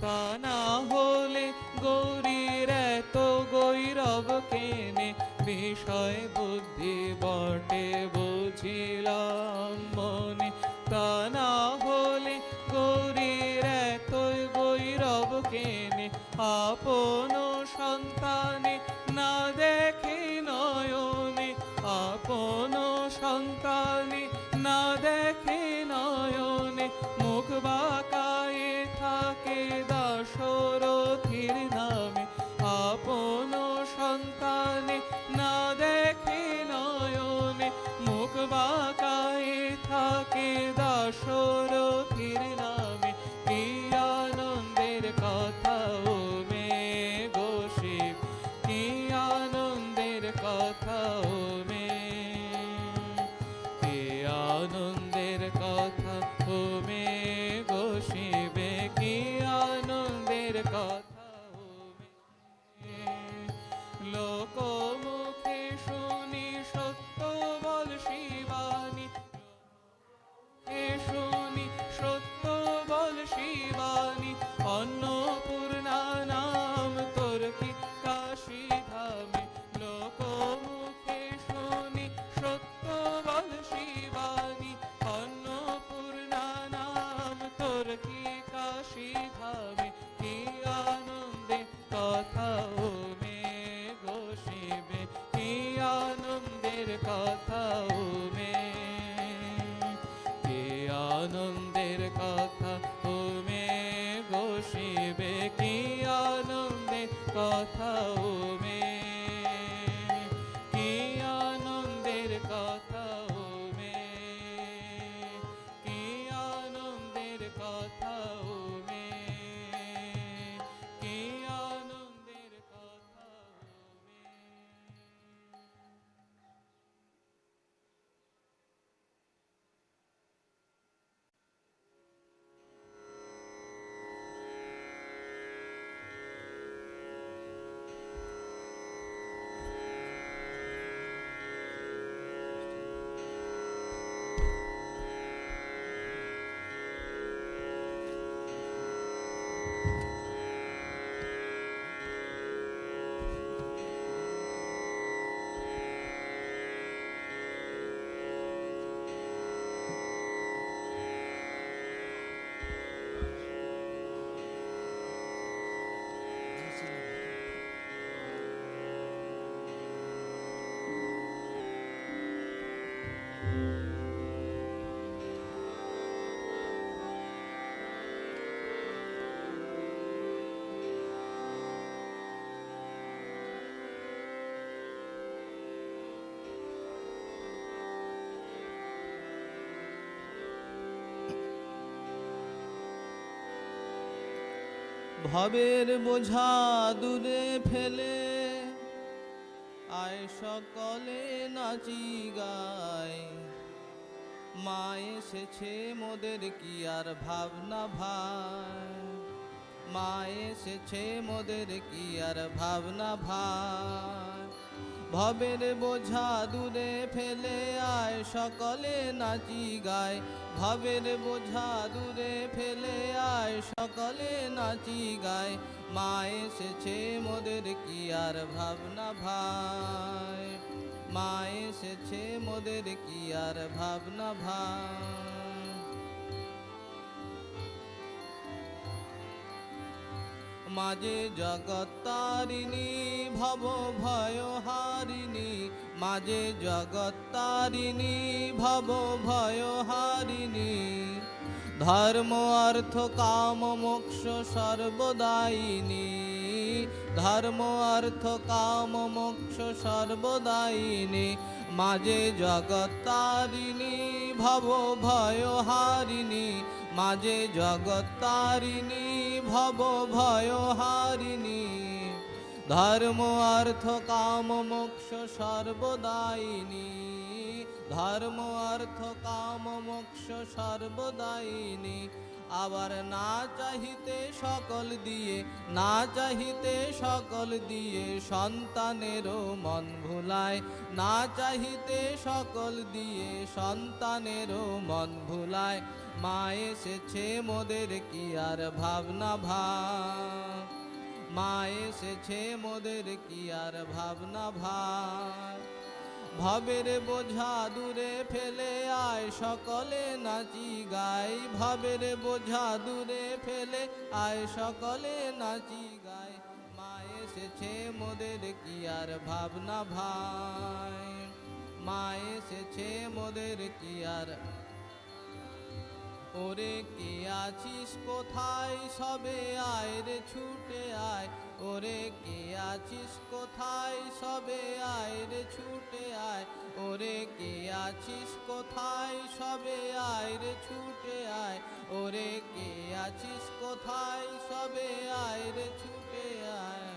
তা না হলে গৌরীর এত গৈরব কেনে, বিষয় বুদ্ধি বটে বুঝিলাম মনে। তা না হলে গৌরীর এত গৈরব কেনে, আপন সন্তানে না দেখে নয়নে, আপন সন্তানে না দেখে নয়নে, মুখ বাঁকায়ে থাকে দাশরথীর নামে। আপন সন্তানে না দেখে নয়নে, মুখ বাঁকায়ে থাকে দাশরথীর নামে। কি আনন্দের কথা ও মে গো শিব, কি আনন্দের কথা ও মে, কি আনন্দের কথা ও মে গো শিবে, কি আনন্দের কথা ও মে। লোকমুখে শুনি সত্য বল শিবানী, শুনি সত্য বল শিবানী, অন্নপূর্ণা নাম তোর কি কাশী ধামে। লোকমুখে শুনি সত্য বল শিবানী, অন্নপূর্ণা নাম তোর কি কাশী ধামে। কি আনন্দে কথা ও মে গো শিবে, কি আনন্দের কথা ও মে, কি আনন্দের কথা ও মে গো শিবে, কি আনন্দের কথা ও মে, কি আনন্দের কথা ও মে, কি আনন্দের কথা ও মে, কি আনন্দের কথা ও মে। ভবের বোঝা দূরে ফেলে আয় সকলে নাচি গায়। মা এসেছে মোদের কি আর ভাবনা ভাই, মা এসেছে মোদের কি আর ভাবনা ভাই। ভবের বোঝা দূরে ফেলে আয় সকলে নাচি গায়। ভবের বোঝা দূরে ফেলে আয় সকলে নাচি গায়। মা এসেছে মোদের কি আর ভাবনা ভাই, মা এসেছে মোদের কি আর ভাবনা ভাই। মাঝে জগত্তারিণী ভব ভয় হারিণী, মাঝে জগত্তারিণী ভব ভয় হারিণী। ধর্ম অর্থ কাম মোক্ষ সর্বদায়িনী, ধর্ম অর্থ কাম মোক্ষ সর্বদায়িনী। মাঝে জগত্তারিণী ভব ভয় হারিণী, মাঝে জগত্তারিণী ভব ভয় হারিণী। ধর্ম অর্থ কাম মোক্ষ সর্বদায়িনী, ধর্ম অর্থ কাম মোক্ষ সর্বদায়িনী। আবার না চাহিতে সকল দিয়ে, না চাহিতে সকল দিয়ে সন্তানেরও মন ভুলায়, না চাহিতে সকল দিয়ে সন্তানেরও মন ভুলায়। মা এসেছে মোদের কি আর ভাবনা ভাব, মা এসেছে মোদের কি আর ভাবনা ভাব। ভবের বোঝা দূরে ফেলে আয় সকলে নাচি গাই, ভবের বোঝা দূরে ফেলে আয় সকলে নাচি গাই। মা এসেছে মোদের কি আর ভাবনা ভাই, মা এসেছে মোদের কি আর। ওরে কে আছিস কোথায় সবে আয় রে ছুটে আয়, ওরে কে আছিস কোথায় সবে আয় রে ছুটে আয়, ওরে কে আছিস কোথায় সবে আয় রে ছুটে আয়, ওরে কে আছিস কোথায় সবে আয় রে ছুটে আয়।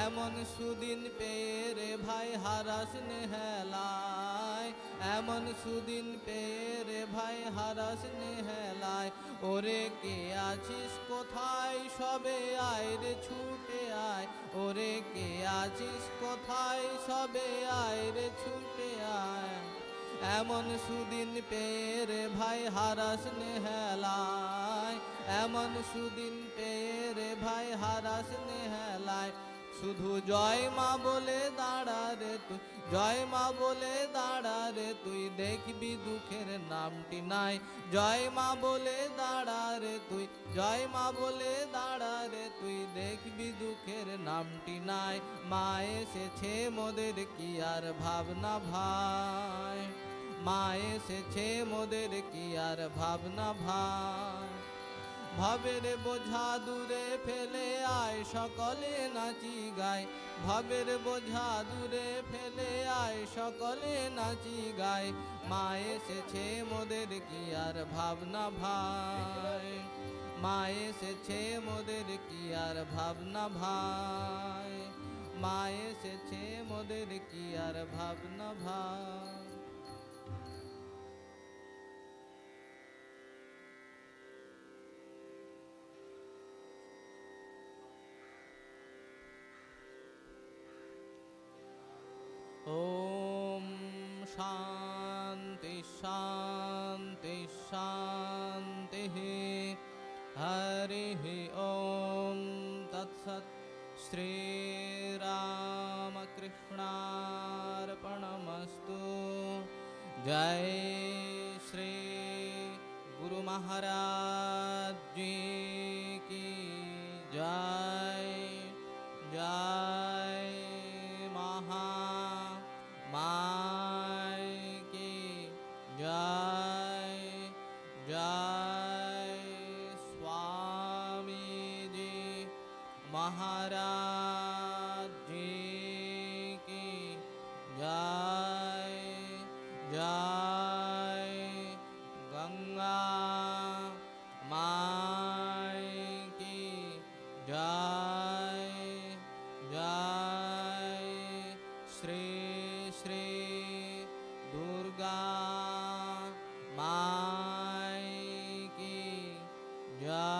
এমন সুদিন পেয়ে রে ভাই হারাস নেহেলায়, এমন সুদিন পেয়ে রে ভাই হারাস নেহেলায়। ওরে কে আছিস কোথায় সবে আয় রে ছুটে আয়, ওরে কে আছিস কোথায় সবে আয় রে ছুটে আয়। এমন সুদিন পেয়ে রে ভাই হারাস নেহেলায়, এমন সুদিন পেয়ে রে ভাই হারাস নেহেলায়। শুধু জয় মা বলে দাঁড়া রে তুই, জয় মা বলে দাঁড়া রে তুই, দেখবি দুঃখের নামটি নাই। জয় মা বলে দাঁড়া রে তুই, জয় মা বলে দাঁড়া রে তুই, দেখবি দুঃখের নামটি নাই। মা এসেছে মোদের কি আর ভাবনা ভাই, মা এসেছে মোদের কি আর ভাবনা ভাই। ভবের বোঝা দূরে ফেলে আয় সকলে নাচি গায়, ভবের বোঝা দূরে ফেলে আয় সকলে নাচি গায়। মা এসেছে মোদের কি আর ভাবনা ভাই, মা এসেছে মোদের কি আর ভাবনা ভাই, মা এসেছে মোদের কি আর ভাবনা ভাই। ओम शांति शांति शांति। हरि ओम तत्सत्। श्री राम कृष्णार्पणमस्तु। जय श्री गुरु महाराज जी की जय। जय महा माय की जय। जय स्वामी जी महाराज जी की जय। जय गंगा माय की जय। जय श्री श्री दुर्गा माय की जय।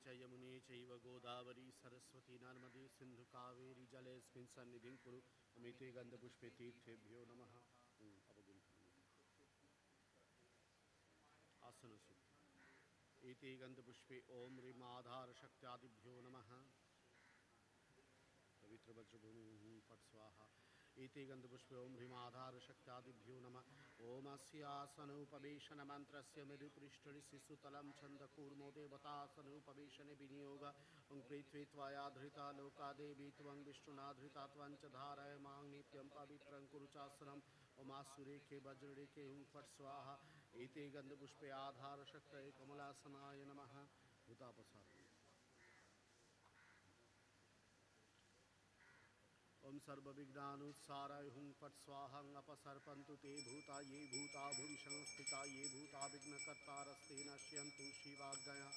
च यमुने चैव गोदावरी सरस्वती नर्मदे सिन्धु कावेरी जलेऽस्मिन् सन्निधिं कुरु अमिते गन्धपुष्पे तीर्थेभ्यो नमः। आसनसु एते गन्धपुष्पे ॐ ह्रीं आधारशक्त्यादिभ्यो नमः। पवित्र वज्रभूमि फट् स्वाहा। एते गन्धपुष्पे ॐ ह्रीं आधारशक्त्यादिभ्यो नमः। ॐ अस्यासनोपवेशनमन्त्रस्य मृदुपृष्ठरि शिशुतलं छन्दकूर्मो देवतासनोपवेशने विनियोग ॐ पृथ्वी त्वया धृता लोका देवी त्वं विष्णुना धृता त्वं च धारय मां नित्यं पवित्रं कुरु चासनम्। ॐ आसुरेखे वज्ररेखे हुं फट् स्वाहा। एते गन्धपुष्पे आधारशक्तये कमलासनाय नमः। भूतापसारः ओम सर्वविघ्नानुसाराय हुं फट् स्वाहा। अपसर्पन्तु ते भूता ये भूता भुवि संस्थिता ये भूता विघ्नकर्तारस्ते नश्यन्तु शिवाज्ञया।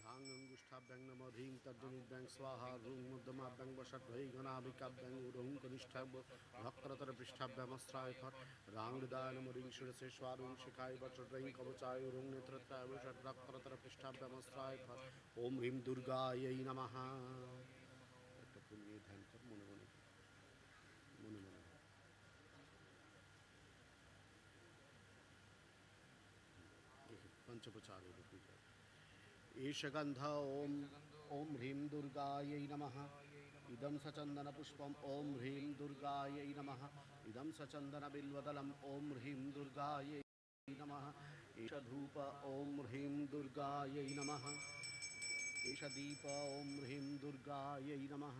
रांग अंगुष्ठाभ्यं नमो ह्रीं तर्जनीभ्यं स्वाहा। रूं मुद्गमाभ्यं वषट्भै गणाभिकाभ्यं रूं कनिष्ठाभ्यं वक्रतरपृष्ठाभ्यमस्त्राय फट्। रांगदाय नमो ह्रीं शिरसे स्वारूं शिखाय वज्रैं कवचाय रूं नेत्रत्राय वषट् वक्रतरपृष्ठाभ्यमस्त्राय फट्। ओम ह्रीं दुर्गायै नमः। একটা ফুল নিয়ে ধ্যান কর মনে মনে মনে মনে पंचोपचारे पूजा। एष गंध ओम ओम ह्रीं दुर्गायै नमः। इदं सचंदन पुष्पम ओम ह्रीं दुर्गायै नमः। इदं सचंदन बिल्वदलम ओम ह्रीं दुर्गायै नमः। एष धूप ओम ह्रीं दुर्गायै नमः। एष दीप ओम ह्रीं दुर्गायै नमः।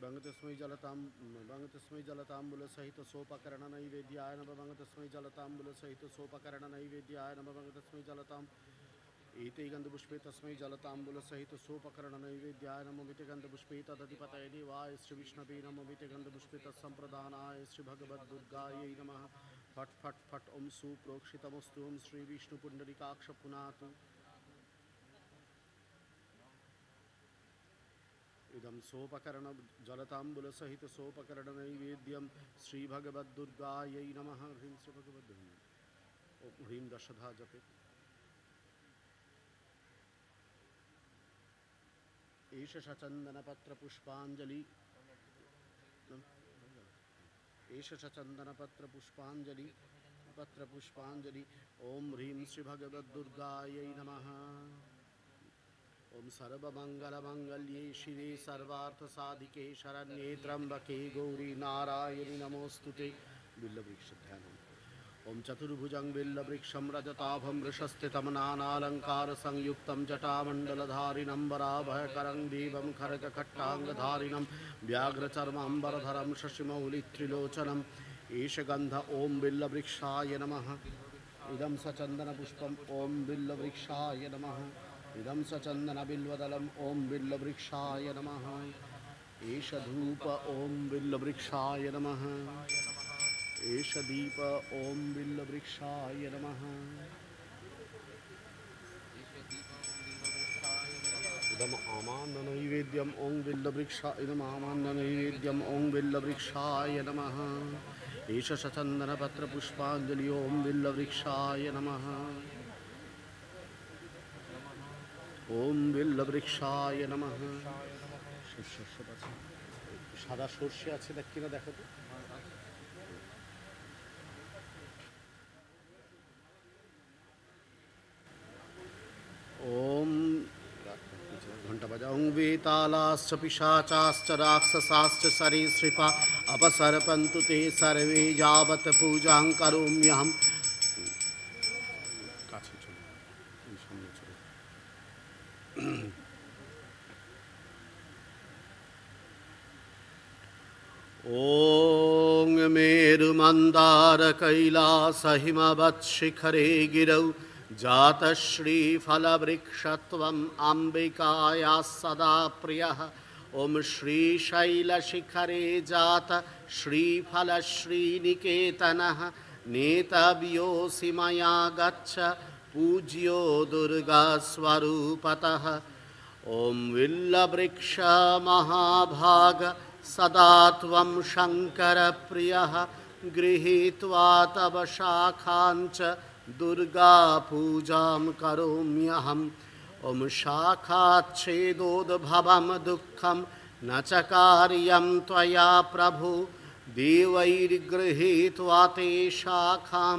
भंगतस्मै जलतांबूल सहित सोपकरण नैवेद्याय नमः। भंगतस्मै जलतांबूल सहित सोपकरण नैवेद्याय नमः। भंगतस्मै जलतां एते गंधपुष्पे तस्मै जलतांबूल सहित सोपकरण नैवेद्याय नमो। मिते गंधपुष्पे तदधिपतये देवाय श्री विष्णवे नमो। मिते गंधपुष्पे तत्संप्रदानाय श्री भगवद्दुर्गायै नमः। फट् फट् फट् ओम सुप्रोक्षितमस्तु। ओम श्री विष्णु पुंडरीकाक्ष पुनातु। इदं सोपकरण जलतांबूल सहित सोपकरण नैवेद्यम श्री भगवद्दुर्गायै नमः। ह्रीं श्री भगवद्दुर्गायै ओम ह्रीं दशधा जपे। एष सचंदनपत्र पुष्पांजलि एष सचंदनपत्र पुष्पांजलि पत्र पुष्पांजलि ओम ह्रीं श्री भगवद्दुर्गायै नमः। ओम सर्वमंगलमंगल्ये शिवे सर्वार्थसाधिके शरण्ये त्र्यंबके गौरी नारायणि नमोस्तुते। बिल्लवृक्ष ध्यानम्। ओम चतुर्भुजं बिल्लवृक्षं रजताभं वृषस्थितं नानालंकार संयुक्तं जटामण्डलधारिणं वराभयकरं देवं खड्गखट्टाङ्गधारिणं व्याघ्रचर्माम्बरधरं शशिमौलित्रिलोचनम्। एष गन्ध ओम बिल्लवृक्षाय नमः। इदं सचन्दनपुष्पम् ओम बिल्लवृक्षाय नमः। इदं सचन्दनबिल्वदलम् ओम बिल्लवृक्षाय नमः। एष धूप ओम बिल्लवृक्षाय नमः। एष दीप ओम बिल्लवृक्षाय नमः। इदम् आमान्यनैवेद्यम् ओम बिल्लवृक्षाय इदम् आमान्यनैवेद्यम् ओम बिल्लवृक्षाय नमः। एष सचन्दनपत्रपुष्पाञ्जलि ओम बिल्लवृक्षाय नमः। ओम बिल्लवृक्षाय नमः। সাদা সর্ষে আছে দেখ কিনা দেখো তো। ओम घंटा बजा। ओं वेतालाश्च पिशाचाश्च राक्षसाश्च सरीसृपा अपसर्पन्तु ते सर्वे यावत् पूजां करोम्यहम्। ओं मेरुमन्दार कैलास हिमवत्शिखरे गिरौ जातश्रीफलवृक्षत्वम् अम्बिकाया सदा प्रियः। ओम श्रीशैलशिखरे जात श्रीफलश्रीनिकेतनः नेतव्योऽसि मया गच्छ पूज्यो दुर्गास्वरूपतः। ॐ विल्लवृक्ष महाभाग सदा त्वं शङ्करप्रियः गृहीत्वा तव शाखाञ्च दुर्गापूजां करोम्यहम् ॐ शाखाच्छेदोद्भवं दुःखं न च कार्यं त्वया प्रभु देवैर्गृहीत्वा ते शाखां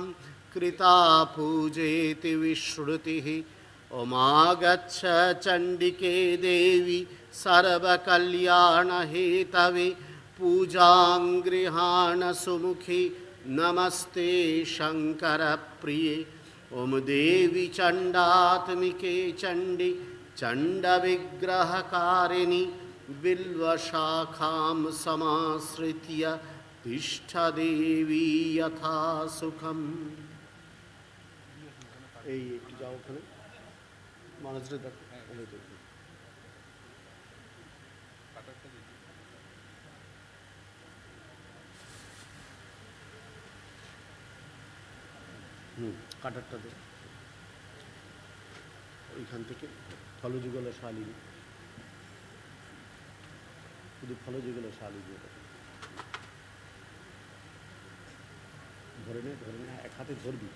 कृता पूजेति विश्रुतिः ओमागच्छ चण्डिके देवी सर्वकल्याणहेतवे पूजां गृहाण सुमुखी नमस्ते शङ्करप्रिये ॐ देवी चण्डात्मिके चण्डी चण्डविग्रहकारिणि बिल्वशाखां समाश्रित्य तिष्ठदेवी यथा सुखम् এই একটু যাও ওখানে মানুষদের দেখো কাটারটা দে ওইখান থেকে ফলযুগল শালিনী শুধু ফলযুগল শালিনী ধরে নে এক হাতে ধরবি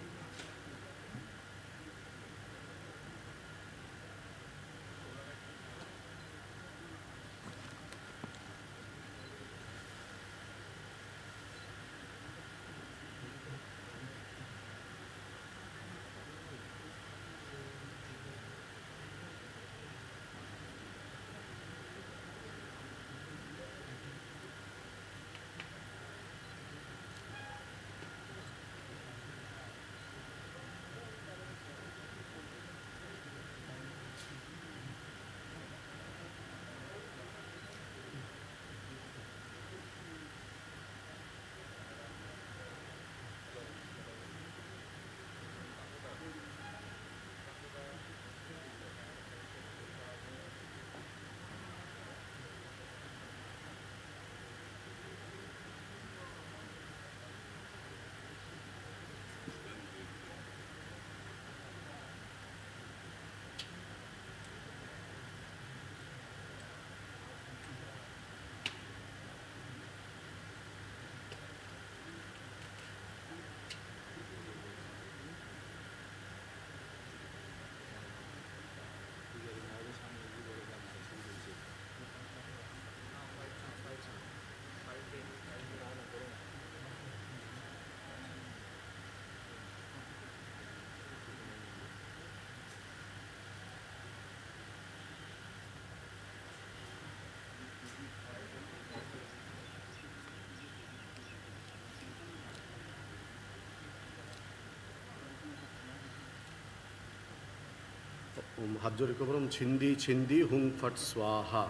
হাত জোরে করলাম ছিন্দি ছিন্দি হুং ফট স্বাহা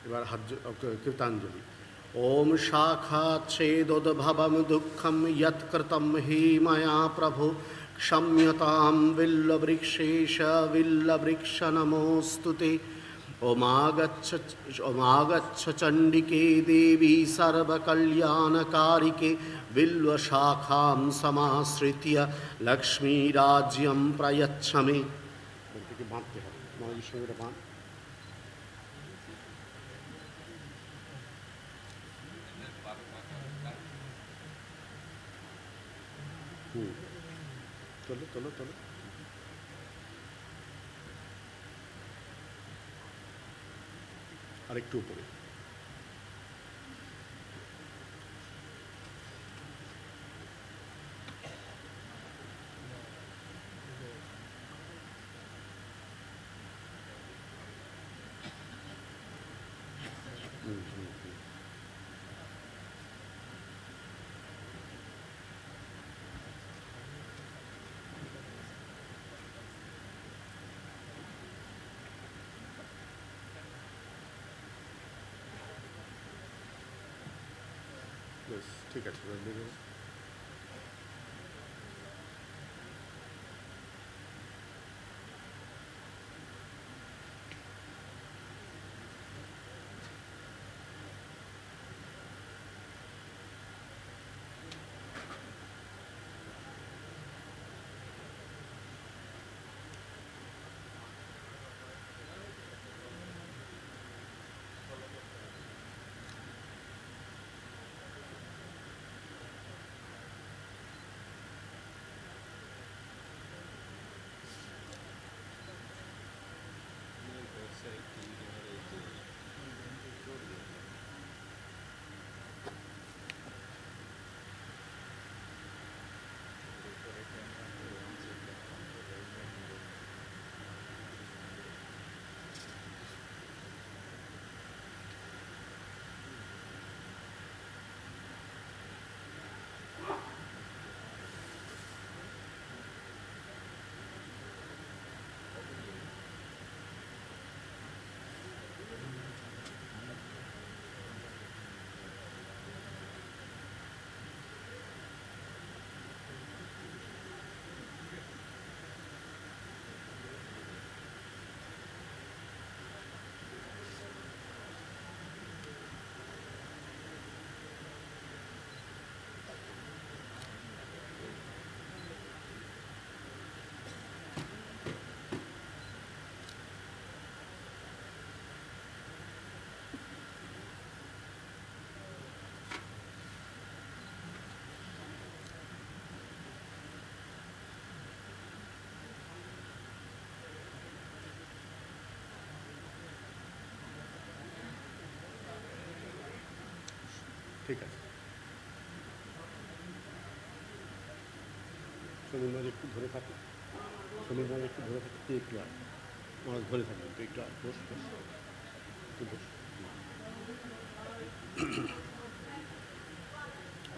এবার কীর্তাঞ্জলি ওম শাখাচ্ছেদোদ্ভবম দুঃখম যৎকৃতম হি ময়া প্রভু ক্ষম্যতাম বিল্লবৃক্ষেশ বিল্লবৃক্ষ নমোস্তু তে ওমাগচ্ছ চণ্ডিকে দেবী সর্বকল্যাণকারিকে বিল্বশাখাं समाश्रित्य लक्ष्मीराज्यं प्रयच्छमि बांधते हैं महावीर संगे बांध चलो चलो चलो আরেকটু উপরে ঠিক আছে ঠিক আছে। সমীরবাজ একটু ধরে থাকে, সমীরবাজ একটু ধরে থাকে, তুই একটু আয়, আমার ধরে থাকবেন, তুই একটু আয়, বস বস, তুই বস।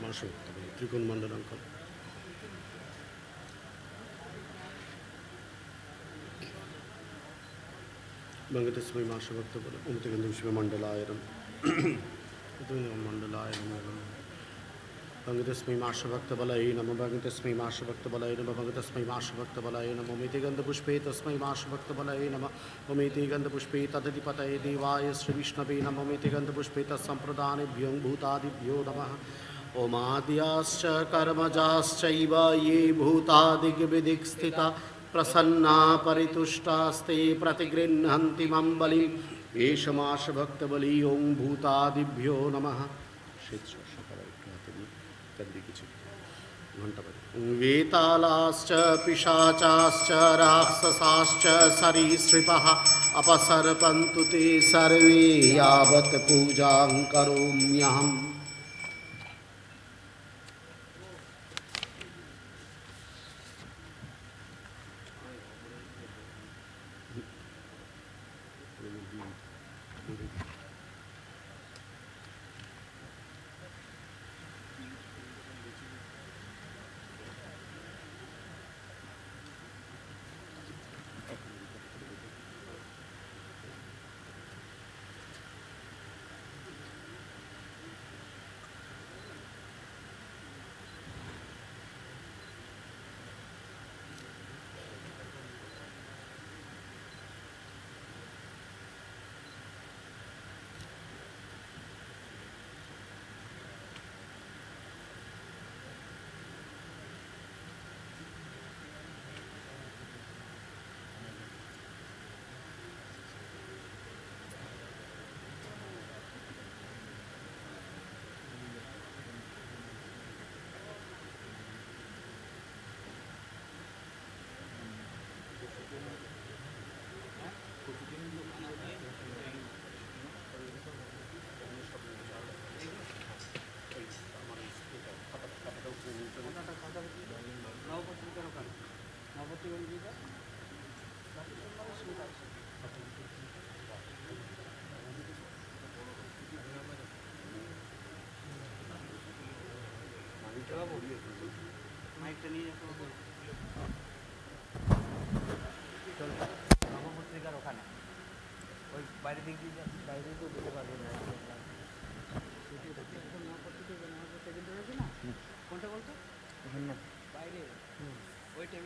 মাসে ত্রিকোণ মণ্ডলাঙ্কন मंगतस्मै माशभक्तबल उमतिगन्धविश्वमण्डलायरं मण्डलायरं मंगतस्मै माशभक्तबलाय नमः मंगतस्मै माशभक्तबलाय नमः मंगतस्मै माशभक्तबलाय नमः उमेतिगन्धपुष्पे तस्मै माशभक्तबलाय नमः उमेतिगन्धपुष्पे तदधिपतये देवाय श्रीविष्णवे नमः उमेतिगन्धपुष्पे तत्सम्प्रदानेभ्यो भूतादिभ्यो नमः ओमाद्याश्च कर्मजाश्चैव ये भूतादिग्विदिक् स्थिता प्रसन्ना परितुष्टास्ते प्रतिगृह्णन्ति मम बलिं एषमाश भक्तबली ओं भूतादिभ्यो नमः। वेतालाश्च पिशाचाश्च राक्षसाश्च सरीसृपः अपसर्पन्तु ते सर्वे यावत् पूजां करोम्यहम्। নবপত্রিকার ওখানে ওই বাইরে দিক দিয়ে বাইরে তো যেতে পারবে না। কোনটা বলতো বাইরে ওই টেবিল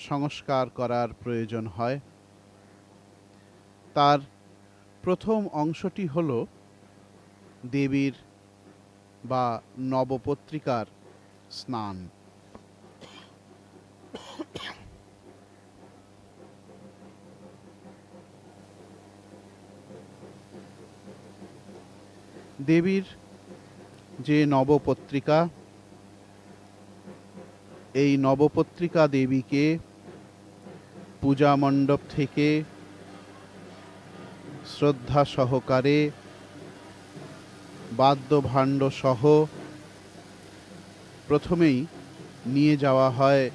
সংস্কার করার প্রয়োজন হয়। তার প্রথম অংশটি হল দেবীর বা নবপত্রিকার স্নান। দেবীর যে নবপত্রিকা, এই নবপত্রিকা দেবীকে পূজা মণ্ডপ থেকে শ্রদ্ধা সহকারে বাদ্যভাণ্ড সহ প্রথমেই নিয়ে যাওয়া হয়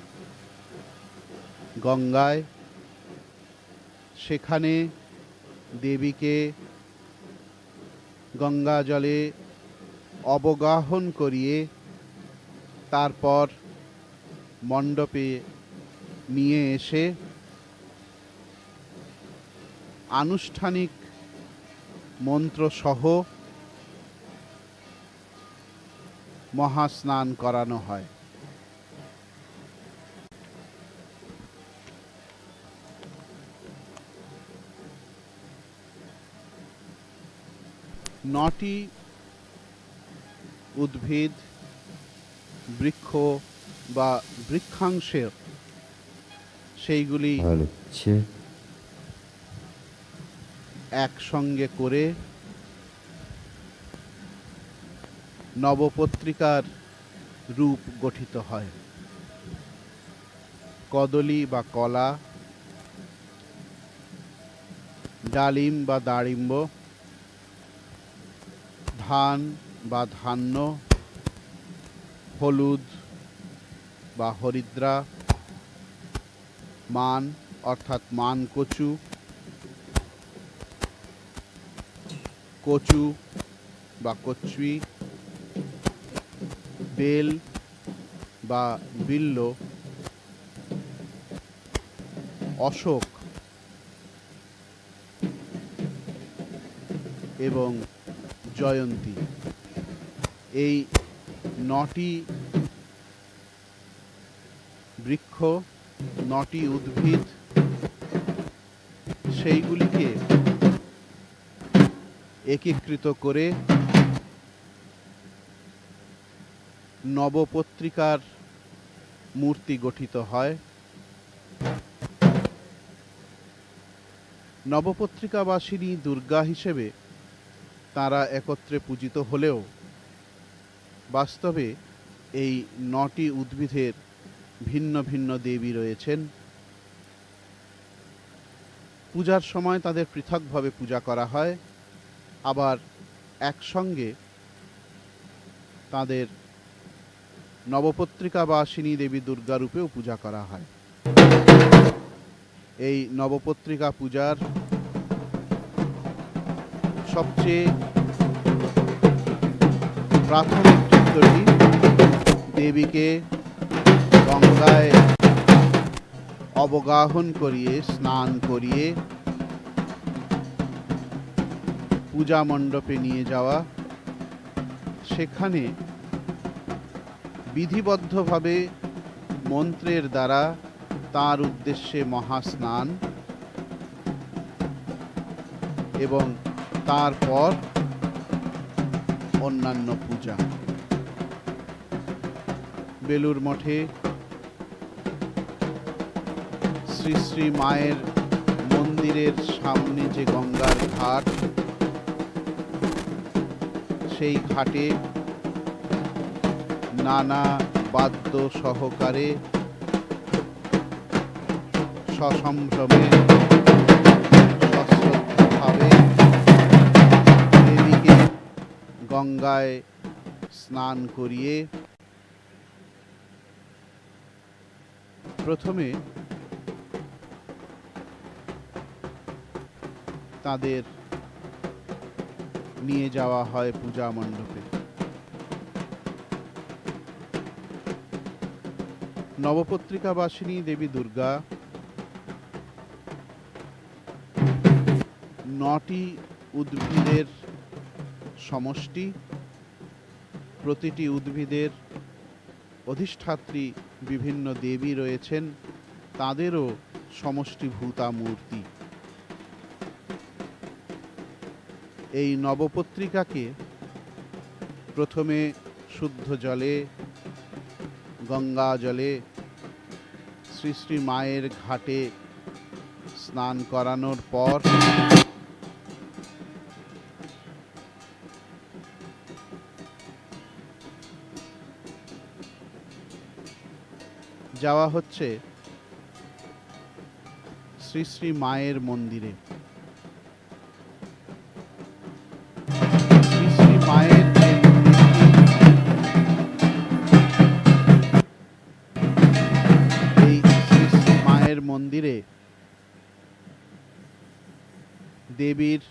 গঙ্গায়। সেখানে দেবীকে গঙ্গা জলে অবগাহন করিয়ে তারপর মণ্ডপে নিয়ে এসে আনুষ্ঠানিক মন্ত্রসহ মহাস্নান করানো হয়। নটি উদ্ভিদ, বৃক্ষ বা বৃক্ষাংশের সেইগুলি একসঙ্গে করে নবপত্রিকার রূপ গঠিত হয়। কদলী বা কলা, ডালিম বা দাড়িম্ব, ধান বা ধান্য, হলুদ বা হরিদ্রা, মান অর্থাৎ মান কচু, কচু বা কচুই, বেল বা বিল্ল, অশোক এবং জয়ন্তী, এই নটি বৃক্ষ, নটি উদ্ভিদ, সেইগুলিকে একীকৃত করে নবপত্রিকার মূর্তি গঠিত হয়। নবপত্রিকাবাসিনী দুর্গা হিসেবে তারা একত্রে পূজিত হলেও বাস্তবে এই নটি উদ্ভিদের ভিন্ন ভিন্ন দেবী রয়েছেন। পূজার সময় তাদের পৃথকভাবে পূজা করা হয়, আবার একসঙ্গে তাদের নবপত্রিকাবাসিনী দেবী দুর্গা রূপেও পূজা করা হয়। এই নবপত্রিকা পূজার সবচেয়ে প্রাথমিক চিত্রটি দেবীকে গঙ্গায় অবগাহন করিয়ে, স্নান করিয়ে পূজা মণ্ডপে নিয়ে যাওয়া, সেখানে বিধিবদ্ধভাবে মন্ত্রের দ্বারা তার উদ্দেশ্যে মহাস্নান এবং তারপর অন্যান্য পূজা। বেলুর মঠে শ্রী শ্রী মায়ের মন্দিরের সামনে যে গঙ্গার ঘাট, সেই ঘাটে নানা বাদ্য সহকারে সসম্ভ্রমে সশ্রদ্ধভাবে দেবীকে গঙ্গায় স্নান করিয়ে প্রথমে তাদের নিয়ে যাওয়া হয় পূজা মণ্ডপে। নবপত্রিকাবাসিনী দেবী দুর্গা নটি উদ্ভিদের সমষ্টি। প্রতিটি উদ্ভিদের অধিষ্ঠাত্রী বিভিন্ন দেবী রয়েছেন, তাদেরও সমষ্টিভূতা মূর্তি। এই নবপত্রিকাকে প্রথমে শুদ্ধ জলে, গঙ্গা জলে শ্রী শ্রী মায়ের ঘাটে স্নান করানোর পর যাওয়া হচ্ছে শ্রী শ্রী মায়ের মন্দিরে। শ্রী শ্রী মায়ের দেবীর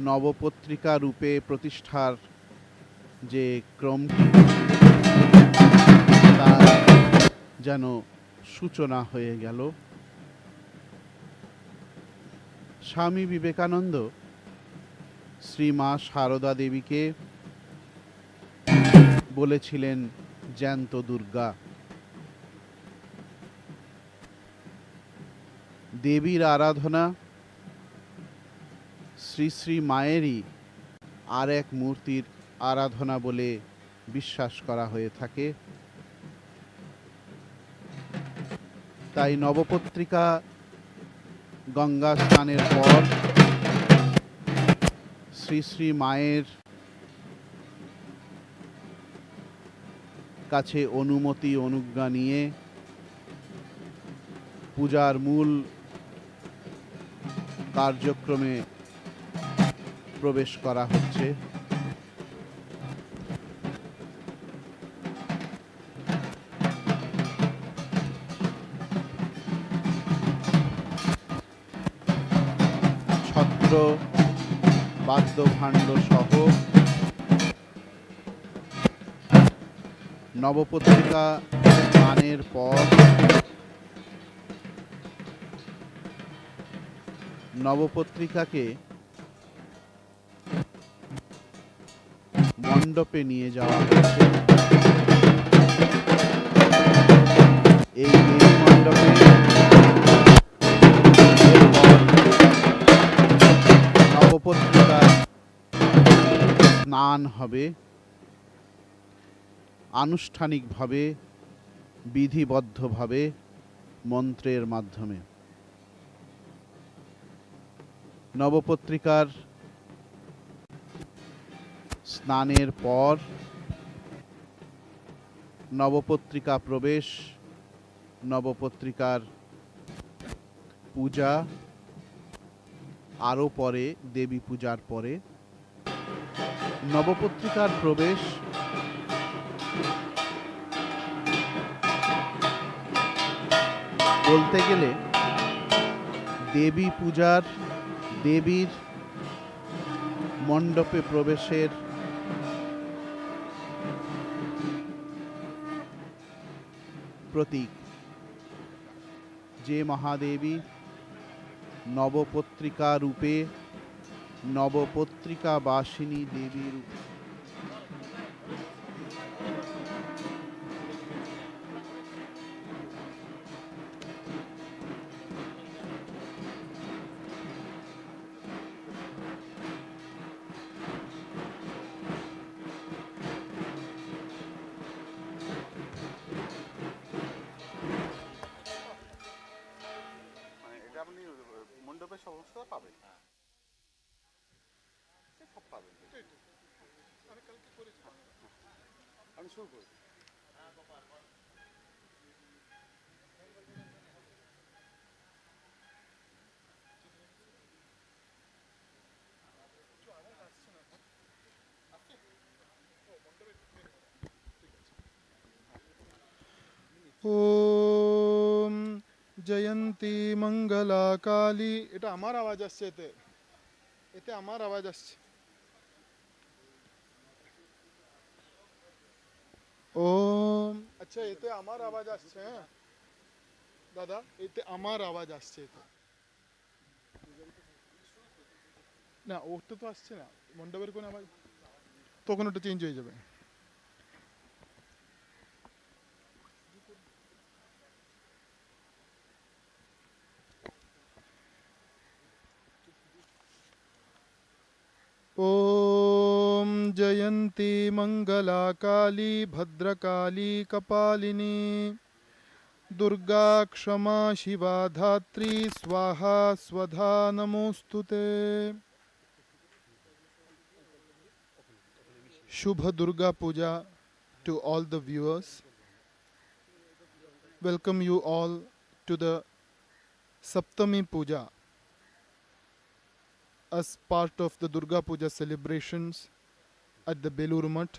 নবপত্রিকা রূপে প্রতিষ্ঠার যে ক্রম তার যেন সূচনা হয়ে গেল। স্বামী বিবেকানন্দ শ্রী মা সারদা দেবীকে বলেছিলেন জ্যান্ত দুর্গা। দেবীর আরাধনা শ্রী শ্রী মায়েরই আর এক মূর্তির আরাধনা বলে বিশ্বাস করা হয়ে থাকে। তাই নবপত্রিকা গঙ্গা স্নানের পর শ্রী শ্রী মায়ের কাছে অনুমতি অনুজ্ঞা নিয়ে পূজার মূল কার্যক্রমে প্রবেশ করা হচ্ছে। ছত্র বাদ্যভাণ্ড সহ নবপত্রিকা স্নানের পর নবপত্রিকাকে মণ্ডপে নিয়ে যাওয়া হয়েছে। এই মণ্ডপে নবপত্রিকার স্নান হবে আনুষ্ঠানিকভাবে, বিধিবদ্ধভাবে, মন্ত্রের মাধ্যমে। নবপত্রিকার স্নানের পর নবপত্রিকা প্রবেশ, নবপত্রিকার পূজা, আরও পরে দেবী পূজার পরে নবপত্রিকার প্রবেশ বলতে গেলে দেবী পূজার, দেবীর মণ্ডপে প্রবেশের প্রতীক। যে মহাদেবী নবপত্রিকা রূপে, নবপত্রিকা বাসিনী দেবী রূপে মণ্ডপের সমস্ত পাবেন, সব পাবেন। আমি শুরু করি। ওম জয়ন্তী মঙ্গলা কালী। এটা আমার আওয়াজ আসছে, এতে এতে আমার আওয়াজ আসছে। ওম, আচ্ছা এতে আমার আওয়াজ আসছে। হ্যাঁ দাদা, এতে আমার আওয়াজ আসছে। এতে না, ওটা তো আসছে না, মণ্ডপের কোন আওয়াজ, তখন ওটা চেঞ্জ হয়ে যাবে। ओम जयंती मंगला काली भद्रकाली कपालिनी दुर्गा क्षमा शिवा धात्री स्वाहा स्वधा नमोस्तुते। शुभ Durga Puja to all the viewers. Welcome you all to the Saptami Puja as part of the Durga Puja celebrations at the Belur Mutt.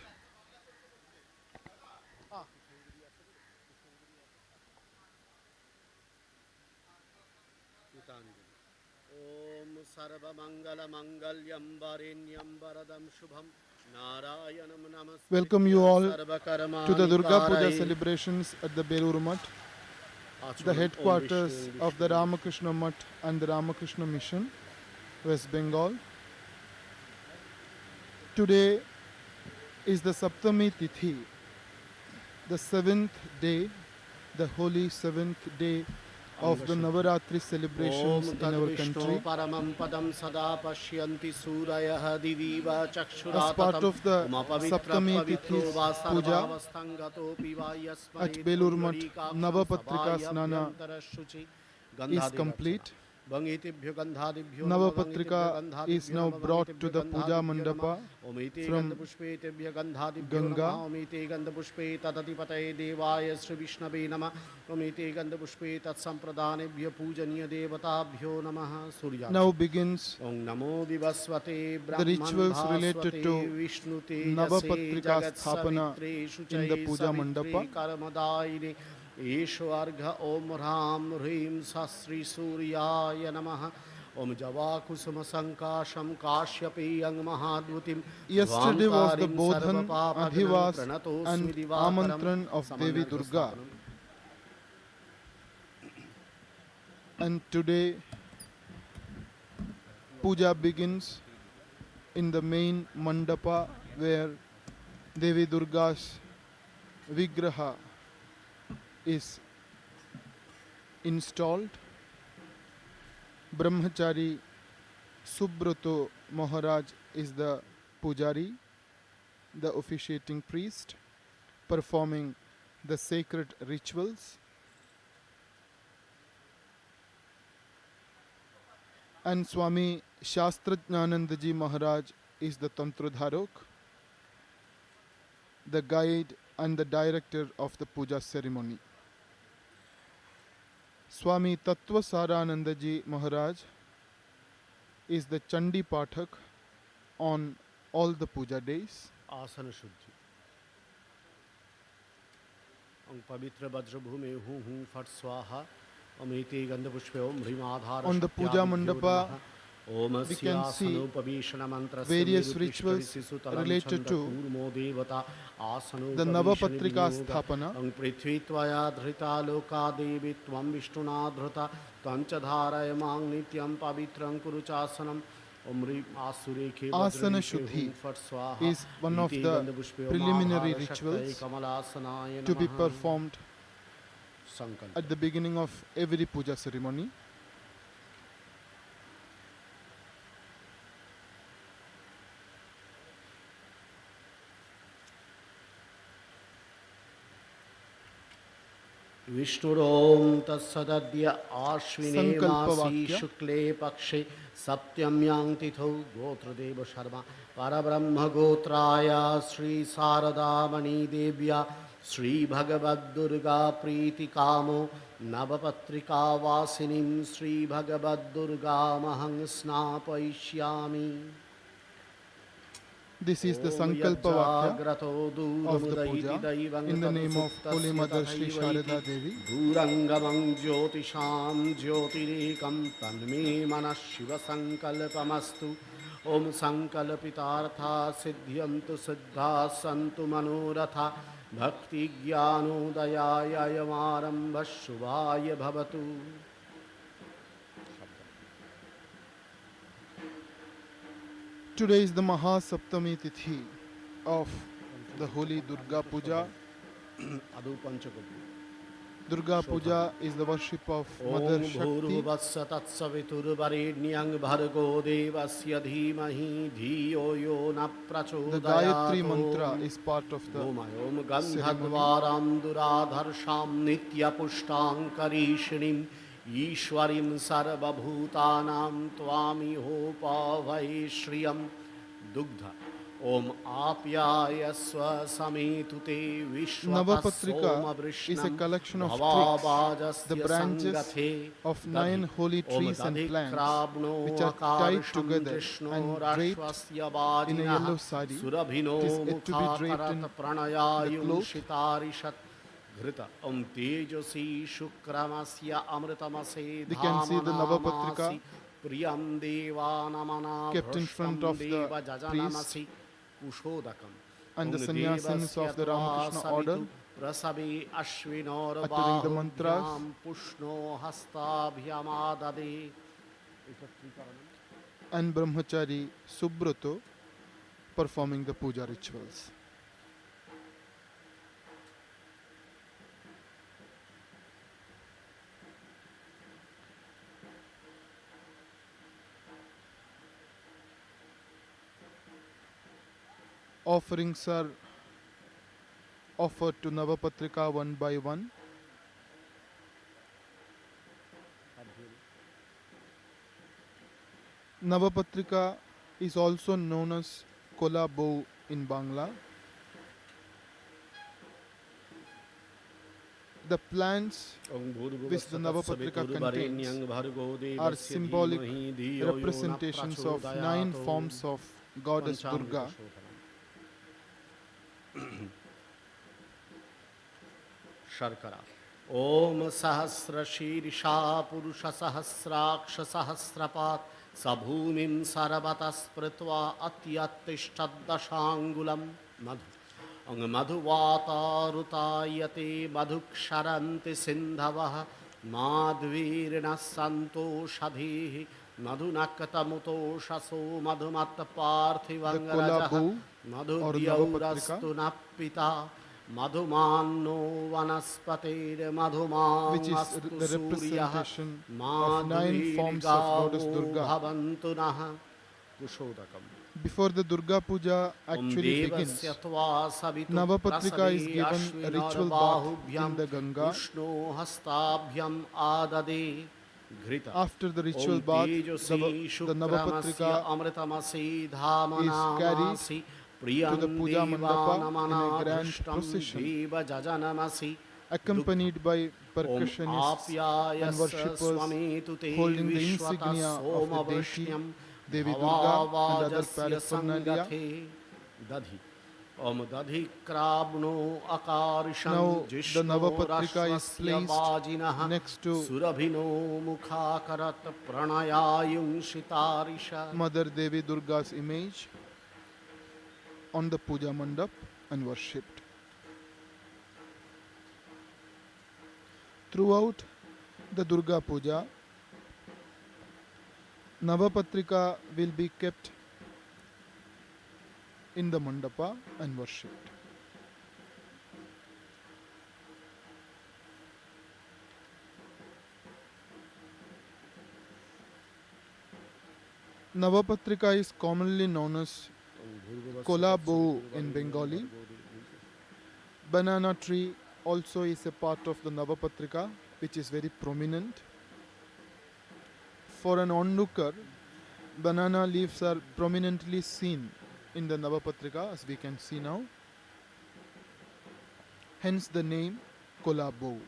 ॐ सर्वमङ्गलमङ्गल्यं वरेण्यं वरदं शुभं नारायणं नमस्कृत्य Welcome you all सर्वकर्माणि to the Durga Puja कारये। celebrations at the Belur Mutt, the headquarters of the Ramakrishna Mutt and the Ramakrishna Mission, West Bengal. Today is the Saptami Tithi, the 7th day, the holy 7th day of the Nabapatrika celebrations in our country. परमं पदं सदा पश्यन्ति सूरयः दिवीव As part चक्षुराततं of the Saptami पवित्रो Tithis वा Puja सर्वावस्थाङ्गतोऽपि वा यस्मै at Belur Mutt, Nabapatrika Snan is complete. Nabapatrika is now brought to the Puja Mandapa from Ganga. ओमिते गन्धपुष्पे तदधिपतये देवाय श्री विष्णवे नमः ओमिते गन्धपुष्पे तत्सम्प्रदानेभ्यो पूजनीय देवताभ्यो नमः सूर्य Now begins on NaMo विवस्वते the rituals related to विष्णुते Nabapatrika Sthapana in the Puja Mandapa. कर्मदायिने ईशो अर्घ ओम ह्रां ह्रीं श्री सूर्याय नमः ओम जवाकुसुम संकाशं काश्यपेयं महाद्युतिं Yesterday was the Bodhan, Adhivas and Amantran of Devi Durga. And today Puja begins in the main mandapa where Devi Durga's Vigraha is installed. Brahmachari Subrato Maharaj is the pujari, the officiating priest, performing the sacred rituals. And Swami Shastrajnanandaji Maharaj is the Tantradharok, the guide and the director of the puja ceremony. Swami Tattva Saranandaji Maharaj is the Chandi Pathak on all the puja days. आसन शुद्धि ओं पवित्र वज्रभूमि हूँ हूँ फट स्वाहा अमिते गंधपुष्पे ओम ह्रीमाधार On the puja mandapa, we can see various rituals related to the Nabapatrika Sthapana. पृथ्वी त्वया धृता लोका देवी त्वं विष्णुना धृता त्वं च धारयमां नित्यं पवित्रं कुरु चासनम् Asana Shuddhi is one of the preliminary rituals to be performed at the beginning of every puja ceremony. विष्णुरों तत्सदद्य आश्विने मासी Sankalpavakya. शुक्ले पक्षे सप्तम्यां तिथौ गोत्रदेव शर्मा परब्रह्म गोत्राय श्री शारदामणि देव्या Shri भगवद्दुर्गा प्रीतिकामो Navapatrika वासिनीं Shri भगवद्दुर्गामहं स्नापयिष्यामि. This is the Sankalpa Vakya of the puja in the name of Holy Mother Sri Sharada Devi. दूरंगमं ज्योतिषां ज्योतिरेकं तन्मे मनः शिव संकल्पमस्तु ओम संकल्पितार्था सिद्ध्यन्तु सिद्धाः सन्तु मनोरथा भक्ति ज्ञानोदयाय आरम्भः शुभाय भवतु. Today is the Maha Saptami Tithi of the holy Durga Puja. अदु पंचकोटि Durga Puja is the worship of Mother Om Shakti. भूर्भुवस्सुः तत्सवितुर्वरेण्यं भर्गो देवस्य धीमहि धियो यो न The Gayatri प्रचोदयात्. mantra is part of the ओम गन्धद्वारां दुराधर्षां नित्यपुष्टां करीषिणीं ईश्वरीं सर्वभूतानां त्वामिहोपावै श्रियं दुग्ध ओम आप्यायस्व समेतुते Nabapatrika is a collection of twigs, the branches of 9 holy trees and plants, which are tied together and draped in a yellow sari. It is yet to be draped in the cloth. घृत ओम Tejasi शुक्रमस्य अमृतमसे We can see the Nabapatrika प्रियं देवानमना kept in front of the जजनमसि कुशोदकम् and the sannyasis of the Ramakrishna order प्रसवे uttering the mantras अश्विनोर्बाहुभ्यां पुष्णो हस्ताभ्यमाददे and Brahmachari Subrato performing the puja rituals. Offerings are offered to Nabapatrika one by one. Nabapatrika is also known as Kola Bow in Bangla. The plants which the Nabapatrika contains are symbolic representations of 9 forms of Goddess Durga. शर्करा ओम सहस्र शीर्षा पुरुष सहस्राक्ष सहस्रपात् सभूमिं सर्वतः स्मृत्वा अत्यत्तिष्ठद्दशाङ्गुलं मधु मधुवातारुतायते मधुक्षरन्ति सिन्धवः माध्वीर्णः सन्तोषधीः मधुनक्तमुतोषसो मधुमत्पार्थिवङ्गरजः मधुद्यौरस्तु नः पिता मधुमान्नो which is the representation of 9 forms of Goddess Durga. Before the Durga Puja actually begins, Nabapatrika is given a ritual bath in the Ganga. After the ritual bath, the Nabapatrika is carried to the Puja Mandapa in a grand procession, accompanied by percussionists and worshippers holding the insignia of the deity, Devi Durga and other paraphernalia. Now the Nabapatrika is placed next to Mother Devi Durga's image on the Puja Mandap and worshipped. Throughout the Durga Puja, Nabapatrika will be kept in the Mandapa and worshipped. Nabapatrika is commonly known as Kola Bow in Bengali. Banana tree also is a part of the Nabapatrika, which is very prominent. For an onlooker, banana leaves are prominently seen in the Nabapatrika, as we can see now. Hence the name Kola Bow.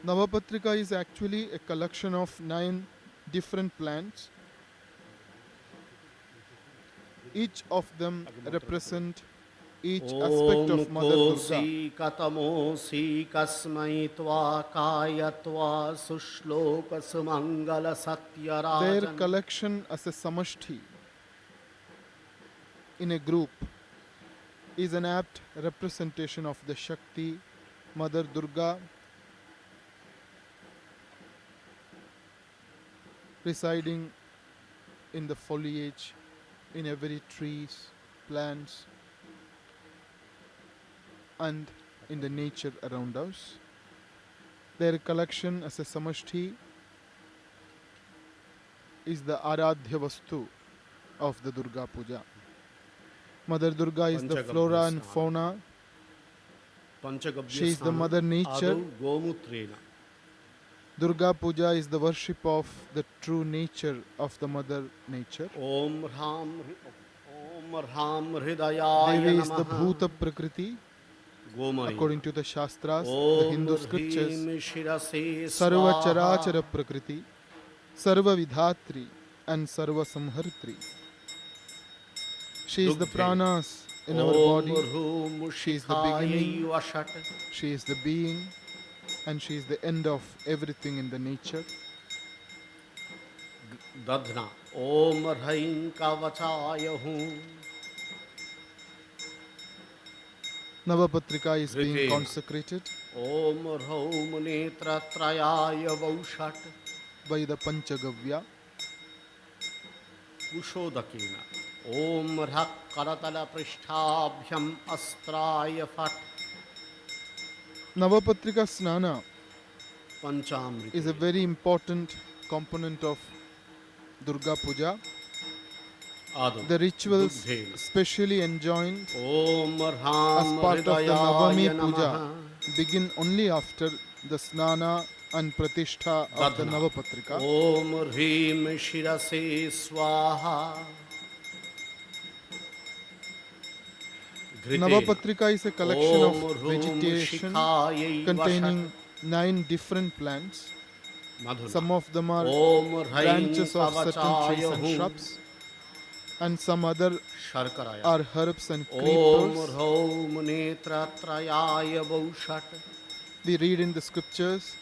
Nabapatrika is actually a collection of 9 different plants. Each of them represent each aspect of Mother Durga. Their collection as a samashti in a group is an apt representation of the Shakti, Mother Durga, residing in the foliage, in every trees, plants, and in the nature around us. Their collection as a samashti is the Aradhya Vastu of the Durga Puja. Mother Durga is the flora and fauna. She is the Mother Nature. Durga Puja is the worship of the true nature of the Mother Nature. Devi is the Bhuta Prakriti. According to the Shastras, the Hindu scriptures, Sarva Charachara Prakriti, Sarva Vidhatri and Sarva Samhartri. She is the pranas in our body. She is the beginning. She is the being. and she is the end of everything in the nature. Dudhna ओम ह्रीं कवचाय हूँ Nabapatrika is being Hriti. consecrated Om ह्रौं नेत्रत्रयाय वौषट by the Panchagavya. कुशोदकेन ओम ह्रः करतल पृष्ठाभ्यम अस्त्राय फट् Nabapatrika Snana Panchamrit is a very important component of Durga Puja. The rituals specially enjoined Om as ह्रां part of the Navami हृदयाय Puja नमः begin only after the Snana and Pratishtha of the Dudhna Navapatrika. ओम ह्रीं शिरसे स्वाहा घृतेन Navapatrika is a collection Om of Rum vegetation Shikhayai containing 9 different plants. मधुना Some of them are ओम ह्रीं branches of certain कवचाय trees and हूँ shrubs, and some other शर्कराय are herbs and Om creepers. ह्रौं नेत्रत्रयाय वौषट We read in the scriptures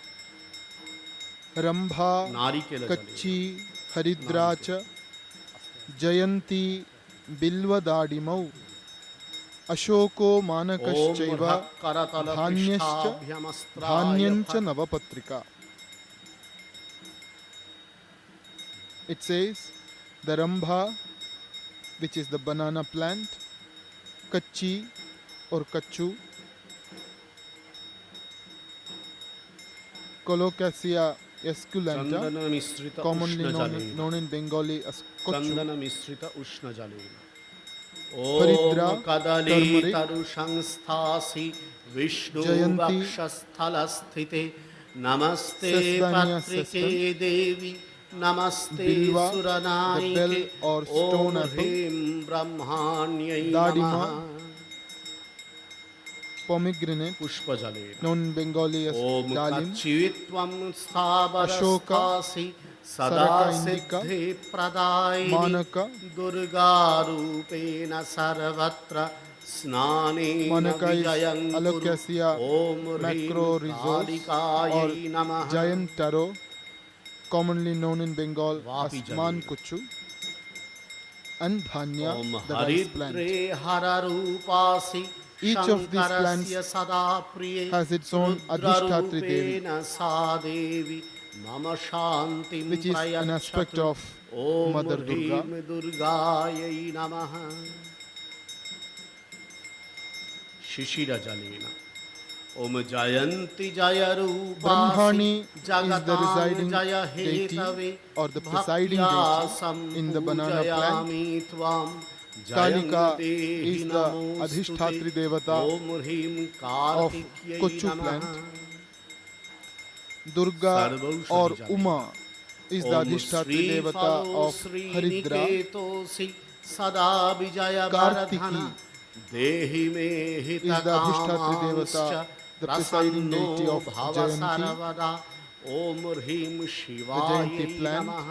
Rambha, नारिकेल जले Kachi, Haridracha, Jayanti, Bilvadadimau, Ashoko, ओम Manakaschaiva, ह्रः करतल Dhanyascha, पृष्ठाभ्यमस्त्राय Dhanyancha फट् Navapatrika. It says the Rambha, which is the banana plant, Kachi or Kachu, Colocasia esculenta, चंदन मिश्रित commonly उष्ण जलेन known in Bengali as Kochu, चंदन मिश्रित उष्ण जलेन Haridra, ओम कदली turmeric, तरु संस्थासि Vishnu Jayanti, वक्षस्थल स्थिते नमस्ते Sesbania पत्रिके sespen, देवी नमस्ते Bilva, the सुरनायिके bell or stone Om apple, ह्रीं ब्रह्माण्यै Dadima, नमः pomegranate, पुष्पजलेन known in Bengali as Om Dalim, कच्चित्वं स्थावरस्थासि सदा Saraka indica, सिद्धि प्रदायिनि Manaka, दुर्गारूपेण सर्वत्र स्नानेन Manaka is विजयं कुरु Alocasia ओम ह्रीं macrorhizos कालिकायै or नमः giant taro, commonly known in Bengal as Vapi Jalena. Mankuchu, and Dhanya, Om the rice plant. हरिद्रे हररूपासि Each of these plants शङ्करस्य सदा प्रिये has its own Adhishthatri Devi, रुद्ररूपेण सा देवी मम शान्तिं which is an aspect प्रयच्छतु of Om Mother Durga. ह्रीं दुर्गायै नमः शिशिरजलेन ओम जयन्ति जय रूपासि Brahmani is the जगतां residing जय deity Hathaway or the presiding भक्त्या deity in the banana plant. सम्पूजयामि त्वां Kalika जयन्ति is the नमोस्तुते Adhishthatri Devata ओम ह्रीं of कार्तिक्यै Kochu नमः plant. Durga or Uma is the Adhishthatri Devata of Haridra. श्रीनिकेतोऽसि सदा विजयवर्धन देहि मे is the Adhishthatri Devata, the presiding deity of भव Jayanti, सर्वदा ओम ह्रीं the शिवाय Jayanti plant. नमः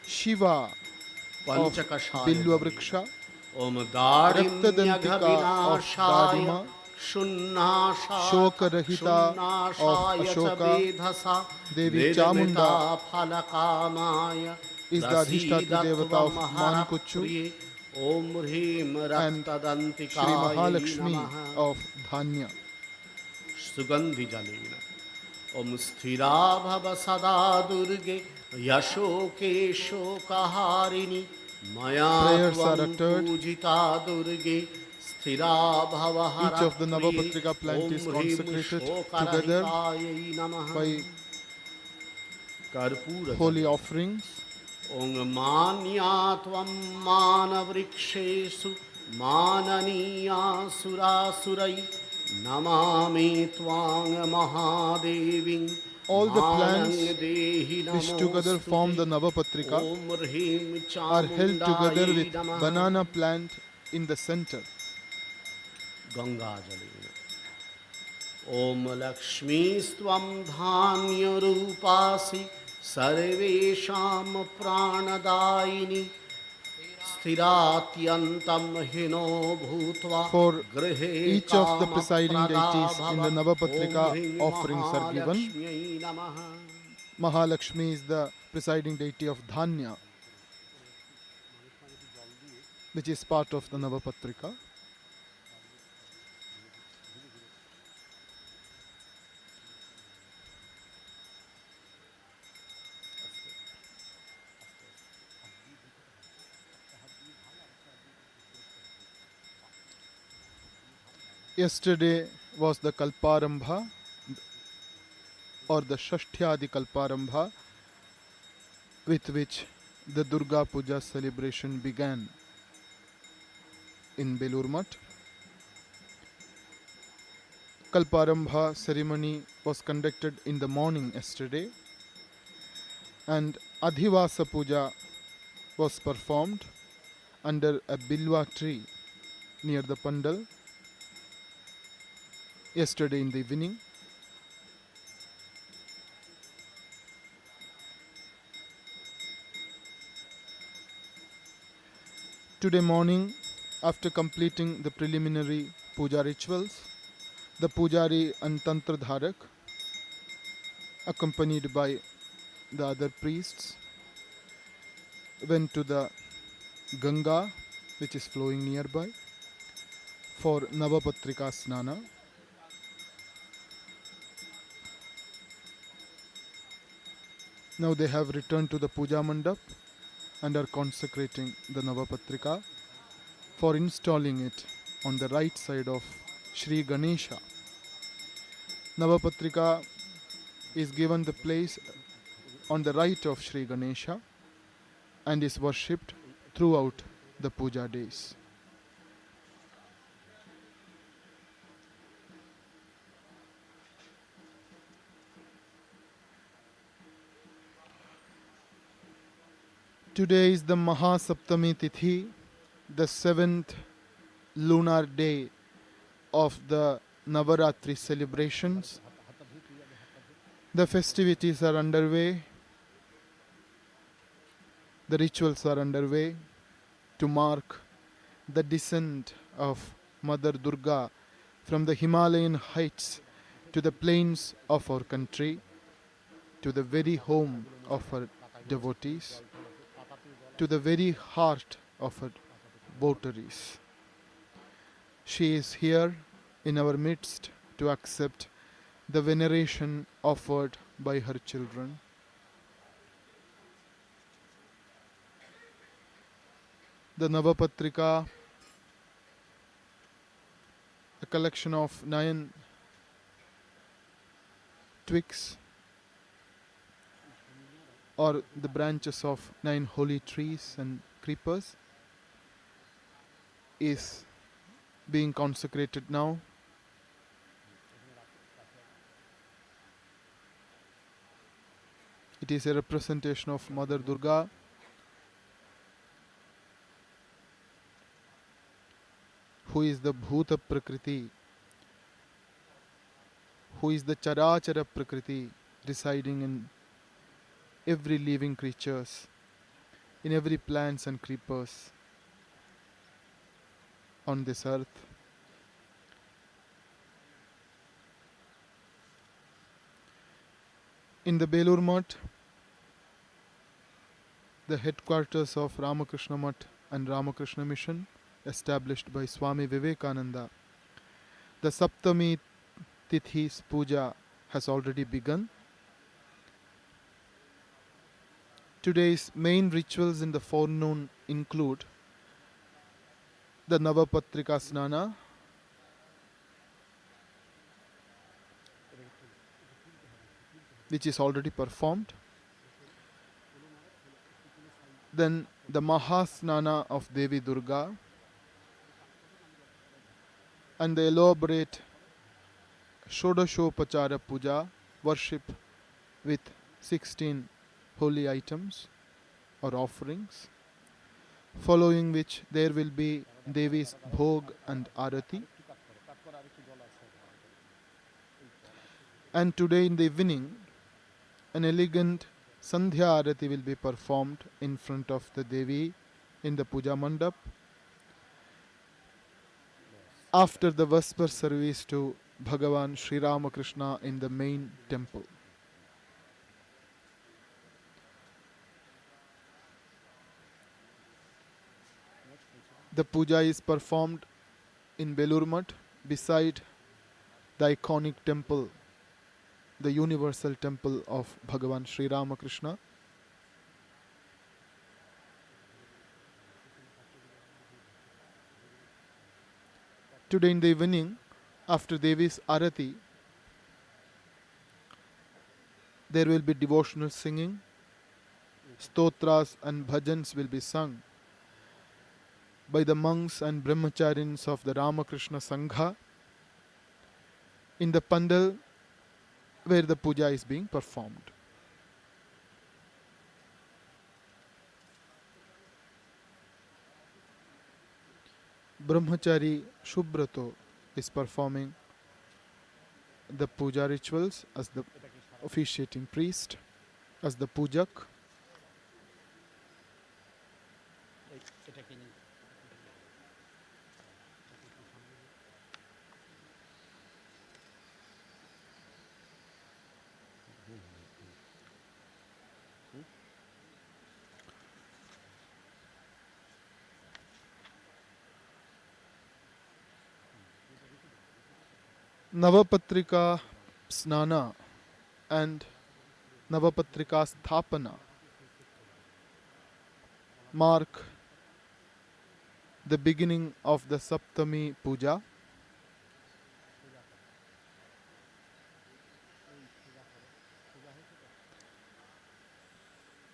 Shiva of पंचकषाय Bilva Vriksha, Om Raktadantika of दारिण्यघविनाशाय Dadima, शून्नाशाय Shokarahita of Ashoka, वेधसा Devi Chamunda फलकामाय is the Adhishthatri Devata of Mankuchu, ओम ह्रीं and रक्तदन्तिकायै Shri Mahalakshmi नमः of Dhanya. सुगंधि जलेन ओम स्थिरा भव सदा दुर्गे यशोके शोकहारिणि मया Prayers are त्वं uttered. पूजिता दुर्गे स्थिरा भव Each of the Nabapatrika plant is consecrated together नमः by कर्पूर holy offerings. ओम मान्या त्वं मानवृक्षेषु माननीया सुरासुरै नमामि त्वां महादेवीं All the मानं plants देहि which together form the Nabapatrika ओम ह्रीं are held together चामुण्डायै with नमः banana plant in the center. गंगाजलेन ओम लक्ष्मीस्त्वं धान्यरूपासि सर्वेषां प्राणदायिनि स्थिरात्यन्तं हिनो भूत्वा For गृहे each of the presiding deities in the Nabapatrika, ॐ ह्रीं offerings are given. महालक्ष्म्यै नमः। Mahalakshmi is the presiding deity of Dhanya, which is part of the Nabapatrika. Yesterday was the Kalparambha or the Shashthyadi Kalparambha, with which the Durga Puja celebration began in Belur Mutt. Kalparambha ceremony was conducted in the morning yesterday, and Adhivasa Puja was performed under a bilwa tree near the pandal yesterday in the evening. Today morning, after completing the preliminary puja rituals, the pujari and tantra dharak, accompanied by the other priests, went to the Ganga, which is flowing nearby, for Nabapatrika Snana. Now they have returned to the puja mandap and are consecrating the Nabapatrika for installing it on the right side of Sri Ganesha. Nabapatrika is given the place on the right of Sri Ganesha and is worshipped throughout the puja days. Today is the Maha Saptami Tithi, the 7th lunar day of the Navaratri celebrations. The festivities are underway, the rituals are underway to mark the descent of Mother Durga from the Himalayan heights to the plains of our country, to the very home of her devotees, to the very heart of her votaries. She is here in our midst to accept the veneration offered by her children. The Nabapatrika, a collection of 9 twigs or the branches of 9 holy trees and creepers, is being consecrated now. It is a representation of Mother Durga, who is the Bhuta Prakriti, who is the Charachara Prakriti, residing in every living creatures, in every plants and creepers on this earth. In the Belur Mutt, the headquarters of Ramakrishna Mutt and Ramakrishna Mission, established by Swami Vivekananda, the Saptami Tithi's Puja has already begun. Today's main rituals in the forenoon include the Nabapatrika Snana, which is already performed. Then the Maha Snana of Devi Durga, and the elaborate Shodashopachara Puja, worship with 16 holy items or offerings, following which there will be Devi's Bhog and Arati. And today in the evening, an elegant Sandhya Arati will be performed in front of the Devi in the puja mandap. After the Vesper service to Bhagavan Sri Ramakrishna in the main temple. The puja is performed in Belur Math beside the iconic temple, the universal temple of Bhagavan Sri Ramakrishna. Today in the evening, after Devi's Arati, there will be devotional singing, stotras and bhajans will be sung by the monks and brahmacharins of the Ramakrishna Sangha in the pandal where the puja is being performed. Brahmachari Shubhrato is performing the puja rituals as the officiating priest, as the pujak. Nabapatrika Snana and Nabapatrika Sthapana mark the beginning of the Saptami Puja.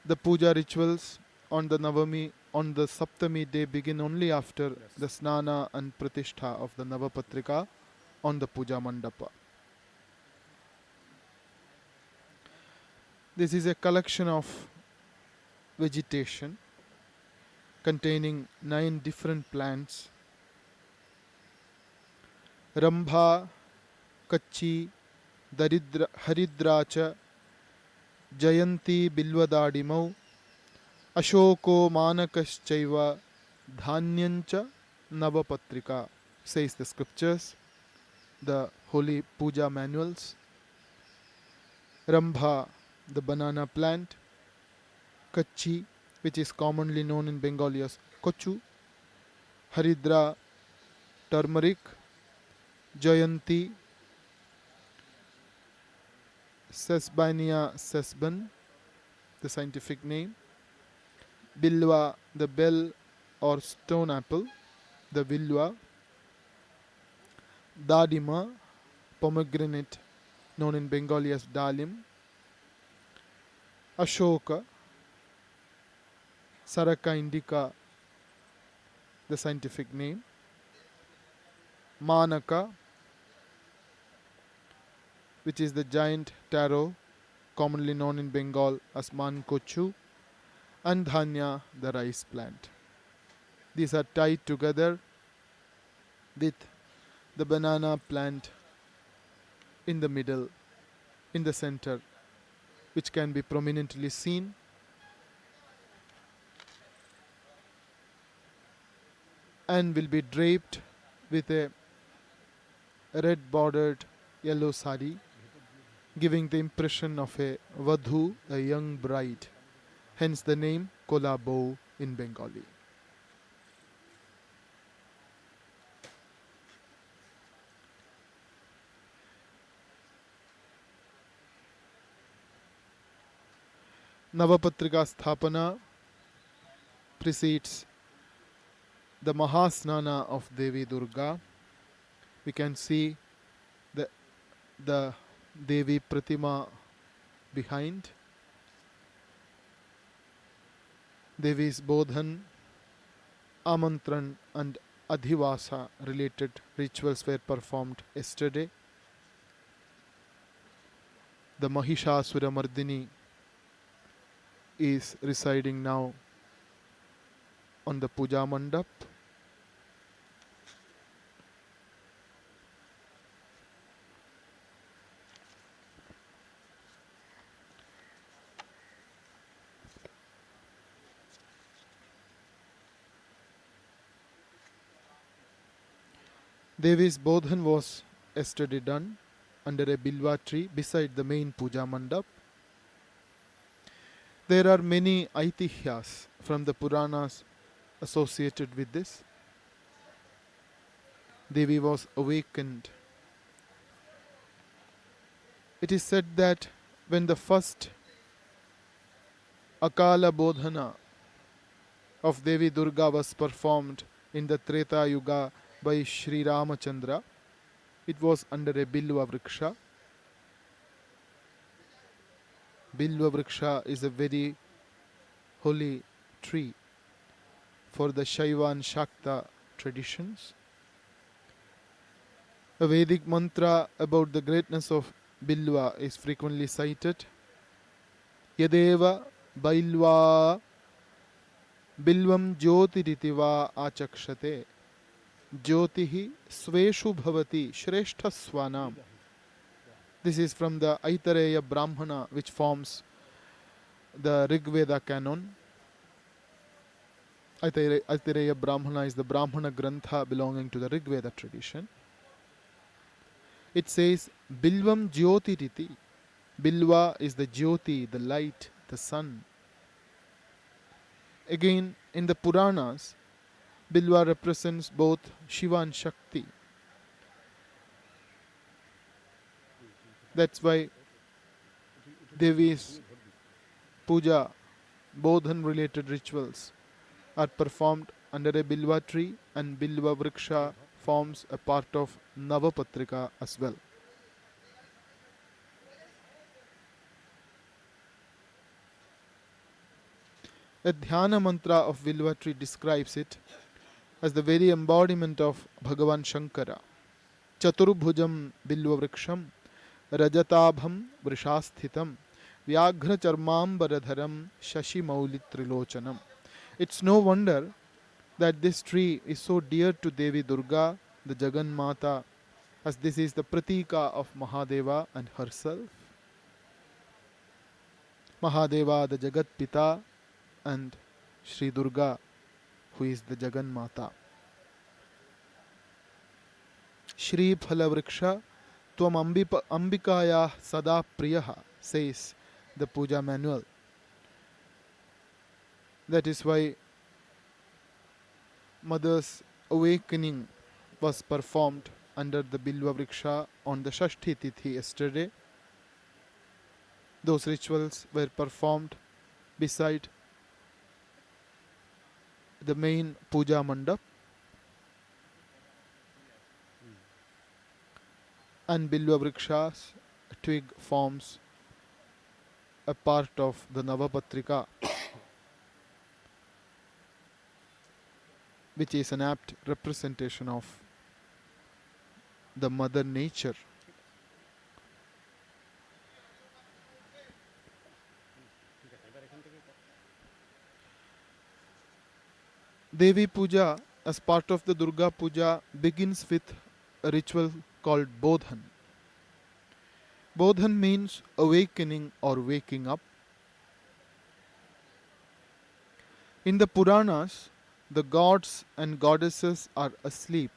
The puja rituals on the Saptami day begin only after the Snana and Pratishtha of the Nabapatrika on the puja mandapa. This is a collection of vegetation containing 9 different plants. Rambha, Kachi, Haridracha, Jayanti Bilvadadimau, Ashoko Manakaschaiva, Dhanyancha Navapatrika, says the scriptures, the holy puja manuals. Rambha, the banana plant. Kachi, which is commonly known in Bengali as kochu. Haridra, turmeric. Jayanti, Sesbania sesban, the scientific name. Bilwa, the bell or stone apple, the vilwa. Dadima, pomegranate, known in Bengali as dalim. Ashoka, Saraka indica, the scientific name. Manaka, which is the giant taro, commonly known in Bengal as mankochu. And dhanya, the rice plant. These are tied together with the banana plant in the middle, in the center, which can be prominently seen. And will be draped with a red bordered yellow sari, giving the impression of a vadhu, a young bride. Hence the name Kolabo in Bengali. Nabapatrika Sthapana precedes the Maha Snana of Devi Durga. We can see the Devi Pratima behind. Devi's Bodhan, Amantran and Adhivasa related rituals were performed yesterday. The Mahishasura Mardini is residing now on the puja mandap. Devi's Bodhan was yesterday done under a bilwa tree beside the main puja mandap. There are many aitihyas from the Puranas associated with this. Devi was awakened. It is said that when the first Akala Bodhana of Devi Durga was performed in the Treta Yuga by Sri Ramachandra, it was under a Bilva Vriksha. Bilva Vriksha is a very holy tree for the Shaiva and Shakta traditions. A Vedic mantra about the greatness of Bilva is frequently cited. Yadeva Bailva Bilvam Jyotiritiva Achakshate Jyotihi Sveshu Bhavati Shrestha Swanam. This is from the Aitareya Brahmana, which forms the Rig Veda canon. Aitareya Brahmana is the Brahmana Grantha belonging to the Rig Veda tradition. It says Bilvam Jyotiriti. Bilva is the Jyoti, the light, the sun. Again, in the Puranas, Bilva represents both Shiva and Shakti. That's why Devi's puja, Bodhan related rituals are performed under a Bilva tree, and Bilva Vriksha forms a part of Nabapatrika as well. A Dhyana mantra of Bilva tree describes it as the very embodiment of Bhagavan Shankara. Chaturbhujam Bilva Vriksham Rajatabham Vrishasthitam Vyaghra Charmambaradharam Shashi Mauli Trilochanam. It's no wonder that this tree is so dear to Devi Durga, the Jagan Mata, as this is the pratika of Mahadeva and herself. Mahadeva, the Jagat Pita, and Sri Durga, who is the Jagan Mata. Shri Phala Vriksha Tvam Ambikaya Sada Priyaha, says the puja manual. That is why Mother's awakening was performed under the Bilva Vriksha on the Shashti Tithi yesterday. Those rituals were performed beside the main puja mandap, and Bilva Vriksha's twig forms a part of the Nabapatrika, which is an apt representation of the Mother Nature. Devi Puja, as part of the Durga Puja, begins with a ritual called Bodhan. Bodhan means awakening or waking up. In the Puranas, the gods and goddesses are asleep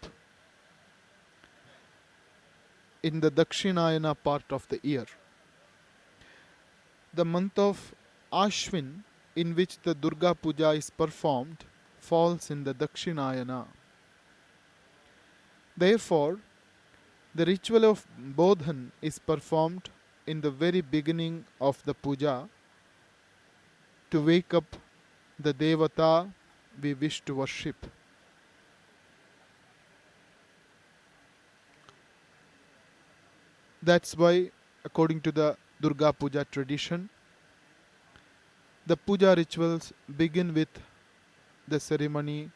in the Dakshinayana part of the year. The month of Ashwin, in which the Durga Puja is performed, falls in the Dakshinayana. Therefore, the ritual of Bodhan is performed in the very beginning of the puja to wake up the Devata we wish to worship. That's why, according to the Durga Puja tradition, the puja rituals begin with the ceremony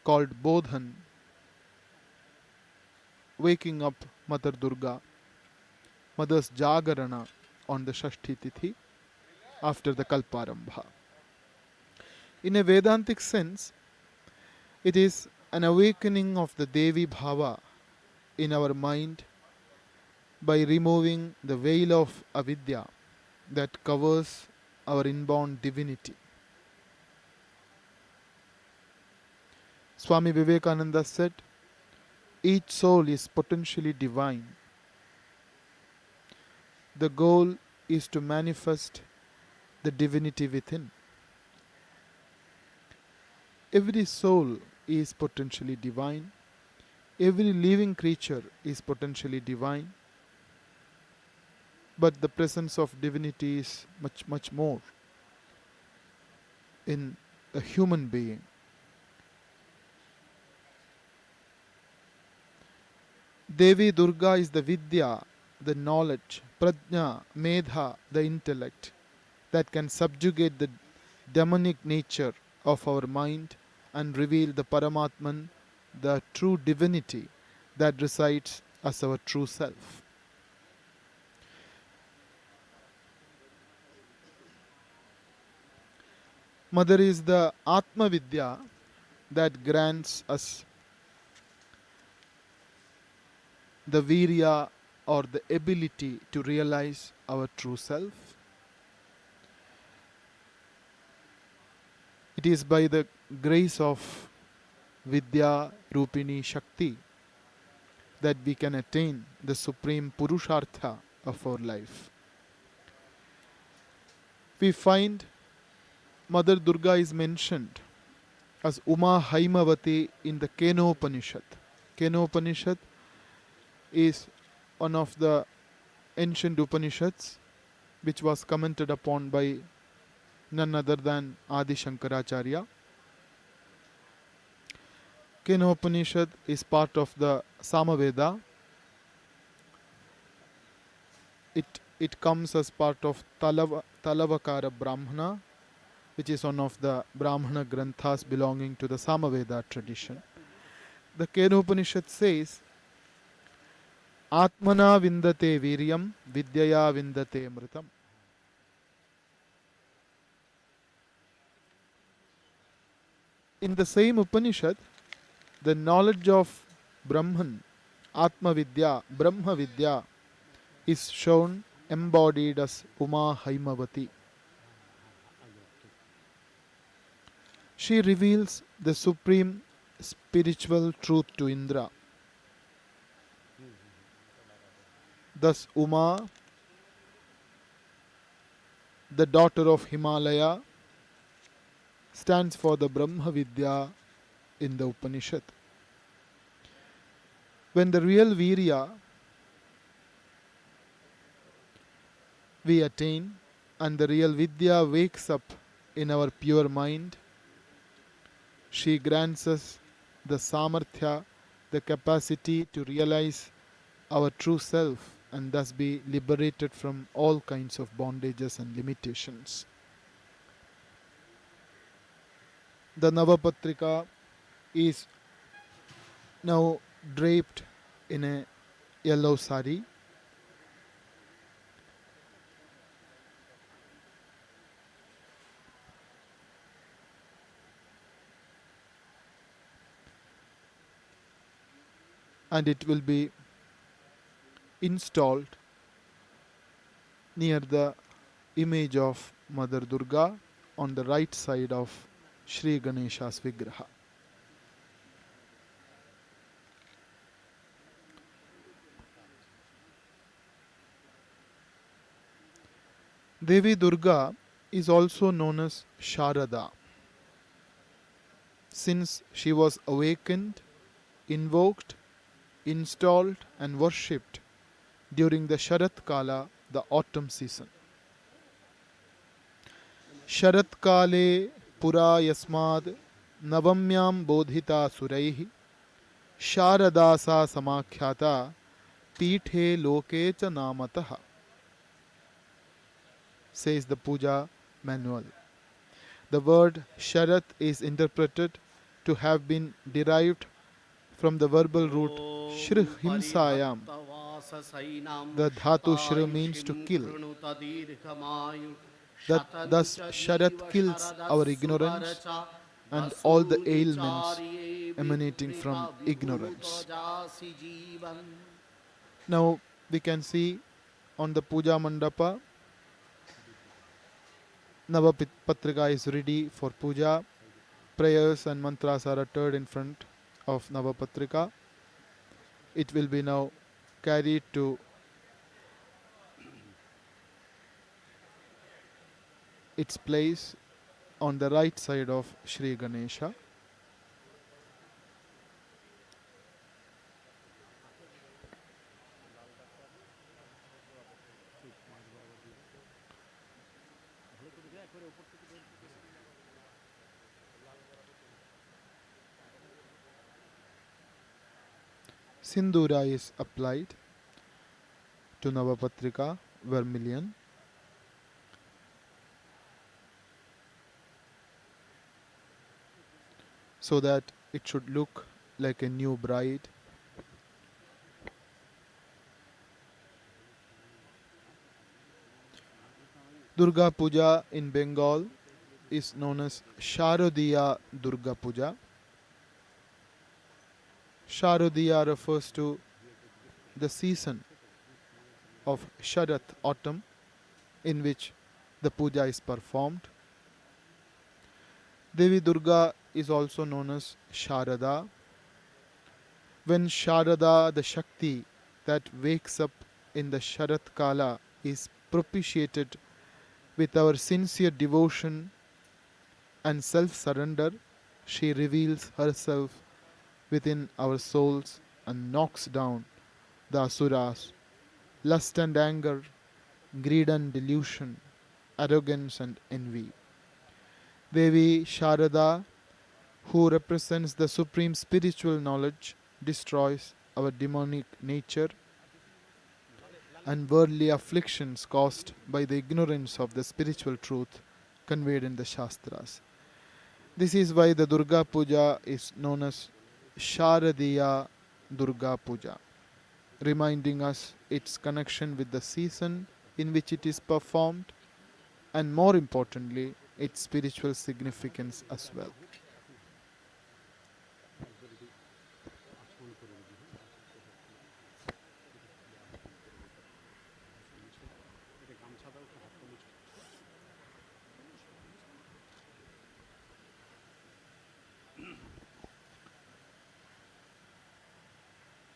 called Bodhan, waking up Mother Durga, Mother's Jagarana on the Shashti Tithi after the Kalparambha. In a Vedantic sense, it is an awakening of the Devi Bhava in our mind by removing the veil of avidya that covers our inborn divinity. Swami Vivekananda said, Each soul is potentially divine. The goal is to manifest the divinity within. Every soul is potentially divine. Every living creature is potentially divine. But the presence of divinity is much, much more in a human being. Devi Durga is the Vidya, the knowledge, Prajna, Medha, the intellect that can subjugate the demonic nature of our mind and reveal the Paramatman, the true divinity that resides as our true self. Mother is the Atma Vidya that grants us the virya or the ability to realize our true self. It is by the grace of Vidya Rupini Shakti that we can attain the supreme Purushartha of our life. We find Mother Durga is mentioned as Uma Haimavati in the Kenopanishad. Kenopanishad is one of the ancient Upanishads which was commented upon by none other than Adi Shankaracharya. Kenopanishad is part of the Samaveda. It comes as part of Talavakara Brahmana, which is one of the Brahmana Granthas belonging to the Samaveda tradition. The Kenopanishad says, Atmana vindate viryam, vidyaya vindate mritam. In the same Upanishad, the knowledge of Brahman, Atma Vidya, Brahma Vidya, is shown embodied as Uma Haimavati. She reveals the supreme spiritual truth to Indra. Thus Uma, the daughter of Himalaya, stands for the Brahma Vidya in the Upanishad. When the real Virya we attain and the real Vidya wakes up in our pure mind, she grants us the Samarthya, the capacity to realize our true self and thus be liberated from all kinds of bondages and limitations. The Nabapatrika is now draped in a yellow sari. And it will be installed near the image of Mother Durga on the right side of Sri Ganesha's Vigraha. Devi Durga is also known as Sharada, since she was awakened, invoked, installed and worshipped during the Sharat Kala, the autumn season. Sharat Kale Pura Yasmad Navamyam Bodhita Suraihi Sharadasa Samakhyata Pithe Loke Cha Namataha, says the Puja manual. The word Sharat is interpreted to have been derived from the verbal root Shrih Himsayam. The dhatu Shri means to kill. Thus Sharat kills our ignorance and all the ailments emanating from ignorance. Now we can see on the Puja Mandapa, Nabapatrika is ready for Puja. Prayers and mantras are uttered in front of Nabapatrika. It will be now carried to its place on the right side of Sri Ganesha. Sindura is applied to Nabapatrika vermilion. So that it should look like a new bride. Durga Puja in Bengal is known as Sharadiya Durga Puja. Sharadiya refers to the season of Sharat, autumn, in which the puja is performed. Devi Durga is also known as Sharada. When Sharada, the Shakti that wakes up in the Sharat Kala, is propitiated with our sincere devotion and self-surrender, she reveals herself within our souls and knocks down the asuras, lust and anger, greed and delusion, arrogance and envy. Devi Sharada, who represents the supreme spiritual knowledge, destroys our demonic nature and worldly afflictions caused by the ignorance of the spiritual truth conveyed in the Shastras. This is why the Durga Puja is known as Sharadiya Durga Puja, reminding us its connection with the season in which it is performed and, more importantly, its spiritual significance as well.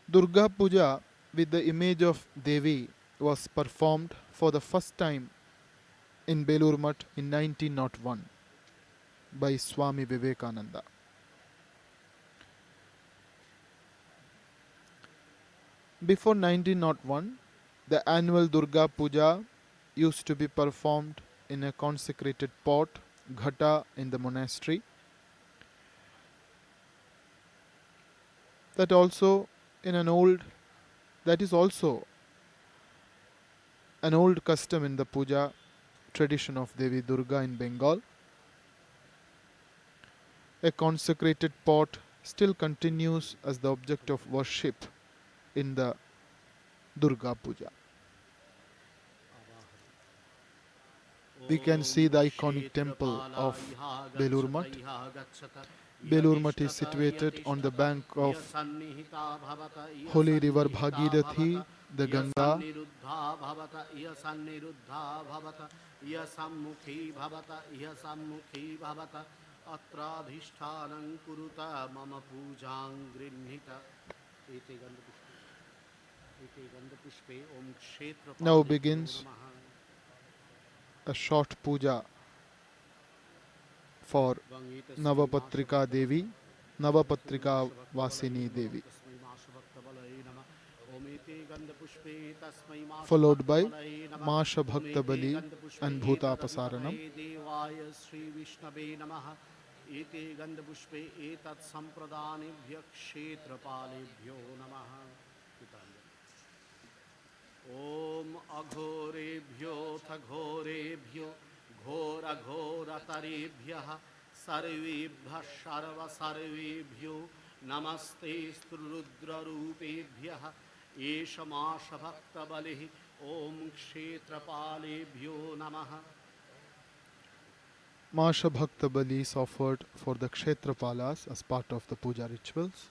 Durga Puja with the image of Devi was performed for the first time in Belur in 1901 by Swami Vivekananda. Before 1901, the annual Durga Puja used to be performed in a consecrated pot, ghata, in the monastery. That is also an old custom in the puja tradition of Devi Durga in Bengal. A consecrated pot still continues as the object of worship in the Durga Puja. We can see the iconic temple of Belur Math. Belur Math is situated on the bank of holy river Bhagirathi, the Ganga. Now begins a short puja for Nabapatrika Devi, Nabapatrika Vasini Devi, followed by Maha Saptami and Bhuta Pasaranam. एते गंधपुष्पे एतत् संप्रदानेभ्यः क्षेत्रपालेभ्यो नमः। ओम अघोरेभ्योऽथ घोरेभ्यो घोरघोरतरेभ्यः सर्वेभ्यः सर्वसर्वेभ्यो नमस्ते रुद्ररूपेभ्यः एष माशभक्तबलिः ओम क्षेत्रपालेभ्यो नमः। Masha Bhakta Bali is offered for the Kshetrapalas as part of the puja rituals.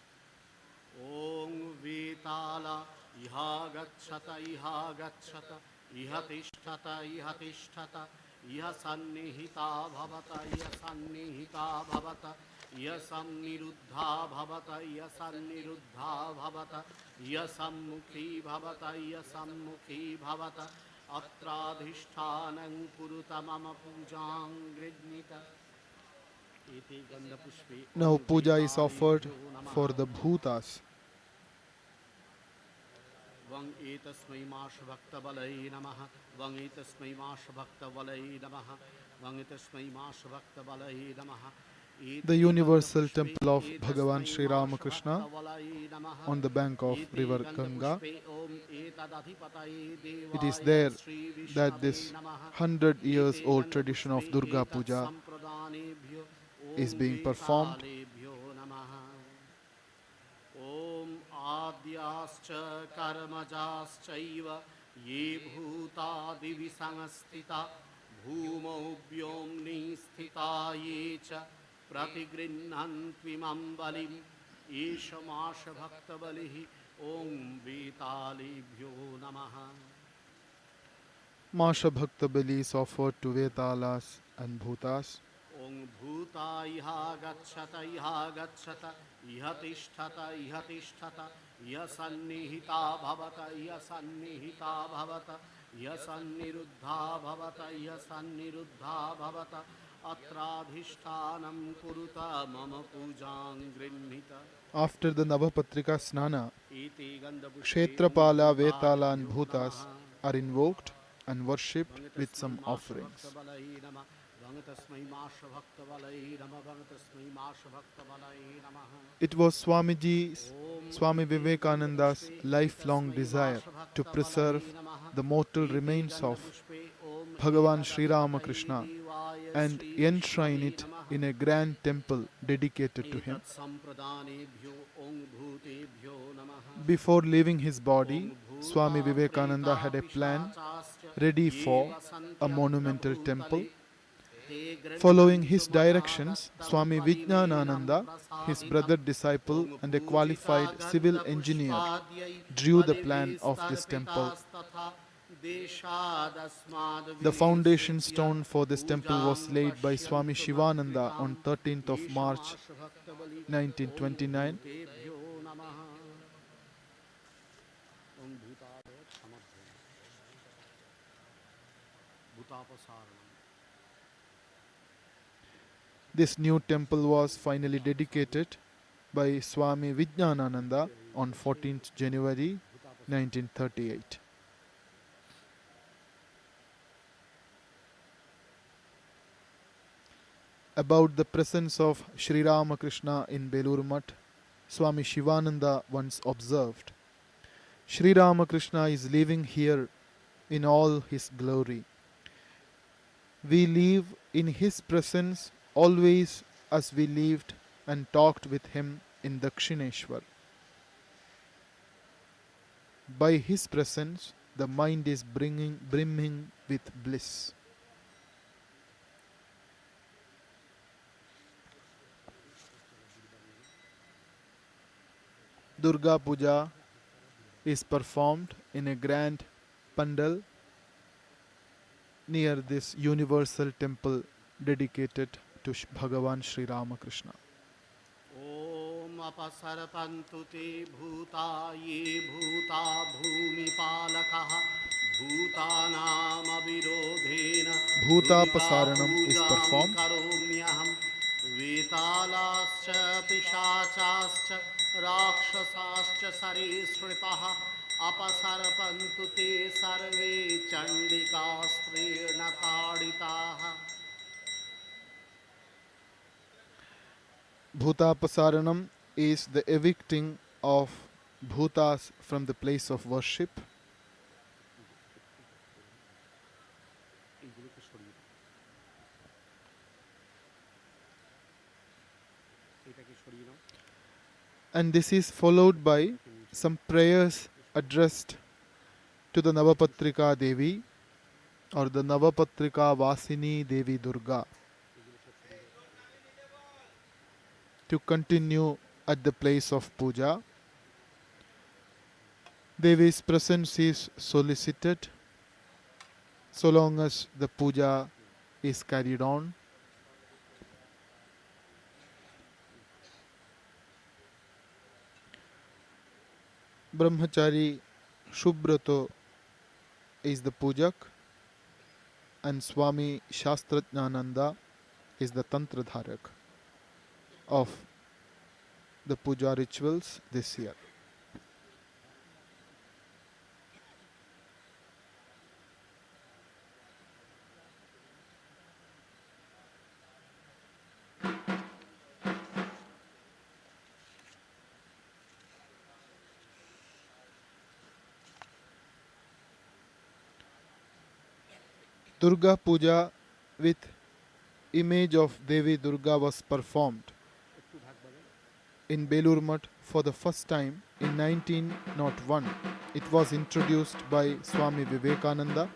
Om Vitala Iha Gacchata Iha Gacchata Iha Tishtata Iha Tishtata Iha Sannihita Bhavata Iha Sannihita Bhavata यसन्निरुद्धा भवत यसन्निरुद्धा भवत यसम्मुखी भवत यसम्मुखी भवत अत्राधिष्ठानं कुरुत मम पूजां गृह्णीत इति गन्धपुष्पे Now puja is offered एताभ्यो नमः for the bhutas. वं एतस्मै माशभक्तबलै नमः वं एतस्मै माशभक्तबलै नमः वं एतस्मै माशभक्तबलै नमः The universal temple of Bhagavan Sri Ramakrishna on the bank of river Ganga. It is there that this 100 years old tradition of Durga Puja is being performed. ॐ आद्याश्च कर्मजाश्चैव ये भूता दिवि संस्थिता भूमौ व्योम्नि स्थिता ये च प्रतिगृह्णन्त्विमं बलिम् एष माशभक्तबलिः ॐ वेतालेभ्यो नमः Masha Bhakta Bali is offered to Vetalas and Bhutas. ॐ भूता इह गच्छत इह तिष्ठत इह सन्निहिता भवत इह सन्निहिता भवत इह सन्निरुद्धा भवत इह सन्निरुद्धा भवत अत्राधिष्ठानं कुरुत मम पूजां गृह्णीत. After the Nabapatrika Snana, इति गन्धपुष्पे Kshetrapala, Vetala and Bhutas are invoked and worshipped with some offerings. It was Swami Vivekananda's lifelong desire to preserve the mortal remains of Bhagavan Sri Ramakrishna and enshrine it in a grand temple dedicated to him. Before leaving his body, Swami Vivekananda had a plan ready for a monumental temple. Following his directions, Swami Vijnanananda, his brother disciple and a qualified civil engineer, drew the plan of this temple. The foundation stone for this temple was laid by Swami Shivananda on 13th of March 1929. This new temple was finally dedicated by Swami Vijnanananda on 14th January 1938. About the presence of Sri Ramakrishna in Belur Mutt, Swami Shivananda once observed, Sri Ramakrishna is living here in all his glory. We live in his presence always as we lived and talked with him in Dakshineshwar. By his presence, the mind is brimming with bliss. Durga Puja is performed in a grand pandal near this universal temple dedicated to Bhagavan Sri Ramakrishna. ॐ अपसर्पन्तु ते भूता ये भूता भूमिपालकः भूतानामविरोधेन Bhutapasaranam is performed. करोम्यहं वेतालाश्च पिशाचाश्च राक्षसाश्च सरीसृपाः अपसर्पन्तु ते सर्वे चण्डिकास्त्रेण ताडिताः. Bhutapasaranam is the evicting of bhutas from the place of worship. And this is followed by some prayers addressed to the Nabapatrika Devi or the Nabapatrika Vasini Devi Durga to continue at the place of puja. Devi's presence is solicited so long as the puja is carried on. Brahmachari Shubhrato is the pujak, and Swami Shastratnananda is the Tantra Dharak of the puja rituals this year. Durga Puja with image of Devi Durga was performed in Belur Mutt for the first time in 1901. It was introduced by Swami Vivekananda.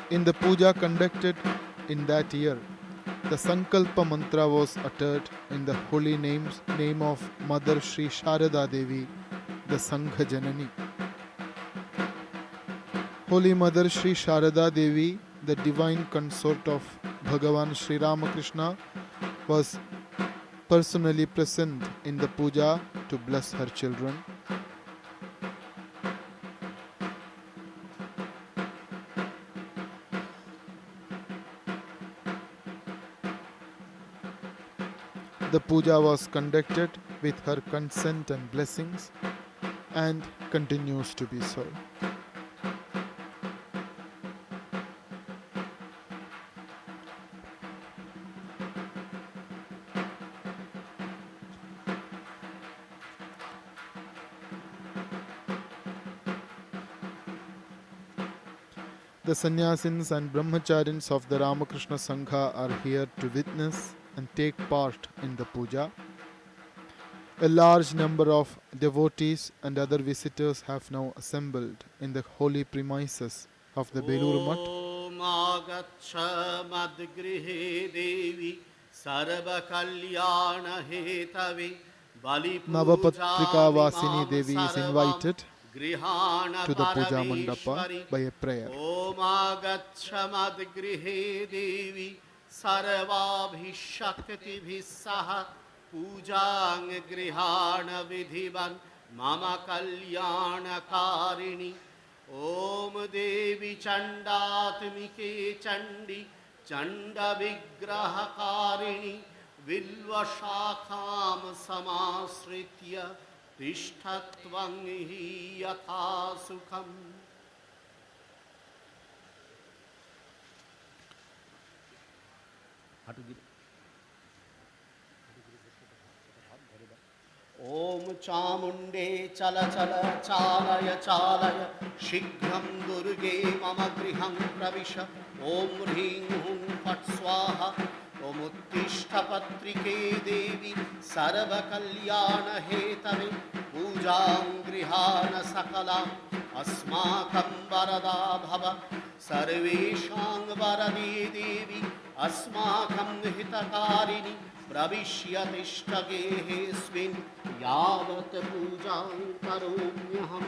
In the puja conducted in that year, the Sankalpa mantra was uttered in the holy name of Mother Sri Sharada Devi, the Sangha Janani. Holy Mother Sri Sharada Devi, the divine consort of Bhagavan Sri Ramakrishna, was personally present in the puja to bless her children. The puja was conducted with her consent and blessings and continues to be so. The sannyasins and brahmacharins of the Ramakrishna Sangha are here to witness and take part in the puja. A large number of devotees and other visitors have now assembled in the holy premises of the Belur Mutt. Om Agacha Madgrihe Devi Sarva Kalyana Hetave Bali Nabapatrika Puja Vasini Vimam Devi is Sarvam invited Grihana to the puja mandapa Parameshwari by a prayer. Om Agacha Madgrihe Devi Sarvabhishakti Bhisaha Pujang Grihana Vidhivan Mama Kalyana Karini Om Devi Chandatmike Chandi Chanda Vigraha Karini Vilva Shakham Samasritya Tishtatvang hi Yatha Sukham. Om Chamunde Chala Chala Chalaya Chalaya Shighram Durge Mama Griham Pravisha Om Hring Hum Pat Swaha Om Uttishta Patrike Devi Sarva Kalyana Hetave Pujang Grihana Sakala Asmakam Varada Bhava Sarveshang Varadi Devi Asmakam Hitakarini Pravishyatishtagesvin Yavat Pujang Karomyaham.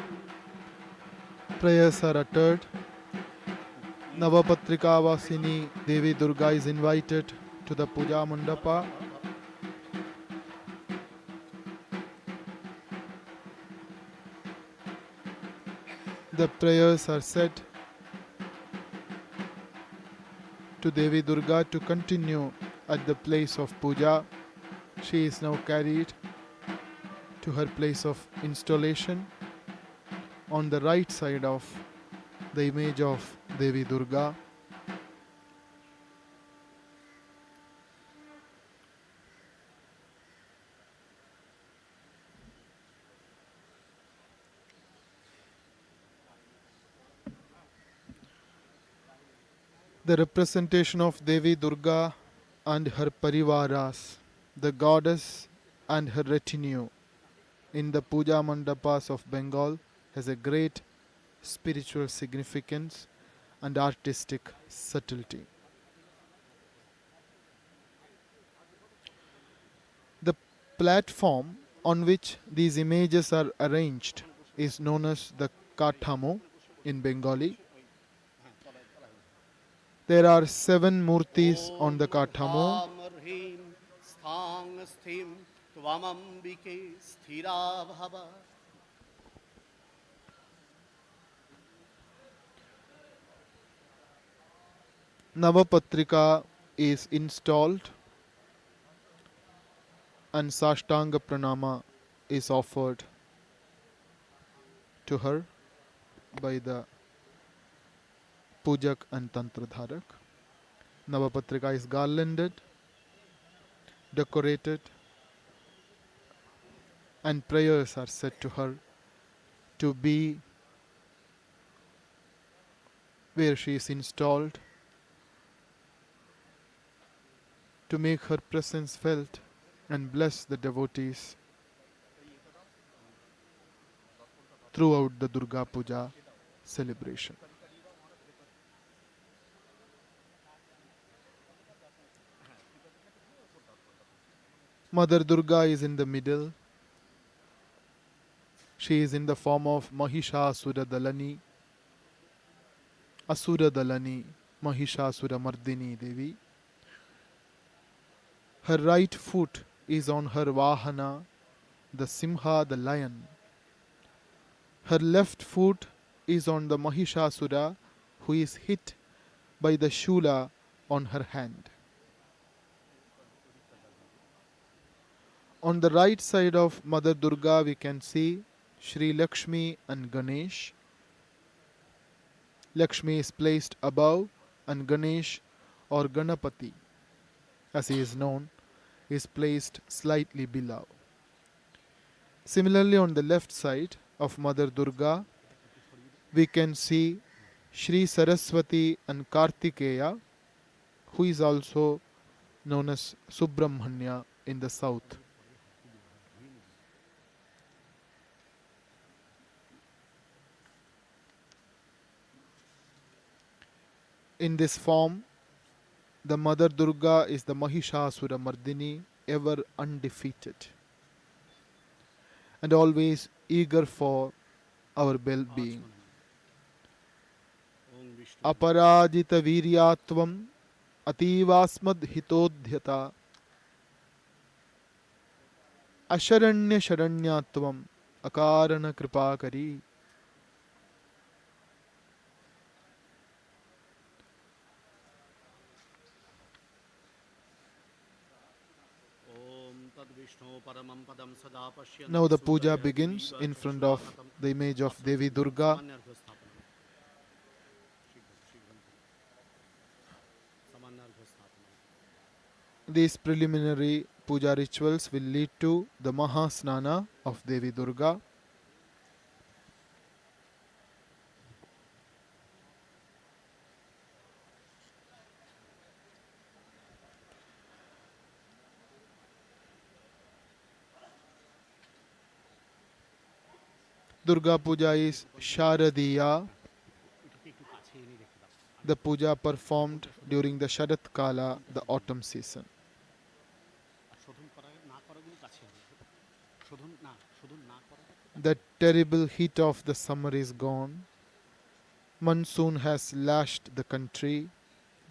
Prayers are uttered. Navapatrika Vasini Devi Durga is invited to the puja mandapa. The prayers are said to Devi Durga to continue at the place of puja. She is now carried to her place of installation on the right side of the image of Devi Durga. The representation of Devi Durga and her parivaras, the goddess and her retinue, in the puja mandapas of Bengal has a great spiritual significance and artistic subtlety. The platform on which these images are arranged is known as the Kathamo in Bengali. There are 7 murtis on the Kathamo. ह्रां ह्रीं स्थां स्थिं त्वमम्बिके स्थिरा भव Nabapatrika is installed and Sashtanga Pranama is offered to her by the Pujak and Tantradharak. Navapatrika is garlanded, decorated, and prayers are said to her to be where she is installed, to make her presence felt and bless the devotees throughout the Durga Puja celebration. Mother Durga is in the middle. She is in the form of Mahishasura Dalani, Asura Dalani, Mahishasura Mardini Devi. Her right foot is on her Vahana, the Simha, the lion. Her left foot is on the Mahishasura, who is hit by the Shula on her hand. On the right side of Mother Durga, we can see Sri Lakshmi and Ganesh. Lakshmi is placed above, and Ganesh or Ganapati, as he is known, is placed slightly below. Similarly, on the left side of Mother Durga, we can see Sri Saraswati and Kartikeya, who is also known as Subramanya in the south. In this form, the Mother Durga is the Mahishasura Mardini, ever undefeated and always eager for our well-being. Aparajita viryatvam ativasmad hitodhyata asharanya sharanyatvam akarana kripakari. Now the puja begins in front of the image of Devi Durga. These preliminary puja rituals will lead to the Maha Snana of Devi Durga. Durga Puja is Sharadiya, the puja performed during the Sharat Kala, the autumn season. The terrible heat of the summer is gone. Monsoon has lashed the country.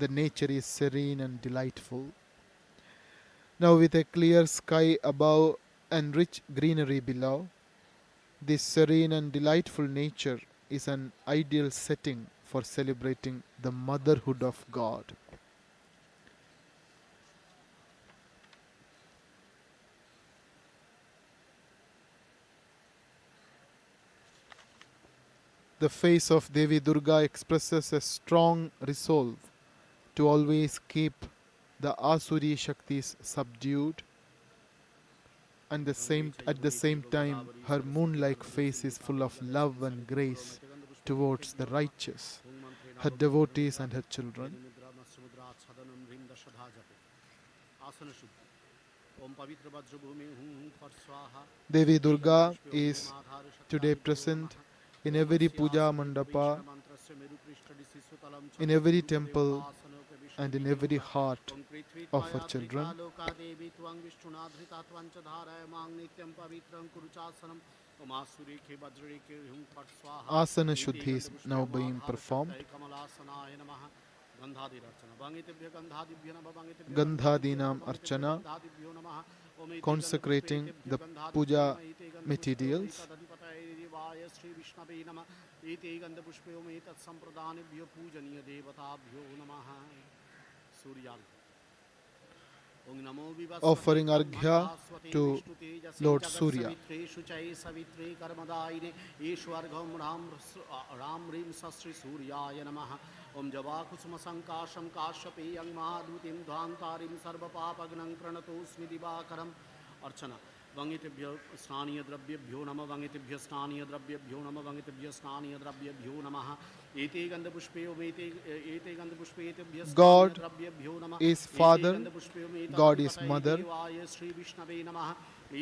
The nature is serene and delightful. Now, with a clear sky above and rich greenery below, this serene and delightful nature is an ideal setting for celebrating the motherhood of God. The face of Devi Durga expresses a strong resolve to always keep the Asuri Shaktis subdued, and at the same time her moon-like face is full of love and grace towards the righteous, her devotees and her children. Devi Durga is today present in every puja mandapa, in every temple, and in every heart of her children. Asana Shuddhi is now being performed. गन्धादिरर्चना वङ्गितेभ्य गन्धादिभ्यो नमः वङ्गितेभ्य Gandhadinam वङ्गितेभ्य Archana, गन्धादिभ्यो नमः ओम इति गन्धपुष्पे consecrating तेभ्य the गन्धादिभ्यो puja नमः इति गन्धपुष्पे ओम materials. एतदधिपतये देवाय श्री विष्णवे नमः इति गन्धपुष्पे ओम एतत्सम्प्रदानेभ्यो पूजनीय देवताभ्यो नमः सूर्यार्घ्य ओम नमो विवस्वते Offering Arghya ब्रह्मण्डास्वते to विष्णुतेजसे Lord Surya. जगत्सवित्रे शुचये सवित्रे कर्मदायिने ईश्वर्घं Ram ह्रीं सश्री सूर्याय नमः ओम जवाकुसुमसङ्काशं काश्यपेयं महादूतिं ध्वान्तारिं सर्वपापघ्नं प्रणतोऽस्मि दिवाकरम् अर्चना वङ्गितेभ्यो स्नानीय द्रव्येभ्यो नमः वङ्गितेभ्यो स्नानीय द्रव्येभ्यो नमः वङ्गितेभ्यो स्नानीय द्रव्येभ्यो नमः एते गन्धपुष्पे एते गन्धपुष्पे एतेभ्य God स्नानीय द्रव्येभ्यो नमः is Father, God is एतदधिपतये Mother. देवाय श्री विष्णवे नमः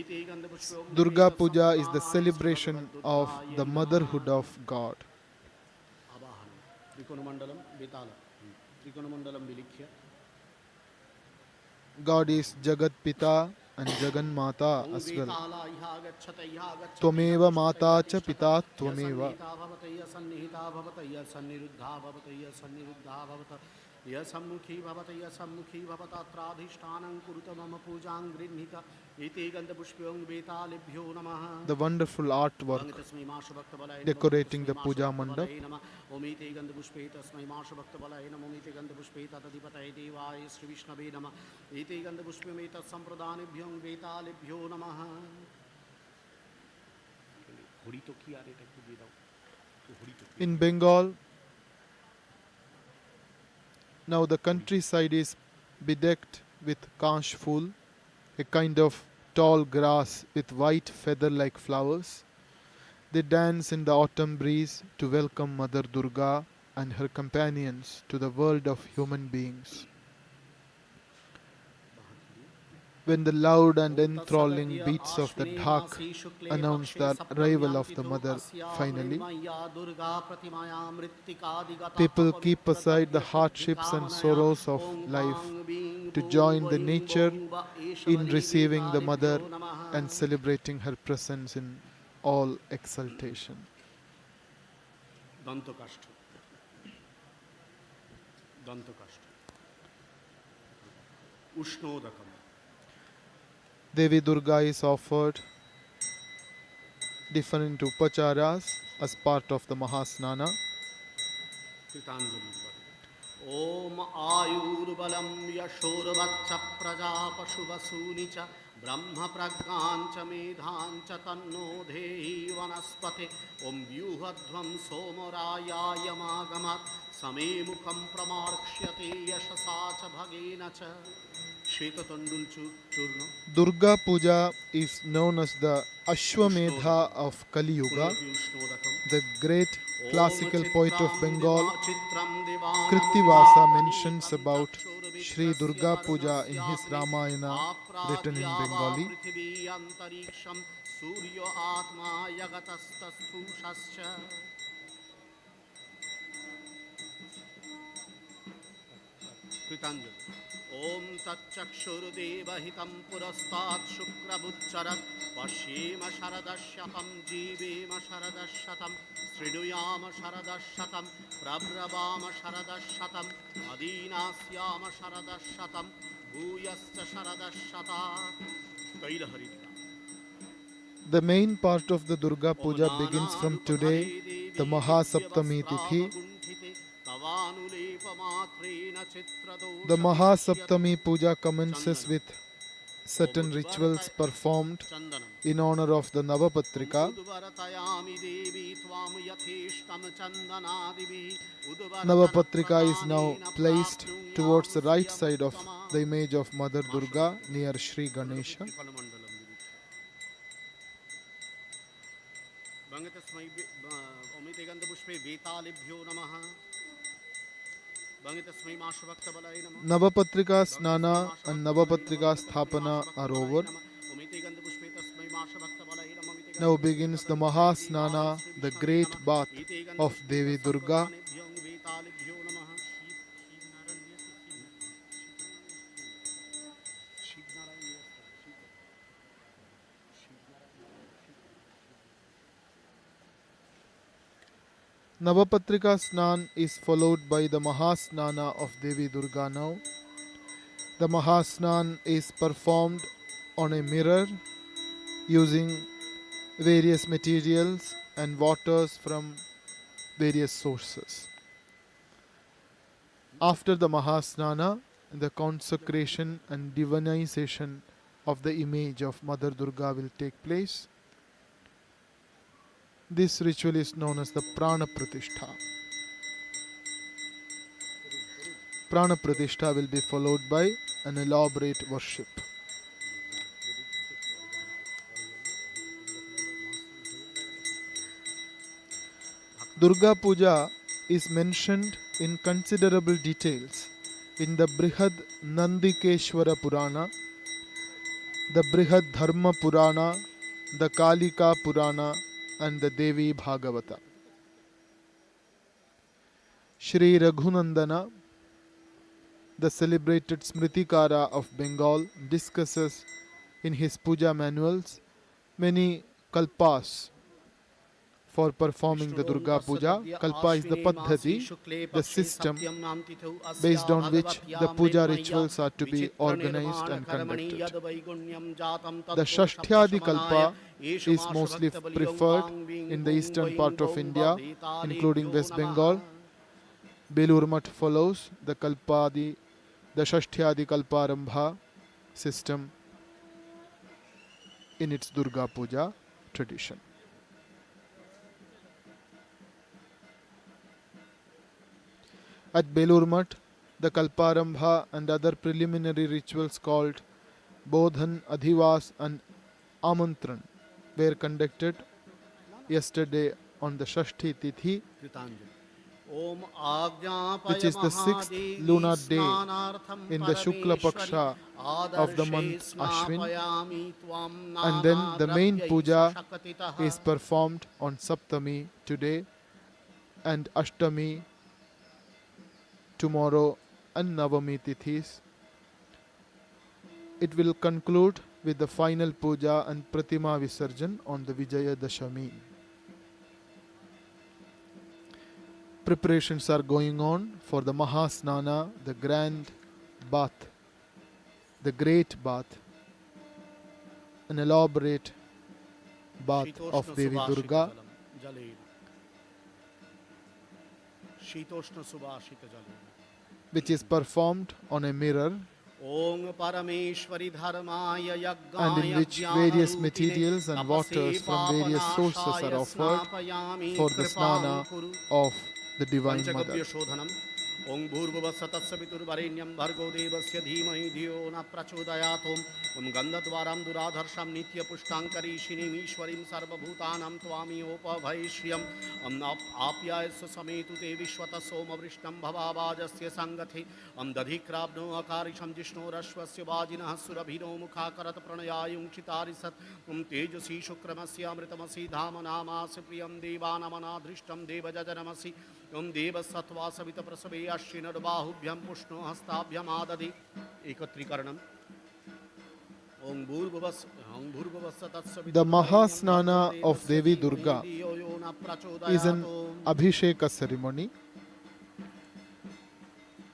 एते गन्धपुष्पे Durga Puja is the celebration of the motherhood of God. आवाहनं त्रिकोणमण्डलं बेतालं त्रिकोणमण्डलं विलिख्य God is Jagat Pita and Jagan Mata as well. Tvameva Mata cha Pita Tvameva. सम्मुखी भवतत्राधिष्ठानं कुरुत मम पूजां गृह्णीत एते गन्धपुष्पं वेतालेभ्यो नमः The wonderful artwork तस्मै माशभक्तबलाय decorating the puja mandap. ओमिते गन्धपुष्पे तस्मै माशभक्तबलाय नमः ओमिते गन्धपुष्पे तदधिपतये देवाय श्री विष्णवे नमः एते गन्धपुष्पमे तत्सम्प्रदानेभ्यो वेतालेभ्यो नमः घड़ी तो की आ रही है दे दो घड़ी तो In Bengal, now the countryside is bedecked with kanch phool, a kind of tall grass with white feather-like flowers. They dance in the autumn breeze to welcome Mother Durga and her companions to the world of human beings. When the loud and enthralling beats of the dhak announce the arrival of the mother finally, people keep aside the hardships and sorrows of life to join the nature in receiving the mother and celebrating her presence in all exaltation. दंतकाष्ठ उष्णोदकम Devi Durga is offered different upacharas as part of the Maha Snana. ओम आयुर्बलं यशोर्वच्च प्रजा पशुवसूनि च ब्रह्म प्रज्ञाञ्च मेधाञ्च तन्नो धेहि वनस्पते ओम व्यूहध्वं सोमरायायमागमात् समे मुखं प्रमार्क्ष्यते यशसा च भगेन च श्वेततण्डुल चूर्ण Durga Puja is known as the Ashwamedha of Kali Yuga. The great classical poet of Bengal, Krittivasa, mentions about Sri Durga Puja in his Ramayana written in Bengali. ओम तच्चक्षुर्देवहितं पुरस्तात् शुक्रबुच्चरत् पश्येम शरदशतं जीवेम शरदशतं शृणुयाम शरदशतं प्रब्रवाम शरदशतं अदीनास्याम शरदशतं भूयश्च शरदशतात् तैलहरिता. The main part of the Durga Puja begins from today, the Maha Saptami Tithi. The Maha Saptami Puja commences with certain rituals performed in honor of the Nabapatrika. Nabapatrika is now placed towards the right side of the image of Mother Durga near Sri Ganesha. Nabapatrika Snana and Nabapatrika Sthapana are over. Now begins the Maha Snana, the great bath of Devi Durga. Nabapatrika Snan is followed by the Maha Snana of Devi Durga now. The Maha Snan is performed on a mirror using various materials and waters from various sources. After the Mahasnana, the consecration and divinization of the image of Mother Durga will take place. This ritual is known as the Prana Pratishtha. Prana Pratishtha will be followed by an elaborate worship. Durga Puja is mentioned in considerable details in the Brihad Nandikeshwara Purana, the Brihad Dharma Purana, the Kalika Purana, and the Devi Bhagavata. Shri Raghunandana, the celebrated Smritikara of Bengal, discusses in his puja manuals many kalpas for performing the Durga Puja. Kalpa is the paddhati, the system based on which the puja rituals are to be organized and conducted. The Shashthyadi Kalpa is mostly preferred in the eastern part of India, including West Bengal. Belur Mutt follows the Shashthyadi Kalparambha system in its Durga Puja tradition. At Belur Mutt, the Kalparambha and other preliminary rituals called Bodhan, Adhivas and Amantran were conducted yesterday on the Shashti Tithi, which is the 6th lunar day in the Shukla Paksha of the month Ashwin. And then the main puja is performed on Saptami today and Ashtami tomorrow and Navami Tithis. It will conclude with the final puja and Pratima Visarjan on the Vijaya Dashami. Preparations are going on for the Mahasnana, the grand bath, the great bath, an elaborate bath of Devi Durga. Which is performed on a mirror and in which various materials and waters from various sources are offered for the snana of the Divine Mother. Om Bhurvasatassa Viturvarenyam Bhargo Devasya Dhimahi Dhiyo Na Prachodayat Om Gandhadvaram Duradharsham Nitya Pushtankari Shinim Ishwarim Sarvabhutanam Twami Opabhaishriyam Om Apyayasya Sametu Te Vishwata Soma Vrishnam Bhavavajasya Sangathe Om Dadhikrabno Akarisham Jishno Rashvasya Vajinah Surabhino Mukhakarat Pranayayung Chitarisat Om Tejasi Shukramasya Amritamasi Dhamanamasi Priyam Devanamana Drishtam Devajajanamasi Om Deva Satva Savita Prasave Ashina Bahubhyam Pushno Hastabhyam Adadi Ekatrikaranam Om Bhurvavas The Mahasnana of Devi Durga is an Abhisheka ceremony.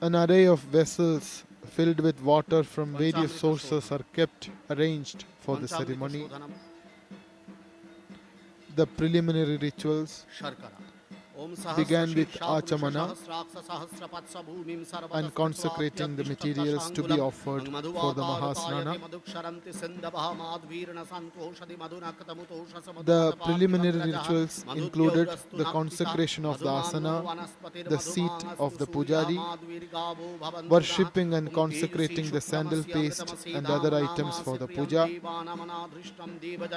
An array of vessels filled with water from various sources are kept arranged for the ceremony. The preliminary rituals began with Achamana and consecrating the materials to be offered for the Mahasnana. The preliminary rituals included the consecration of the asana, the seat of the pujari, worshipping and consecrating the sandal paste and other items for the puja.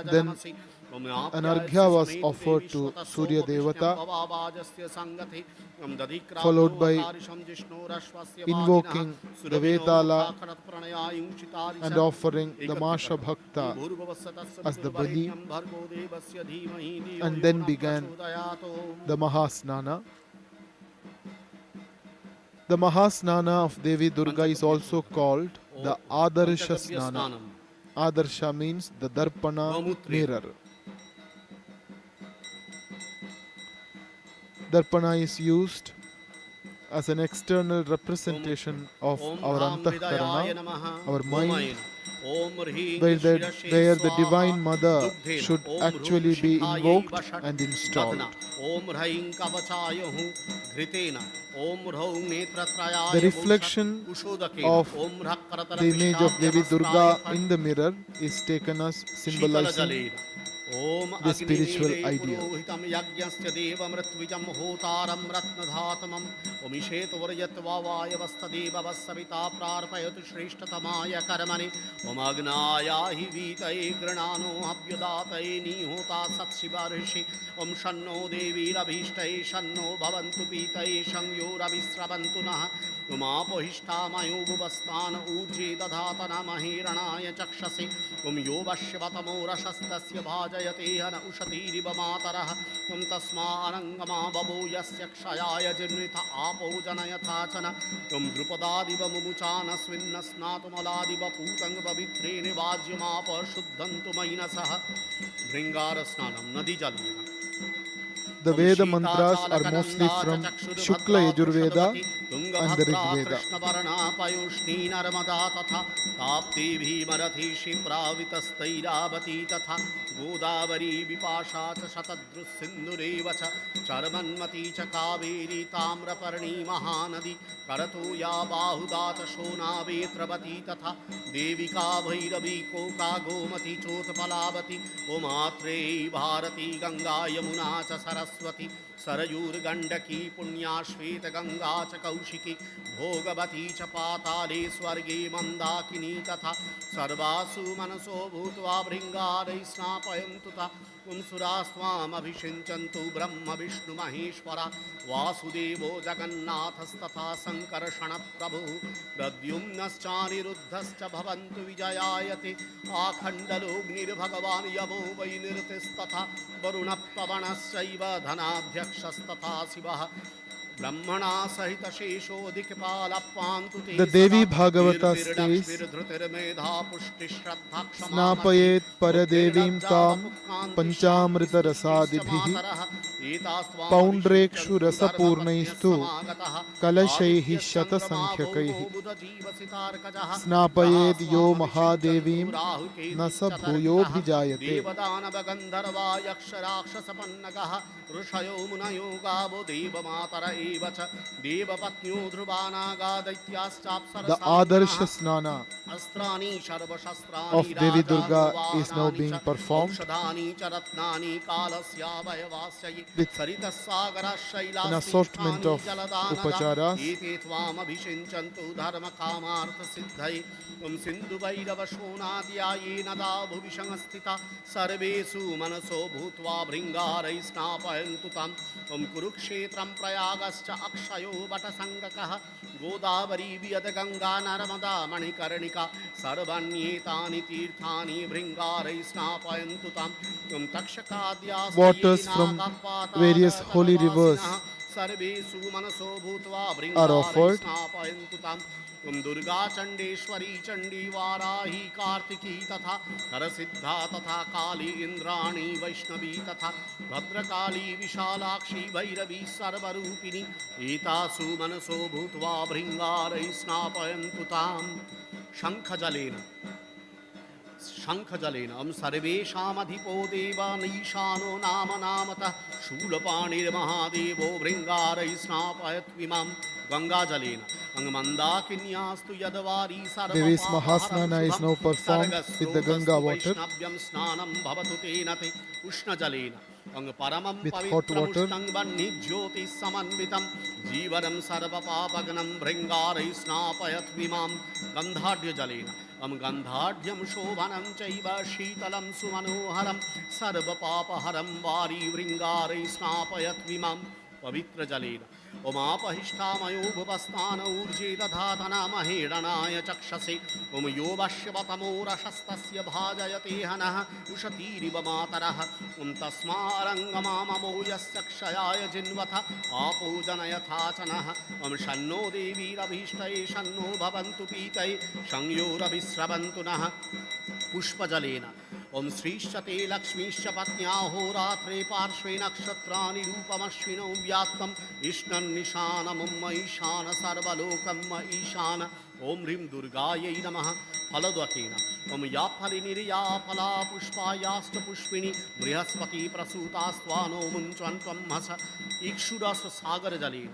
Then an arghya was offered to Surya Devata, followed by invoking the Vedala and offering the Masha Bhakta as the Bali, and then began the Mahasnana. The Mahasnana of Devi Durga is also called the Adarsha Snana. Adarsha means the Darpana mirror. Darpana is used as an external representation of our antahkarana, our mind, where the Divine Mother should actually be invoked and installed. The reflection of the image of Devi Durga in the mirror is taken as symbolizing the spiritual ideal. Om Shanno Devirabhishtaye Shanno Bhavantu Pitaye Shangyoravisravantu Nah Umapohishtamayo Bhuvastana Uje Dadhatana Mahiranaya Chakshasi Om Yovashvatamo Rashastasya Bhajayate Hana Ushatiriva Matarah Om Tasma Arangama Babu Yasya Kshayaya Jinritha Apo Janayatachana Om Drupadadiva Mumuchana Svinnasnatumaladiva Putang Bavitre Nivajyamapa Shuddhantu Mainasaha Bringara Snanam Nadi Jalina. The Veda mantras are mostly from Shukla Yajurveda and the Rig Veda. Godavari Vipasha Shatadru Sindhurevacha Charmanmati Chakaveri Tamraparni Mahanadi Karatuya Bahudata Shona Vetrabati Tatha Devika Bhairavi Koka Gomati Chotapalabati Omatre Bharati Ganga Yamuna Saraswati Sarayur Gandaki Punya Shveta Ganga Chakaushiki Bhogavati Chapatale Swarge Mandakini Tatha Sarvasu Manaso Bhutva Bringare Snapayantuta Suraswam Abhishinchantu Brahma Vishnu Maheshwara Vasudevo Jagannathasthatha Sankarashana Prabhu Pradyumnaschani Ruddhascha Bhavantu Vijayayate Akhandalognir Bhagavan Yamo Vainirtisthatha Varuna Pavanasaiva Dhanabhyakshasthatha Sivaha The Devi Bhagavata says, Snapayet Paradevim Tam Panchamrita Rasadibhihi Poundrekshu Rasapurnaistu Kalashaihi Shata Sankhyakaihi Snapayet Yo Mahadevim Nasa Bhuyo Bhijayate. The Adarsha Snana of Devi Durga is now being performed with an assortment of upacharas. Sindhu Vairava Shonadyaye Nada Bhuvishangasthita Sarvesu Manaso Bhutva Bringarai Snapayantutam Kurukshetram Prayagascha Akshayo Vatasangakaha Godavari Vyada Ganga Naramada Manikarnika Sarvanyetani Tirthani Bringarai Snapayantutam Takshakadya Waters from various holy rivers are offered. Durga Chandeshwari Chandi Varahi Kartiki Tatha Karasiddha Tatha Kali Indrani Vaishnavi Tatha Bhadrakali Vishalakshi Bhairavi Sarvarupini Etasu Manaso Bhutva Bringarai Snapayantutam Shankhajalena Sarveshamadhipo Deva Nishano Nama Namata Shulapanir Mahadevo Bringarai Snapayat Vimam Ganga Jalena Angamandakinyastu Yadavari Devi's Maha Snana is now performed with the Ganga water, with hot water. Jivaram Sarvapapaganam Bringarai Snapayat Vimam Gandhadya Jalena Gandhadhyam Shobhanam Chaiva Shitalam Sumanoharam Sarvapapaharam Vari Bringarai Snapayat Vimam Pavitra Jalena Omapahishthamayo Bhuvastana Urje Dadhatana Maheranaya Chakshase Om Yovashvatamo Rashastasya Bhajayate Hanaha Ushatiriva Mataraha Om Tasmarangamamamo Yasya Kshayaya Jinvatha Apo Janayatachanaha Om Shanno Devirabhishtaye Shanno Bhavantu Pitaye Shangyoravisravantu Naha पुष्पजलेन ओम श्रीश्चते लक्ष्मीश्च पत्न्या होरात्रे पार्श्वे नक्षत्राणि रूपमश्विनौ व्याप्तम् ईष्णन्निशानमुम्म ईशान सर्वलोकम् ईशान ओम ह्रीं दुर्गायै नमः फलद्वकेन ओम या फलिनिर्या फला पुष्पायाश्च पुष्पिणी बृहस्पति प्रसूतास्त्वानो मुञ्चन्त्वं हस इक्षुरस सागरजलेन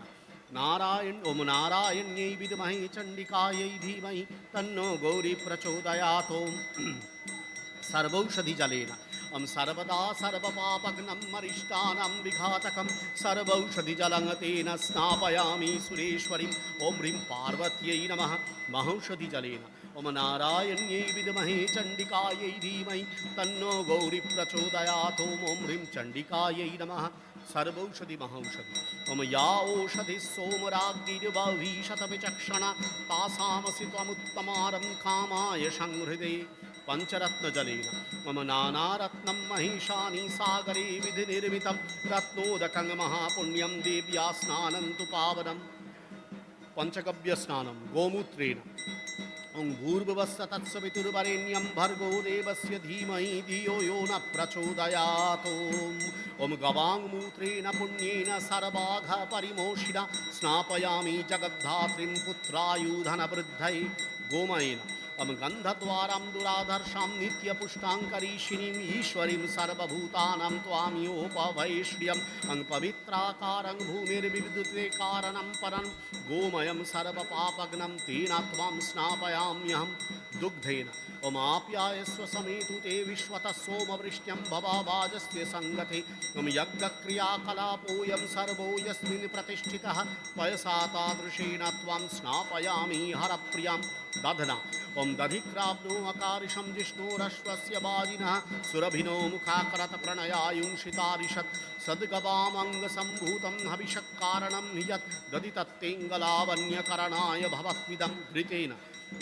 नारायण ओम नारायण्यै विद्महे चण्डिकायै धीमहि तन्नो गौरी प्रचोदयात् ओम सर्वौषधि जलेन ओम सर्वदा सर्वपापघ्नं मरिष्टानां विघातकं सर्वौषधि जलं तेन स्नापयामि सुरेश्वरीं ओम ह्रीं पार्वत्यै नमः महौषधि जलेन ओम नारायण्यै विद्महे चण्डिकायै धीमहि तन्नो गौरी प्रचोदयात् ओम ह्रीं चण्डिकायै नमः सर्वौषधि महौषधि ओम या ओषधि सोमराज्ञिर्बह्वीशतविचक्षणा तासामसि त्वमुत्तमारं कामाय संहृदे पंचरत्नजलेन मम नानारत्नं महिषानि सागरे विधिनिर्मितं रत्नोदकं महापुण्यं देव्या स्नानं तु पावनं पंचगव्यस्नानं गोमूत्रेण ओं भूर्भुवस्स तत्सवितुर्वरेण्यं भर्गो देवस्य धीमहि धियो यो न प्रचोदयात् ओं गवाङ्मूत्रेण पुण्येन सर्वाघ परिमोषिणा स्नापयामि जगद्धात्रीं पुत्रायुधनवृद्धये गोमयेन ओम गन्धद्वारां दुराधर्षां नित्यपुष्टाङ्करीषिणीम् ईश्वरीं सर्वभूतानां त्वामियोपवैश्रियम् अं पवित्राकारं भूमिर्विद्युते कारणं परं गोमयं सर्वपापघ्नं तेन त्वां स्नापयाम्यहं दुग्धेन ओम आप्यायस्व समेतु ते विश्वतः सोमवृष्ट्यं भवावाजस्य सङ्गते ओम यज्ञक्रियाकलापोऽयं सर्वो यस्मिन् प्रतिष्ठितः पयसा तादृशेन त्वां स्नापयामि हरप्रियां दधना ओम दधिक्राब्नो अकारिशं जिष्णोरश्वस्य वाजिनः सुरभिनो मुखाकरत प्रणयायुंशितारिषत् सद्गवामङ्गसम्भूतं हविषक्कारणं यत् दधितत्तेङ्गलावण्यकरणाय भवत्विदं घृतेन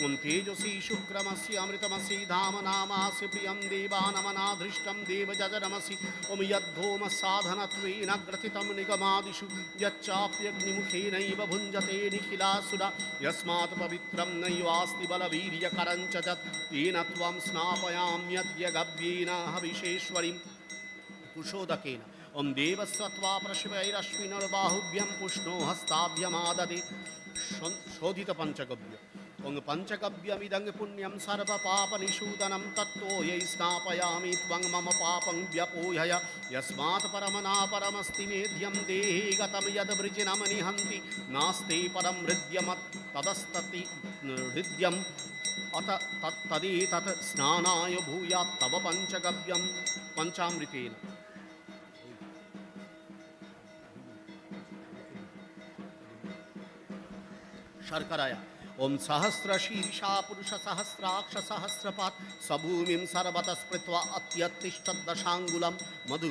ओम तेजसी शुक्रमसि अमृतमसि धामनामासि प्रियं देवानमनाधृष्टं देवजजनमसि ओम यद्धोमसाधनत्वेन ग्रथितं निगमादिषु यच्चाप्यग्निमुखेनैव भुञ्जते निखिलासुरा यस्मात् पवित्रं नैवास्ति बलवीर्यकरं च यत् तेन त्वं स्नापयाम्यद्य गव्येन हविषेश्वरीं कुशोदकेन ओम देवस्वत्वा प्रशिवैरश्विनर्बाहुभ्यं पुष्णो हस्ताभ्यमाददे शोधित पंचगव्य ओं पंचगव्यमिदं पुण्यं सर्वपापनिषूदनं तत्तोयै स्नापयामि त्वं मम पापं व्यपोहय यस्मात् परमनापरमस्ति मेध्यं देहे गतं यद्वृजिनं निहन्ति नास्ते परं हृद्यमत् तदस्तति हृद्यम् अत तदेतत् स्नानाय भूयात् तव पंचगव्यं पंचामृतेन शर्कराया ओम सहस्रशीर्षा पुरुष सहस्राक्ष सहस्रपात् सभूमिं सर्वतः स्पृत्वा अत्यत्तिष्ठद्दशाङ्गुलं मधु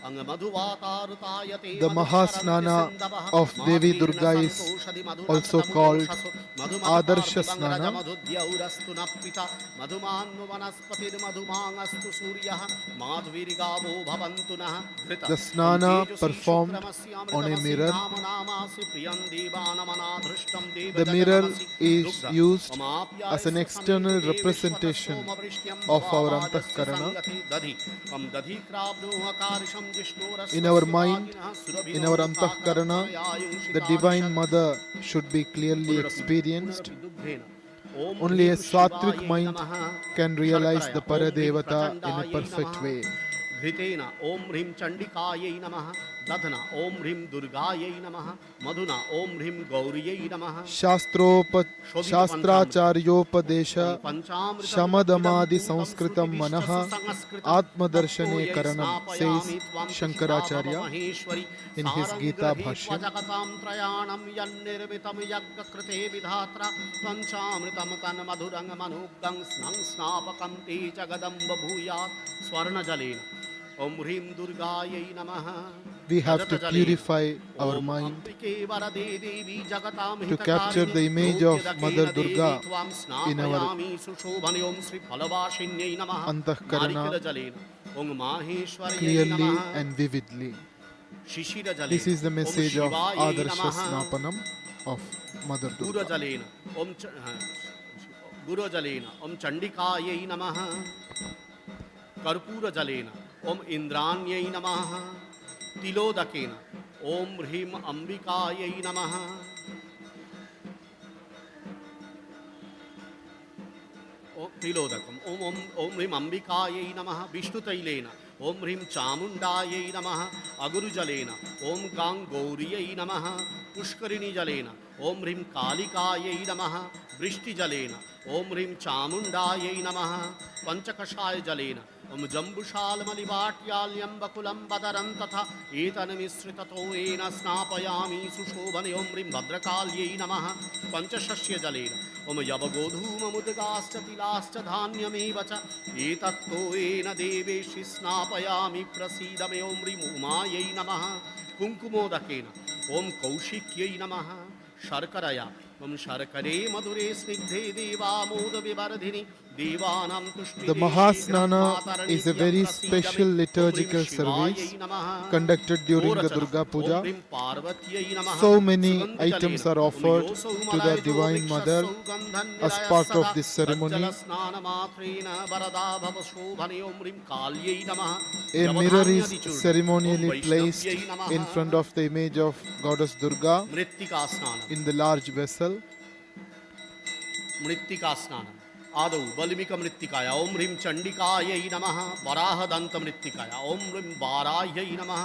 अंग मधुवातारुतायते The Maha Snana of Devi Durga is also called Adarsha Snana. The Snana performed on a mirror. The mirror is used as an external representation of our Antahkarana. In our mind, in our Antahkarana, the Divine Mother should be clearly experienced. Only a Sattvic mind can realize the Paradevata in a perfect way. घृतेन ओम ह्रीं चण्डिकायै नमः दधना ओम ह्रीं दुर्गायै नमः मधुना ओम ह्रीं गौर्यै नमः शास्त्राचार्योपदेश शमदमादि संस्कृतं मनः आत्मदर्शने करणं, says Shankaracharya in his Gita Bhashya. जगतां त्रयाणं यन्निर्मितं यज्ञकृते विधात्रा पञ्चामृतं तन्मधुरं मनोज्ञं स्नापकं ते जगदम्ब भूयात् स्वर्णजलेन ओम ह्रीं दुर्गायै नमः. We have to purify our mind to capture the image of Mother Durga in our Antahkarana clearly and vividly. This is the message of Adarsha Snapanam of Mother Durga. Guru Jalena Om Chandikaye Namaha. कर्पूरजलेन ॐ इन्द्राण्यै नमः तिलोदकेन ॐ ह्रीं अम्बिकायै नमः तिलोदकम् ॐ ह्रीं अम्बिकायै नमः विष्णुतैलेन ॐ ह्रीं चामुण्डायै नमः अगुरुजलेन ॐ गां गौर्यै नमः पुष्करिणीजलेन ॐ ह्रीं कालिकायै नमः वृष्टिजलेन ॐ ह्रीं चामुण्डायै नमः पञ्चकषायजलेन ॐ जम्बुशालमलिवाट्याल्यं बकुलं बदरं तथा एतन्मिश्रिततोयेन स्नापयामि सुशोभने ॐ ह्रीं भद्रकाल्यै नमः पञ्चशस्यजलेन ॐ यवगोधूममुद्गाश्च तिलाश्च धान्यमेव च एतत्तोयेन देवेशि स्नापयामि प्रसीद मे ॐ ह्रीं उमायै नमः कुङ्कुमोदकेन ॐ कौशिक्यै नमः शर्करया ॐ शर्करे मधुरे स्निग्धे देवामोदविवर्धिनि देवानां तुष्टिदे The Maha Snana is a very special liturgical service conducted during the Durga Puja. So many items are offered to the Divine Mother as part of this ceremony. A mirror is ceremonially placed in front of the image of Goddess Durga in the large vessel. मृत्तिका स्नान आदौ बलिमिक मृत्तिकाय ॐ ह्रीं चण्डिकायै नमः वराहदन्त मृत्तिकाय ॐ ह्रीं वाराह्यै नमः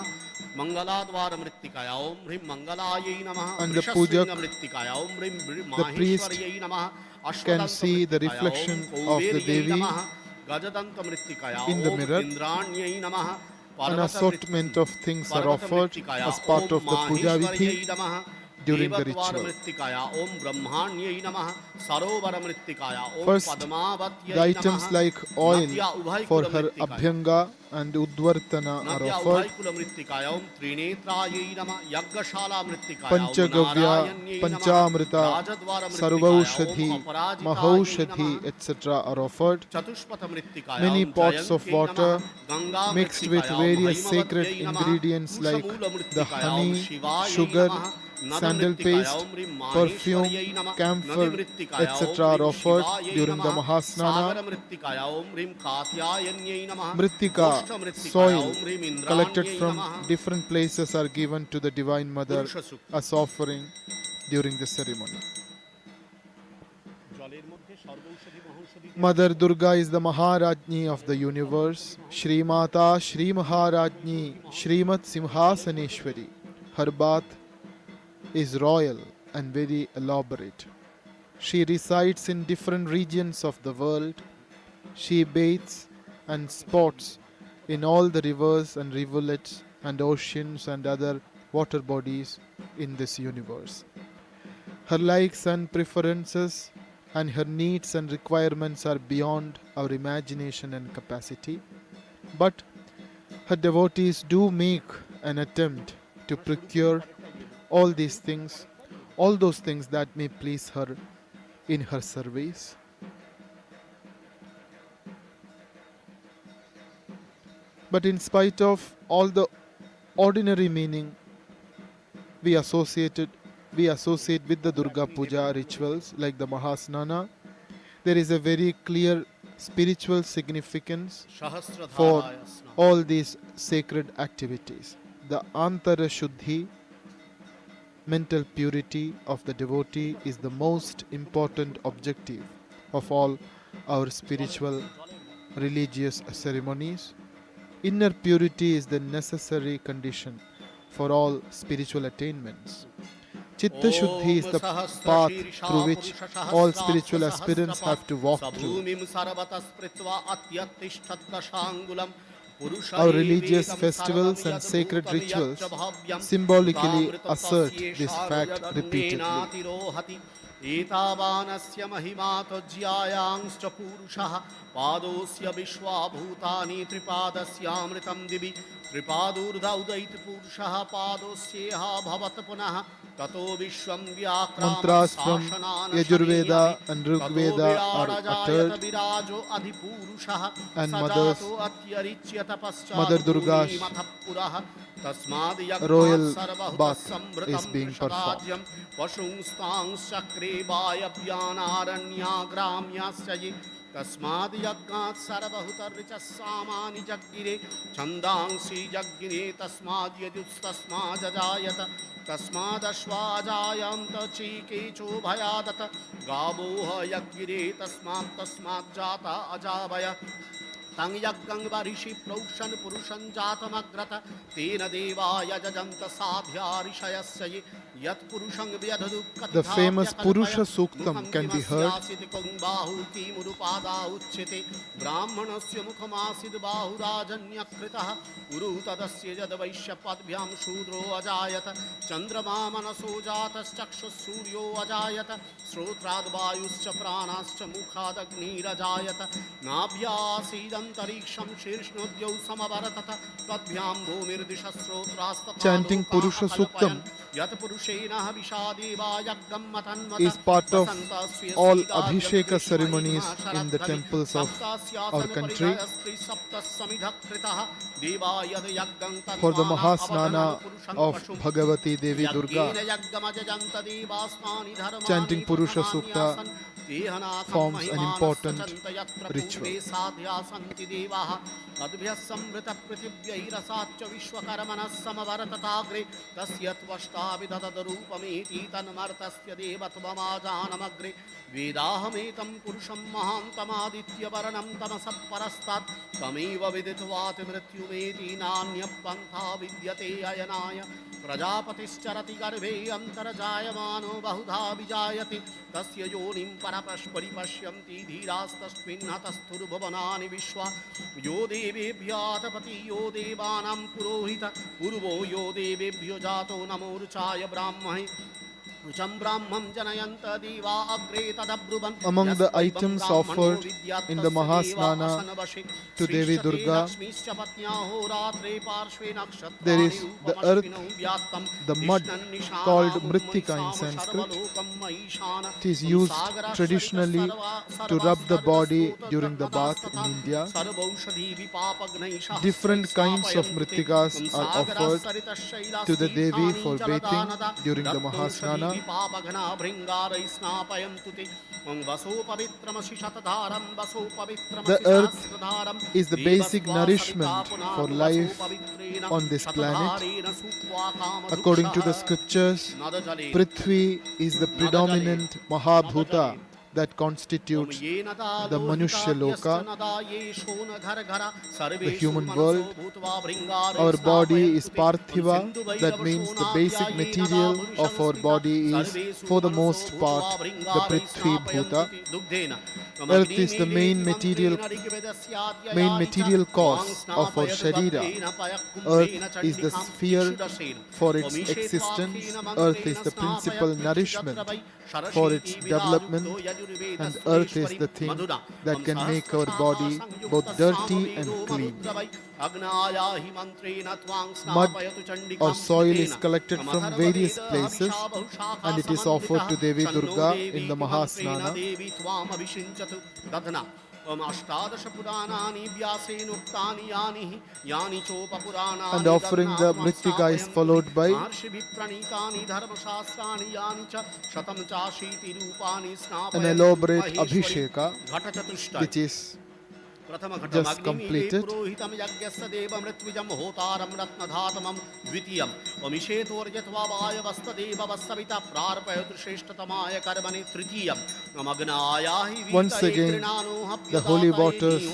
मंगलाद्वार मृत्तिकाय ॐ ह्रीं मंगलायै नमः And the pujak, मृत्तिकाय ॐ ह्रीं the priest माहेश्वर्यै नमः can see the reflection of the Devi गजदन्त मृत्तिकाय in the mirror. इन्द्राण्यै नमः An assortment of things are offered as part of the puja vidhi during the ritual. First, the items like oil for her abhyanga and udvartana are offered. Panchagavya, Panchamrita, Sarvaushadhi, Mahaushadhi, etc. are offered. Many pots of water mixed with various sacred ingredients like the honey, sugar, sandal paste, perfume, camphor, etc. are offered during the Mahasnana. Mrittika, soil collected from different places are given to the Divine Mother as offering during the ceremony. Mother Durga is the Maharajni of the universe. Shri Mata, Shri Maharajni, Shrimat Simhasaneshwari. Her bath is royal and very elaborate. She resides in different regions of the world. She bathes and sports in all the rivers and rivulets and oceans and other water bodies in this universe. Her likes and preferences and her needs and requirements are beyond our imagination and capacity. But her devotees do make an attempt to procure all these things, all those things that may please her in her service. But in spite of all the ordinary meaning we associate with the Durga Puja rituals like the Mahasnana, there is a very clear spiritual significance for all these sacred activities. The Antara Shuddhi, mental purity of the devotee, is the most important objective of all our spiritual religious ceremonies. Inner purity is the necessary condition for all spiritual attainments. Chitta Shuddhi is the path through which all spiritual aspirants have to walk through. Our religious festivals and sacred rituals symbolically assert this fact repeatedly. एतावानस्य महिमा त्वज्यायांश्च पूरुषः पादोस्य विश्वाभूतानि त्रिपादस्यामृतं दिवि त्रिपादूर्ध्व उदयति पुरुषः पादोस्येह भवत् पुनः ततो विश्वं Mantras from Yajurveda and Rigveda are uttered, and Mother Durga's royal bath is being performed. तस्माद् यज्ञात् सर्वहुतर्च सामानि जज्ञिरे छन्दांसि जज्ञिरे तस्माद् यजुस्तस्मादजायत तस्मादश्वाजायन्त चीकेचो भयादत गावो यज्ञिरे तस्मात् जाता अजावय तं यज्ञं वरिषि प्रोक्षन् पुरुषं जातमग्रत तेन देवा यजन्त साध्या ऋषयस्य ये यत्पुरुषं व्यधदुःखं The famous Purusha Suktam can be heard. बाहुतिमुरुपादा उच्यते ब्राह्मणस्य मुखमासीद् बाहुराजन्यकृतः उरु तदस्य यद्वैश्यपद्भ्यां शूद्रो अजायत चन्द्रमा मनसो जातश्चक्षुः सूर्यो अजायत श्रोत्राद्वायुश्च प्राणाश्च मुखादग्निरजायत नाभ्यासीदन्तरिक्षं शीर्ष्णोद्यौ समवरतत तद्भ्यां भूमिर्दिशस्रोत्रास्तथा Chanting Purusha Suktam is part of all Abhisheka ceremonies in the temples of our country. For the Maha Snana of Bhagavati Devi Durga, chanting Purusha Sukta forms an important ritual. वेदाहमेतं पुरुषं महान्तमादित्यवर्णं तमसः परस्तात् तमेव विदित्वात् मृत्युमेति नान्यपन्था विद्यते अयनाय प्रजापतिश्चरति गर्भे अन्तर्जायमानो बहुधा विजायते तस्य योनिं परपरिपश्यन्ति धीरास्तस्मिन् हतस्थुर्भुवनानि विश्वा यो देवेभ्यातपति यो देवानां पुरोहित पूर्वो यो देवेभ्यो जातो नमोरुचाय ब्राह्मणे Among the items offered in the Maha Snana to Devi Durga, there is the earth, the mud called Mrittika in Sanskrit. It is used traditionally to rub the body during the bath in India. Different kinds of Mrittikas are offered to the Devi for bathing during the Maha Snana. The earth is the basic nourishment for life on this planet. According to the scriptures, Prithvi is the predominant Mahabhuta that constitutes the Manushya Loka, the human world. Our body is Parthiva, that means the basic material of our body is, for the most part, the Prithvi Bhuta. Earth is the main material cause of our Sharira. Earth is the sphere for its existence. Earth is the principal nourishment for its development, and earth is the thing that can make our body both dirty and clean. Mud or soil is collected from various places and it is offered to Devi Durga in the Maha Snana. And offering the Mrittika is followed by an elaborate Abhisheka, which is just completed. Once again, the holy waters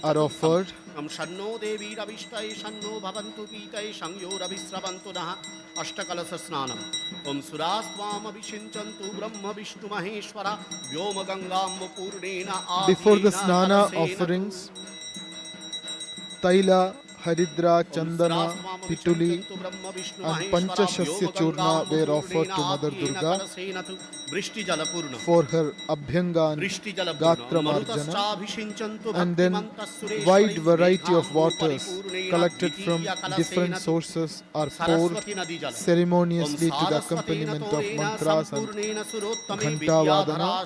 are offered. Before the Snana offerings, Taila, Haridra, Chandana, Pituli and Panchashasya Churna were offered to Mother Durga for her Abhyanga and Gatra Marjana, and then wide variety of waters collected from different sources are poured ceremoniously to the accompaniment of mantras and ghanta vadana.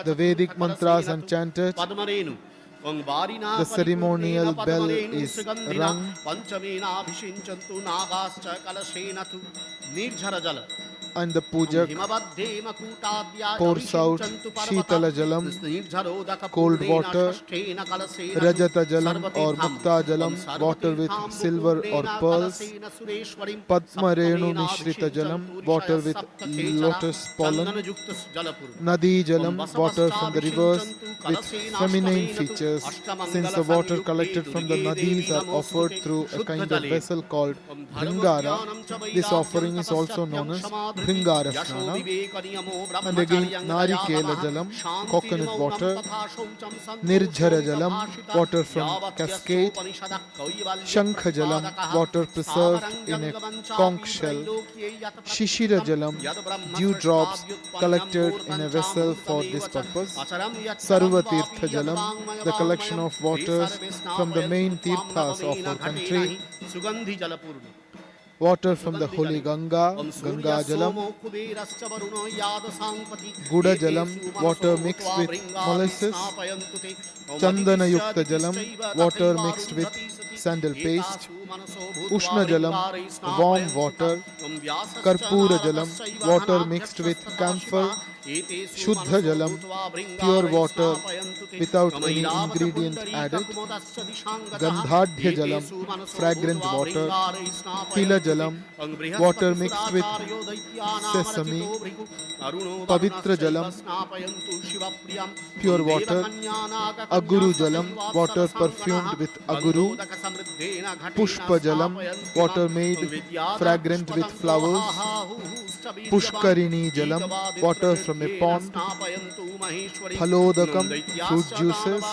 The Vedic mantras are chanted The ceremonial bell is rung. पंचमेनाभिषिञ्चन्तु नागाश्च कलशेनतु निर्झरजल And the pujak pours out Shitala Jalam, cold water, Rajata Jalam or Mukta Jalam, water with silver or pearls, Padma Renu Mishrita Jalam, water with lotus pollen, Nadi Jalam, water from the rivers with feminine features. Since the water collected from the nadis are offered through a kind of vessel called Bhringara, this offering is also known as Bhringara Snana. And again Narikela Jalam, coconut water, Nirjhara Jalam, water from cascade, Shankha Jalam, water preserved in a conch shell, Shishira Jalam, dewdrops collected in a vessel for this purpose, Sarva Tirtha Jalam, the collection of waters from the main tirthas of our country, water from the holy Ganga, Ganga Jalam, Guda Jalam, water mixed with molasses, Chandana Yukta Jalam, water mixed with sandal paste, Ushna Jalam, warm water, Karpura Jalam, water mixed with camphor, Shuddha Jalam, pure water without any ingredient added, Gandhadhya Jalam, fragrant water, Tila Jalam, water mixed with sesame, Pavitra Jalam, pure water, Aguru Jalam, water perfumed with Aguru, Pushpa Jalam, water made fragrant with flowers, Pushkarini Jalam, water from a pond, Phalodakam, fruit juices,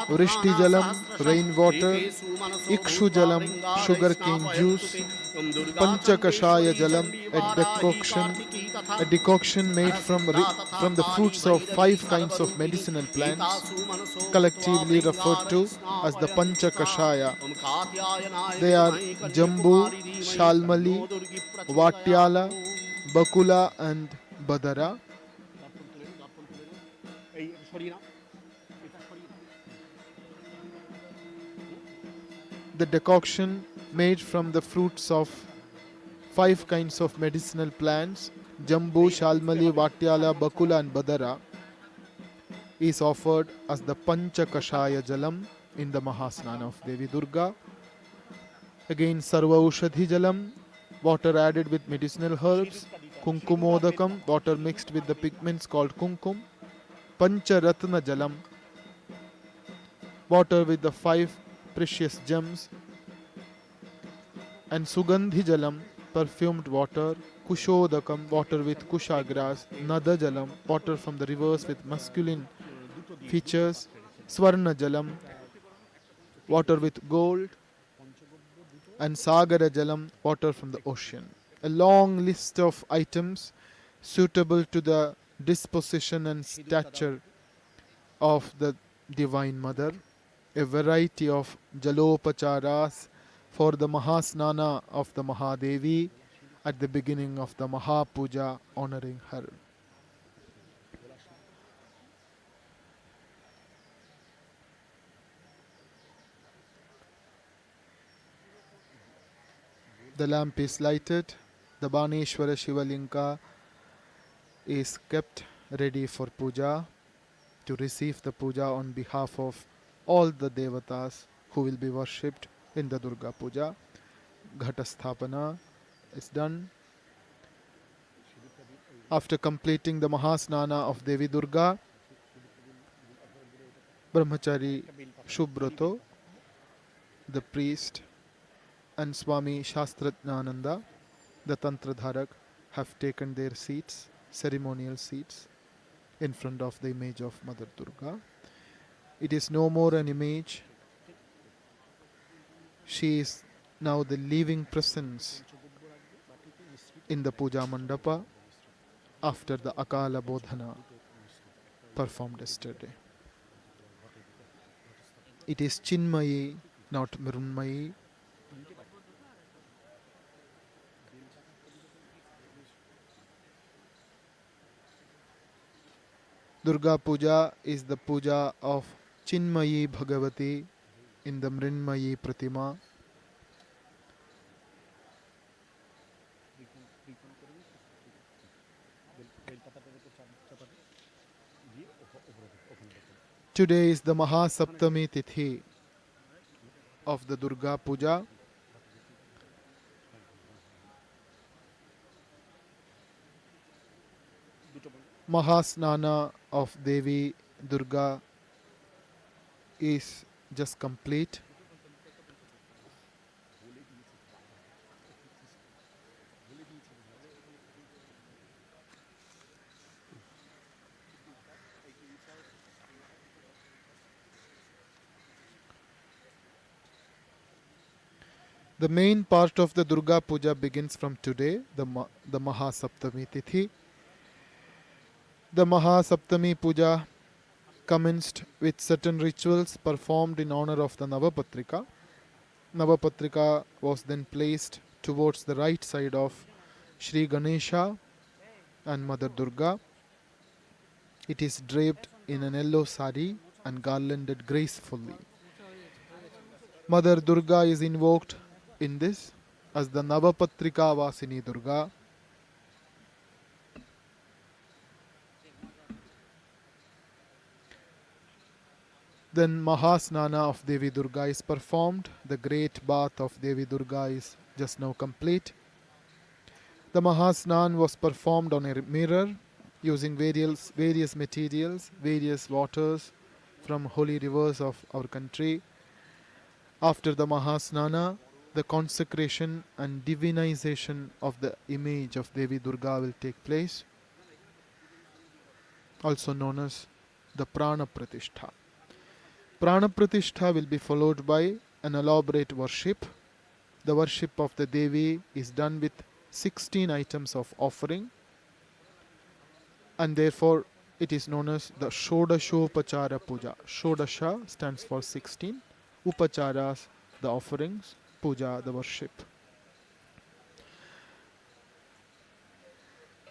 Vrishti Jalam, rainwater, Ikshu Jalam, sugarcane juice, Panchakashaya Jalam, a decoction made from the fruits of 5 kinds of medicinal plants, collectively referred to as the Panchakashaya. They are Jambu, Shalmali, Vatyala, Bakula and Badara. The decoction made from the fruits of 5 kinds of medicinal plants, Jambu, Shalmali, Vatyala, Bakula and Badara, is offered as the Panchakashaya Jalam in the Maha Snana of Devi Durga. Again Sarva Ushadhi Jalam, water added with medicinal herbs, Kunkumodakam, water mixed with the pigments called Kumkum, Pancharatna Jalam, water with the 5 precious gems, and Sugandhi Jalam, perfumed water, Kushodakam, water with Kusha grass, Nada Jalam, water from the rivers with masculine features, Swarna Jalam, water with gold, and Sagara Jalam, water from the ocean. A long list of items suitable to the disposition and stature of the Divine Mother, a variety of Jalopacharas for the Mahasnana of the Mahadevi at the beginning of the Maha Puja honoring her. The lamp is lighted, the Baneshwara Shivalinga is kept ready for puja to receive the puja on behalf of all the devatas who will be worshipped in the Durga Puja. Ghata Sthapana is done. After completing the Mahasnana of Devi Durga, Brahmachari Shubhrato, the priest, and Swami Shastratnananda, the Tantra Dharak, have taken their seats, ceremonial seats, in front of the image of Mother Durga. It is no more an image. She is now the living presence in the Puja Mandapa after the Akala Bodhana performed yesterday. It is Chinmayi, not Mrunmayi. Durga Puja is the puja of Chinmayi Bhagavati in the Mrinmayi Pratima. Today is the Maha Saptami Tithi of the Durga Puja. Maha Snana of Devi Durga is just complete. The main part of the Durga Puja begins from today, the Maha Saptami Tithi. The Maha Saptami Puja commenced with certain rituals performed in honor of the Nabapatrika. Nabapatrika was then placed towards the right side of Sri Ganesha and Mother Durga. It is draped in an yellow sari and garlanded gracefully. Mother Durga is invoked in this as the Nabapatrika Vasini Durga. Then Mahasnana of Devi Durga is performed. The great bath of Devi Durga is just now complete. The Mahasnan was performed on a mirror using various materials, various waters from holy rivers of our country. After the Mahasnana, the consecration and divinization of the image of Devi Durga will take place, also known as the Prana Pratishtha. Prana Pratishtha will be followed by an elaborate worship. The worship of the Devi is done with 16 items of offering, and therefore it is known as the Shodashopachara Puja. Shodasha stands for 16, Upacharas, the offerings, Puja, the worship.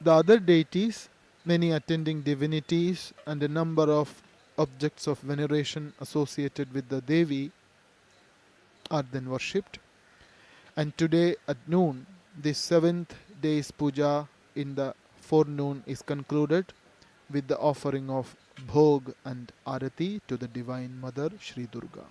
The other deities, many attending divinities, and a number of objects of veneration associated with the Devi are then worshipped. And today at noon, the 7th day's puja in the forenoon is concluded with the offering of bhog and arati to the Divine Mother Sri Durga.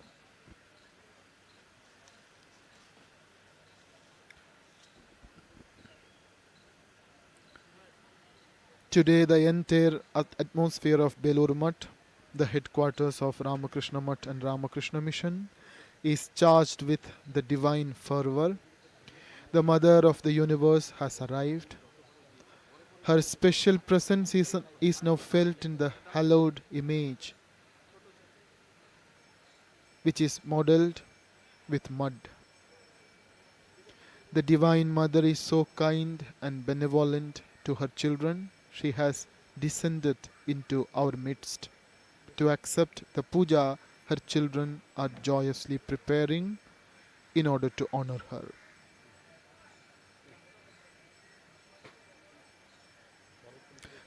Today the entire atmosphere of Belur Mutt, the headquarters of Ramakrishna Mutt and Ramakrishna Mission, is charged with the divine fervor. The Mother of the Universe has arrived. Her special presence is now felt in the hallowed image, which is modelled with mud. The Divine Mother is so kind and benevolent to her children. She has descended into our midst. To accept the puja, her children are joyously preparing in order to honor her.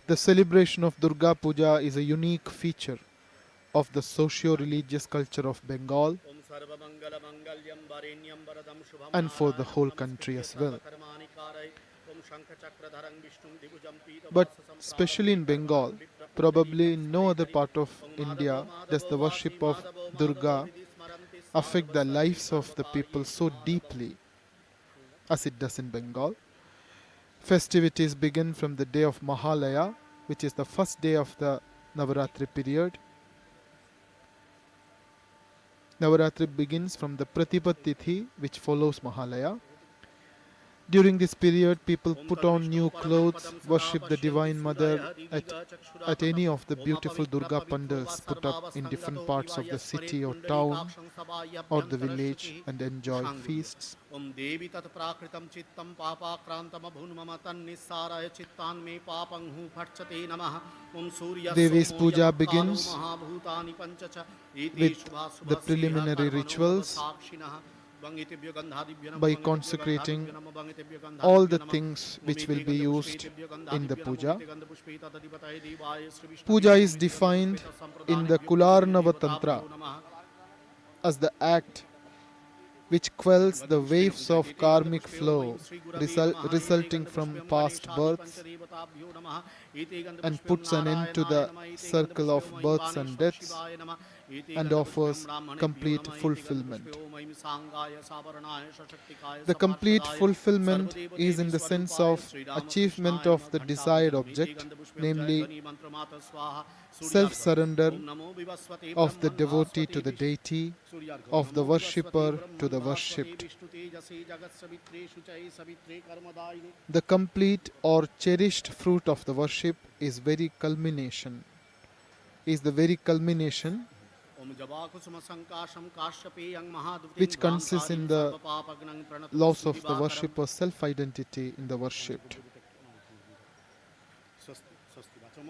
The celebration of Durga Puja is a unique feature of the socio-religious culture of Bengal and for the whole country as well. But especially in Bengal, probably in no other part of India does the worship of Durga affect the lives of the people so deeply as it does in Bengal. Festivities begin from the day of Mahalaya, which is the first day of the Navaratri period. Navaratri begins from the Pratipat Tithi, which follows Mahalaya. During this period, people put on new clothes, worship the Divine Mother at any of the beautiful Durga pandals put up in different parts of the city or town or the village, and enjoy feasts. Devi's puja begins with the preliminary rituals. by consecrating all the things which will be used in the puja. Puja is defined in the Kularnava Tantra as the act which quells the waves of karmic flow resulting from past births and puts an end to the circle of births and deaths and offers complete fulfillment. The complete fulfillment is in the sense of achievement of the desired object, namely self-surrender of the devotee to the deity, of the worshipper to the worshipped. The complete or cherished fruit of the worship is the very culmination which consists in the loss of the worshipper's self-identity in the worshipped.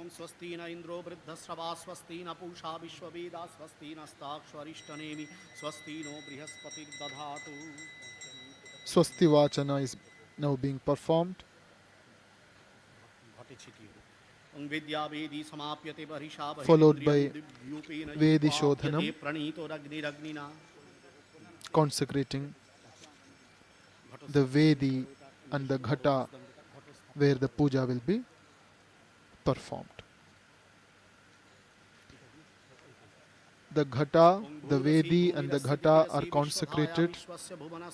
स्वस्ति न इंद्रो वृद्धश्रवा स्वस्ति न पूषा विश्ववेदा स्वस्ति नस्ताक्षरिष्टनेमि स्वस्ति no बृहस्पतिर्दधातु. Swasti Vachana is now being performed. Followed by Vedi Shodhanam, consecrating the Vedi and the Ghata where the puja will be performed. The Ghata, the Vedi and the Ghata are consecrated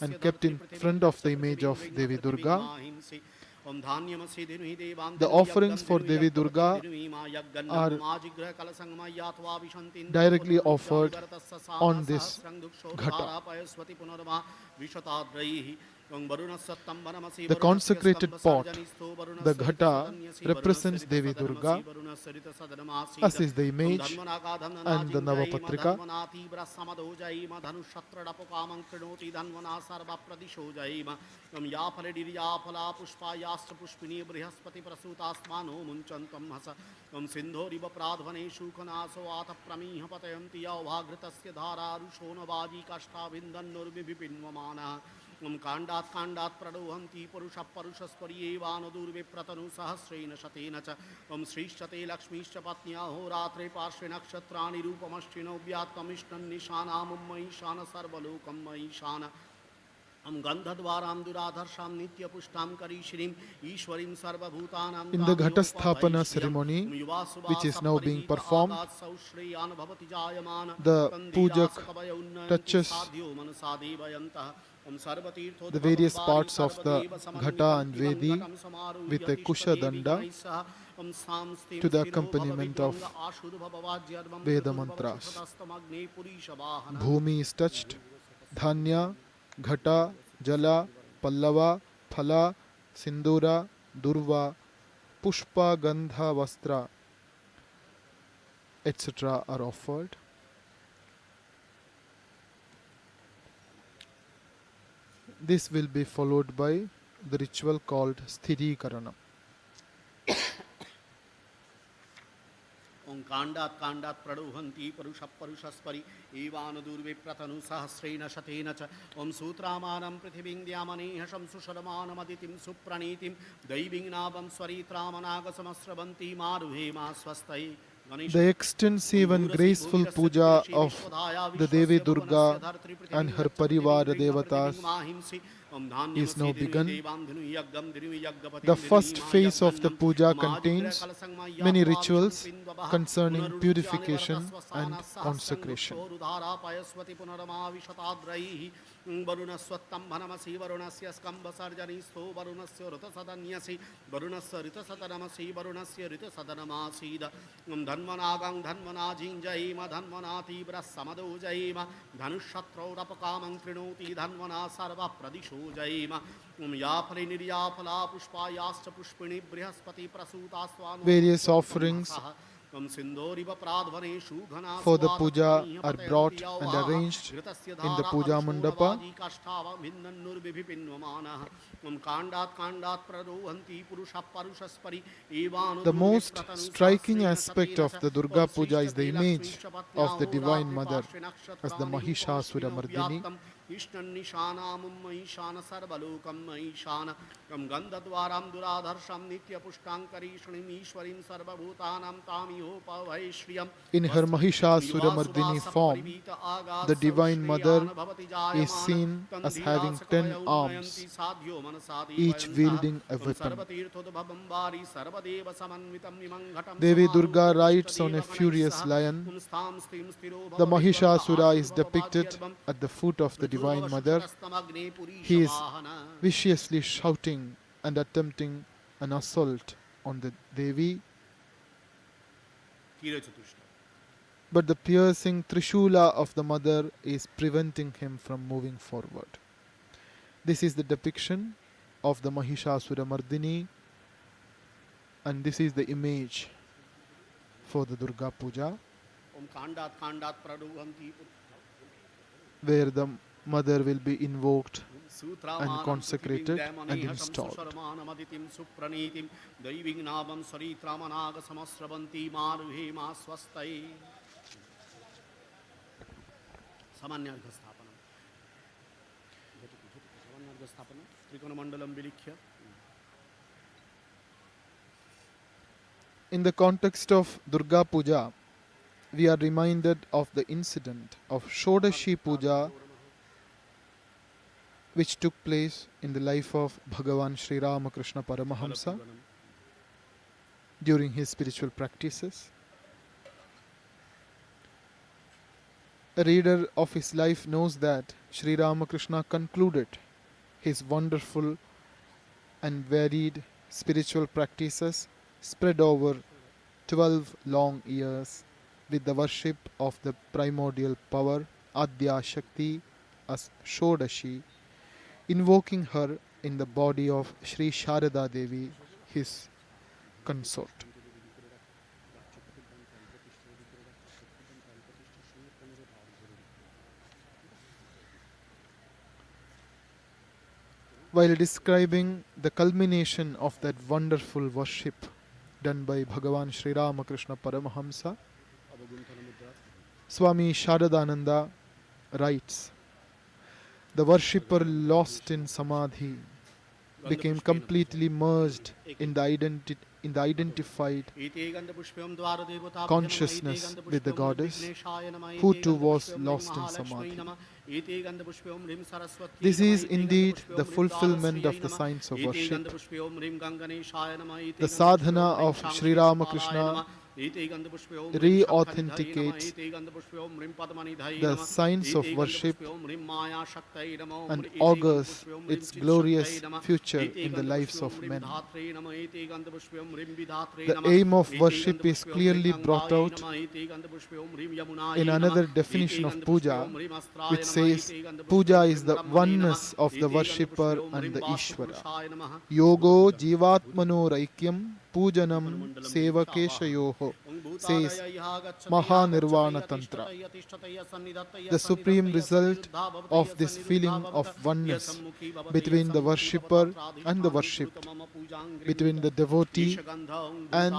and kept in front of the image of Devi Durga. The offerings for Devi Durga are directly offered on this Ghata. The consecrated pot, the Ghata, represents Devi Durga, as is the image and the Nabapatrika. कांडात कांडात प्रणोहंती पुरुष परुषस्परियेवानुदूर्वे प्रतनु सहस्रेण शतेन च श्रीश्चते लक्ष्मीश्च पत्न्या होरात्रे पार्श्वे नक्षत्राणि रूपमश्चिनो व्यात्तमिष्टं निशानां मयीशान सर्वलोकं मयीशान गंधद्वारां दुराधर्षां नित्यपुष्टां करीश्रीं ईश्वरीं सर्वभूतानां. In the Ghatasthapana ceremony, which is now being performed, the pujak touches the various parts of the Ghata and Vedi with a Kusha Danda to the accompaniment of Veda mantras. Bhumi is touched, Dhanya, Ghata, Jala, Pallava, Phala, Sindura, Durva, Pushpa, Gandha, Vastra, etc. are offered. This will be followed by the ritual called Sthirikaranam. कांडात कांडात प्रणोहंती पुरुष परुषस्परि एवानुदूर्वे प्रतनु सहस्रेण शतेन च ओम सूत्रामानं पृथिवीं द्यामनेह शंसुषरमानमदितिं सुप्रणीतिं दैवीं नाभं स्वरित्रामनागसमस्रवन्ती मारुहेमा स्वस्तये. The extensive and graceful puja of the Devi Durga and her Parivara Devatas is now begun. The first phase of the puja contains many rituals concerning purification and consecration. वरुणस्वत्तम्भनमसि वरुणस्य स्कम्भसर्जनीस्थो वरुणस्य ऋतसदन्यसि वरुणस्य ऋतसदनमसि वरुणस्य ऋतसदनमासीद धन्वनागं धन्वनाजिञ्जयेम धन्वना तीव्रस्समदो जयेम धनुषत्रौरपकामं कृणोति धन्वना सर्वप्रदिशो जयेम याफलिनिर्याफला पुष्पायाश्च पुष्पिणी Brihaspati प्रसूतास्वानो. Various offerings for the puja are brought and arranged in the puja mandapa. The most striking aspect of the Durga Puja is the image of the Divine Mother as the Mahishasura Mardini ईष्णन्निशानामुं महिषान सर्वलोकं महिषान कं गन्धद्वारां दुराधर्षं नित्यपुष्टाङ्करीषणीम् ईश्वरीं सर्वभूतानां तामिहोपवै श्रियम् In her Mahishasuramardini form, the Divine Mother is seen as having 10 arms, each wielding a weapon. Devi Durga rides on a furious lion. The Mahishasura is depicted at the foot of the Divine Mother. He is viciously shouting and attempting an assault on the Devi. But the piercing Trishula of the mother is preventing him from moving forward. This is the depiction of the Mahishasuramardini, and this is the image for the Durga Puja, where the mother will be invoked and consecrated and installed. In the context of Durga Puja, we are reminded of the incident of Shodashi Puja, which took place in the life of Bhagavan Sri Ramakrishna Paramahamsa during his spiritual practices. A reader of his life knows that Sri Ramakrishna concluded his wonderful and varied spiritual practices spread over 12 long years with the worship of the primordial power Adya Shakti as Shodashi, invoking her in the body of Sri Sharada Devi, his consort. While describing the culmination of that wonderful worship done by Bhagavan Sri Ramakrishna Paramahamsa, Swami Sharadananda writes, "The worshipper lost in samadhi became completely merged in the identified consciousness with the goddess, who too was lost in samadhi." This is indeed the fulfillment of the signs of worship. The sadhana of Sri Ramakrishna re-authenticates the signs of worship and augurs its glorious future in the lives of men. The aim of worship is clearly brought out in another definition of puja, which says puja is the oneness of the worshipper and the Ishvara. Yogo jivatmano raikyam pujanam sevakeshayoho, says Maha Tantra. The supreme result of this feeling of oneness between the worshipper and the worshipped, between the devotee and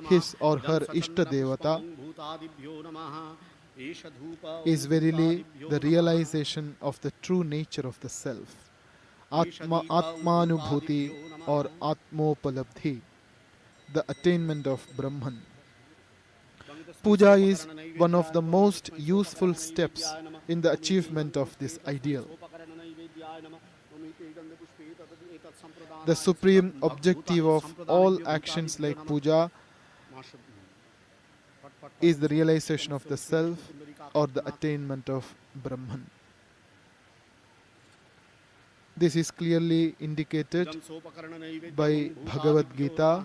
his or her Ishta Devata, is verily the realization of the true nature of the self, Atmanubhuti or Atmopalabdhi, the attainment of Brahman. Puja is one of the most useful steps in the achievement of this ideal. The supreme objective of all actions like puja is the realization of the self or the attainment of Brahman. This is clearly indicated by Bhagavad Gita.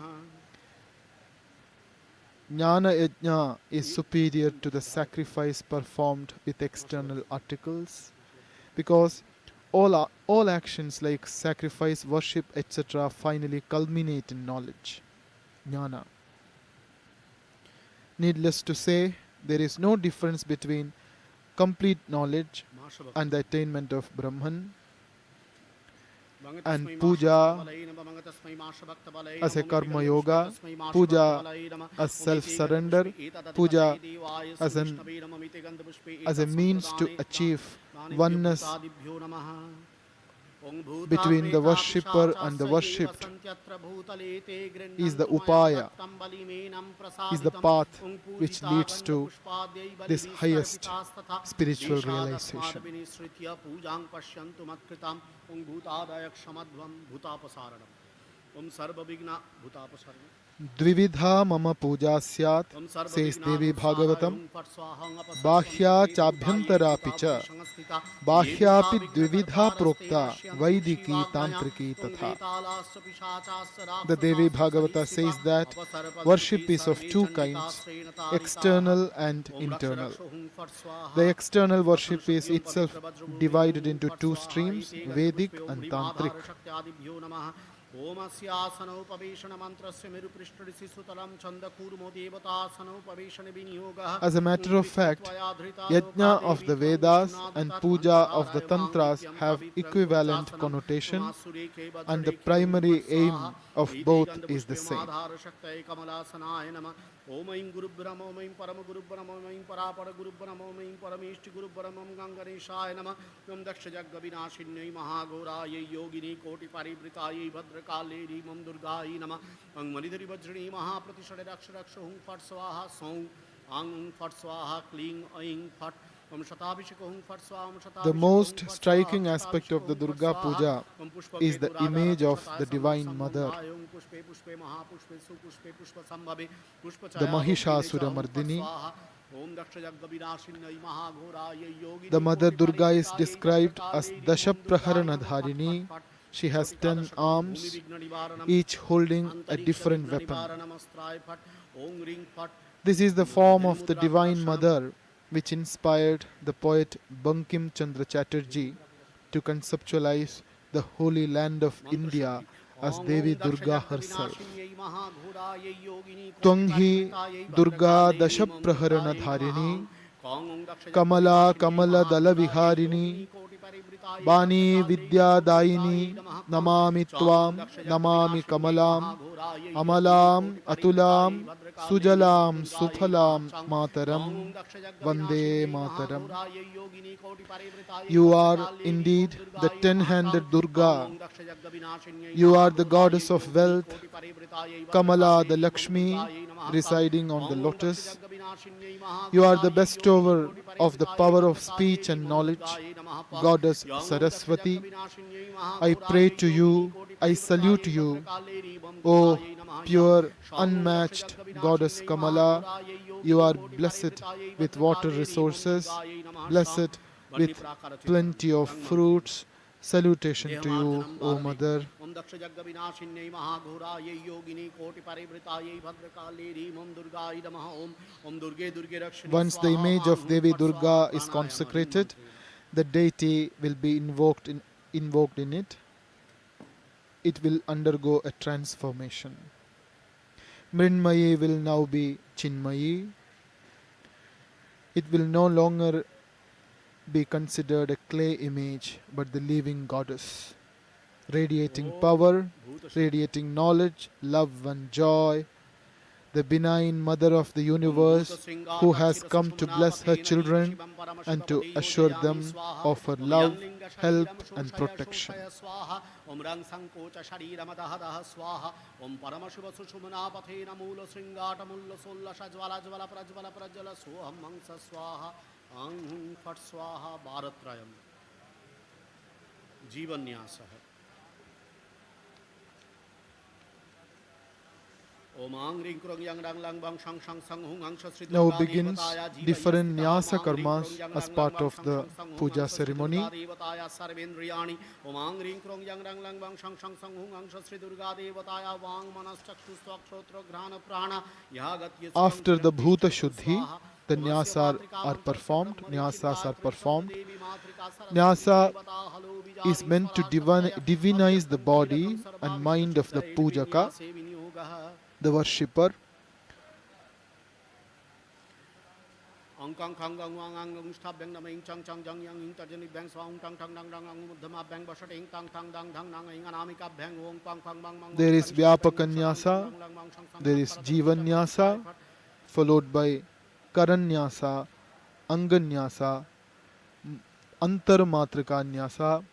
Jnana yajna is superior to the sacrifice performed with external articles, because all actions like sacrifice, worship, etc. finally culminate in knowledge, jnana. Needless to say, there is no difference between complete knowledge and the attainment of Brahman. and puja as a karma yoga, puja as self-surrender, puja as a means to achieve oneness between the worshipper and the worshipped, is the upaya, is the path which leads to this highest spiritual realization. Dvividha mama puja syat, says Devi Bhagavatam, bahya chabhyantara picha, bahyapi dvividha prokta, vaidiki tantriki tatha. The Devi Bhagavata says that worship is of two kinds, external and internal. The external worship is itself divided into two streams, Vedic and Tantric. As a matter of fact, yajna of the Vedas and puja of the Tantras have equivalent connotation, and the primary aim of both is the same. Om Aim Guru Brahma, Om Aim Param Guru Brahma, Om Aim Parapara Guru Brahma, Om Aim Paramishti Guru Brahma, Om Ganganeshaya Nama, Om Dakshaja Gavinashinyai Mahagoraya Yogini Koti Paribritayi Bhadrakaleri Mam Durgai Nama, Om Manidari Vajrani Mahapratisha Daksha Hum Fat Swaha Song, Ang Fat Swaha Kling Aing Fat. The most striking aspect of the Durga Puja is the image of the Divine Mother, the Mahishasura Mardini. The Mother Durga is described as Dashapraharana Dharini. She has 10 arms, each holding a different weapon. This is the form of the Divine Mother, which inspired the poet Bankim Chandra Chatterjee to conceptualize the holy land of India as Devi Durga herself. Twanghi Durga Dashapraharana Dharini, Kamala Kamala Dala Viharini, Bani Vidya Daini, Namami Tvam, Namami Kamalam, Amalam Atulam, Sujalam Suphalam Mataram, Vande Mataram. You are indeed the 10-handed Durga. You are the goddess of wealth, Kamala the Lakshmi, residing on the lotus. You are the bestower of the power of speech and knowledge, Goddess Saraswati. I pray to you, I salute you, O pure, unmatched Goddess Kamala. You are blessed with water resources, blessed with plenty of fruits. Salutation to you, O Mother. Once the image of Devi Durga is consecrated, the deity will be invoked in it. It will undergo a transformation. Mrinmayi will now be Chinmayi. It will no longer be considered a clay image, but the living goddess, radiating power, radiating knowledge, love and joy, the benign mother of the universe who has come to bless her children and to assure them of her love, help and protection. Ang Fat Swaha Bharatrayam Jivanyasah. Now begins different nyasa karmas as part of the puja ceremony. After the Bhuta Shuddhi, the nyasas are performed. Nyasa is meant to divinize the body and mind of the pujaka, the worshipper. Ong kong kong gong wang ang ung stop bang nam ing chang chang jang yang ing tarjani bang swang tang tang dang dang ang muddhama bang basat ing tang tang dang dang nang ing anamika bang wong pang pang bang mang There is Vyapakanyasa, there is Jivanyasa, followed by Karanyasa, Anganyasa, Antarmatrikanyasa,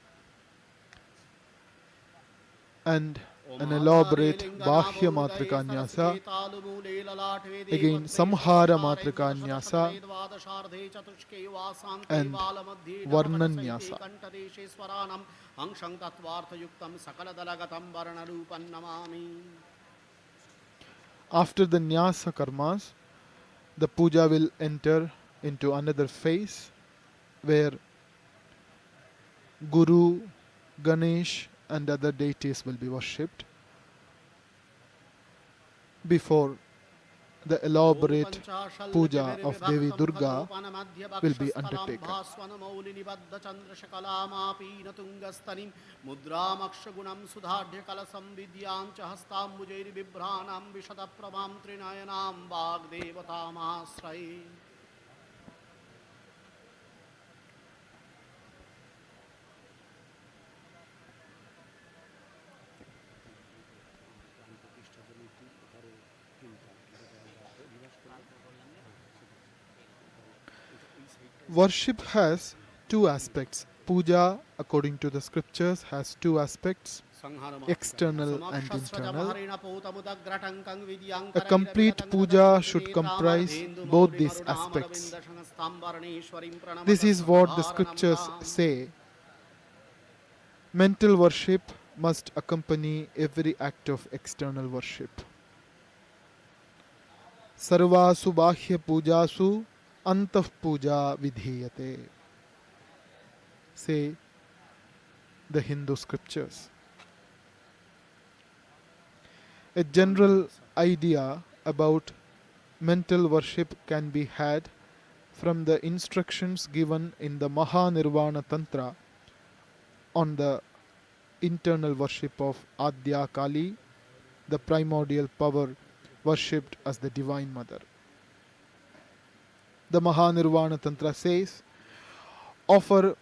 and an elaborate Bahya Matrikanyasa, again Samhara Matrikanyasa, and Varnanyasa. After the Nyasa karmas, the puja will enter into another phase where Guru, Ganesh, and other deities will be worshipped before the elaborate puja of Devi Durga will be undertaken. Worship has two aspects. Puja, according to the scriptures, has two aspects, external and internal. A complete puja should comprise both these aspects. This is what the scriptures say. Mental worship must accompany every act of external worship. Sarvasu bahya pujasu antah puja vidhiyate, say the Hindu scriptures. A general idea about mental worship can be had from the instructions given in the Maha Nirvana Tantra on the internal worship of Adya Kali, the primordial power worshipped as the Divine Mother. The Maha Nirvana Tantra says, offer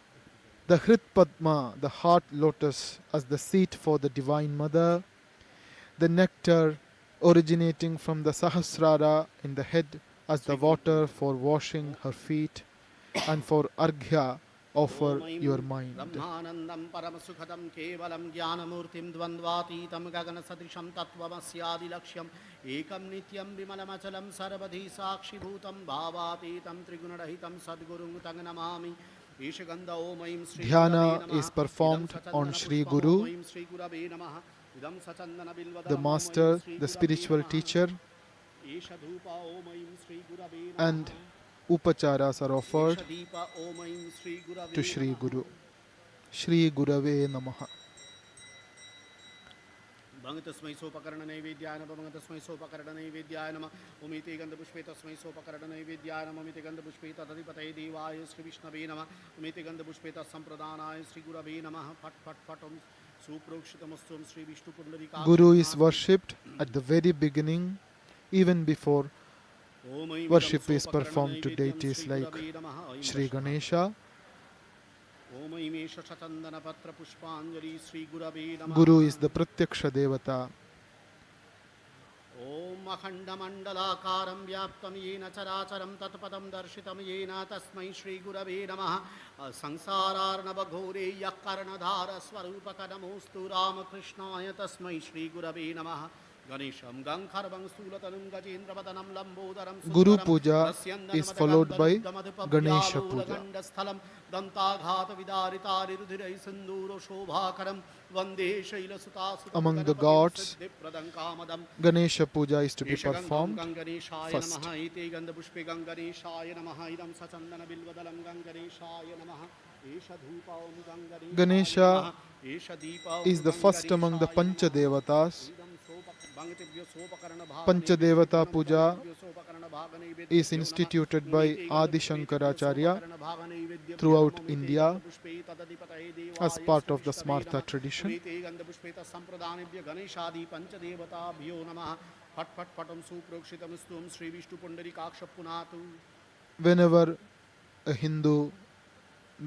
the Hrit Padma, the heart lotus, as the seat for the Divine Mother, the nectar originating from the Sahasrara in the head as the water for washing her feet, and for Arghya offer your mind. Brahmanandam Paramasukhadam Kevalam Jnanamurtim Dvandvatitam Gagana Sadrisham Tattvamasya Laksham Ekam Nityam Vimalamachalam Sarvadhi Sakshi Bhutam Bhavatitam Trigunarahitam Sadgurung Tanganamami Ishaganda Omaim Sri Dhyana is performed on Sri Guru, the master, the spiritual teacher, and upacharas are offered to Sri Guru. Shri Gurave Namaha. Bangatasmai Sopakarana Naivedyana, Bangatasmai Sopakarana Naivedyana, Umiti Gandabushpeta Smai Sopakarana Naivedyana, Umiti Gandabushpeta Tadipate Devaya, Sri Vishnavenama, Umiti Gandabushpeta Sampradana, Sri Guravenama, Pat Pat Patum, Suprokshitamastum, Sri Vishnu Pundalika. Guru is worshipped at the very beginning, even before worship is performed to deities like Sri Ganesha. Guru is the Pratyaksha Devata. Om Akhandamandalakaram Vyaptam Yena Characharam Tatpadam Darshitam Yena Tasmai Shri Gurave Namaha Sangsararnava Ghore Yakarnadhara Swarupakadamostu Ramakrishnaya Tasmai Shri Gurave Namaha Ganesham Gankharvang Sulatanam Gajendravatanam Lambodaram Guru Puja is followed by Ganesha Puja. Among the gods, Ganesha Puja is to be performed first. Ganesha is the first among the Pancha Devatas. Panchadevata Puja is instituted by Adi Shankaracharya throughout India as part of the Smartha tradition. whenever a Hindu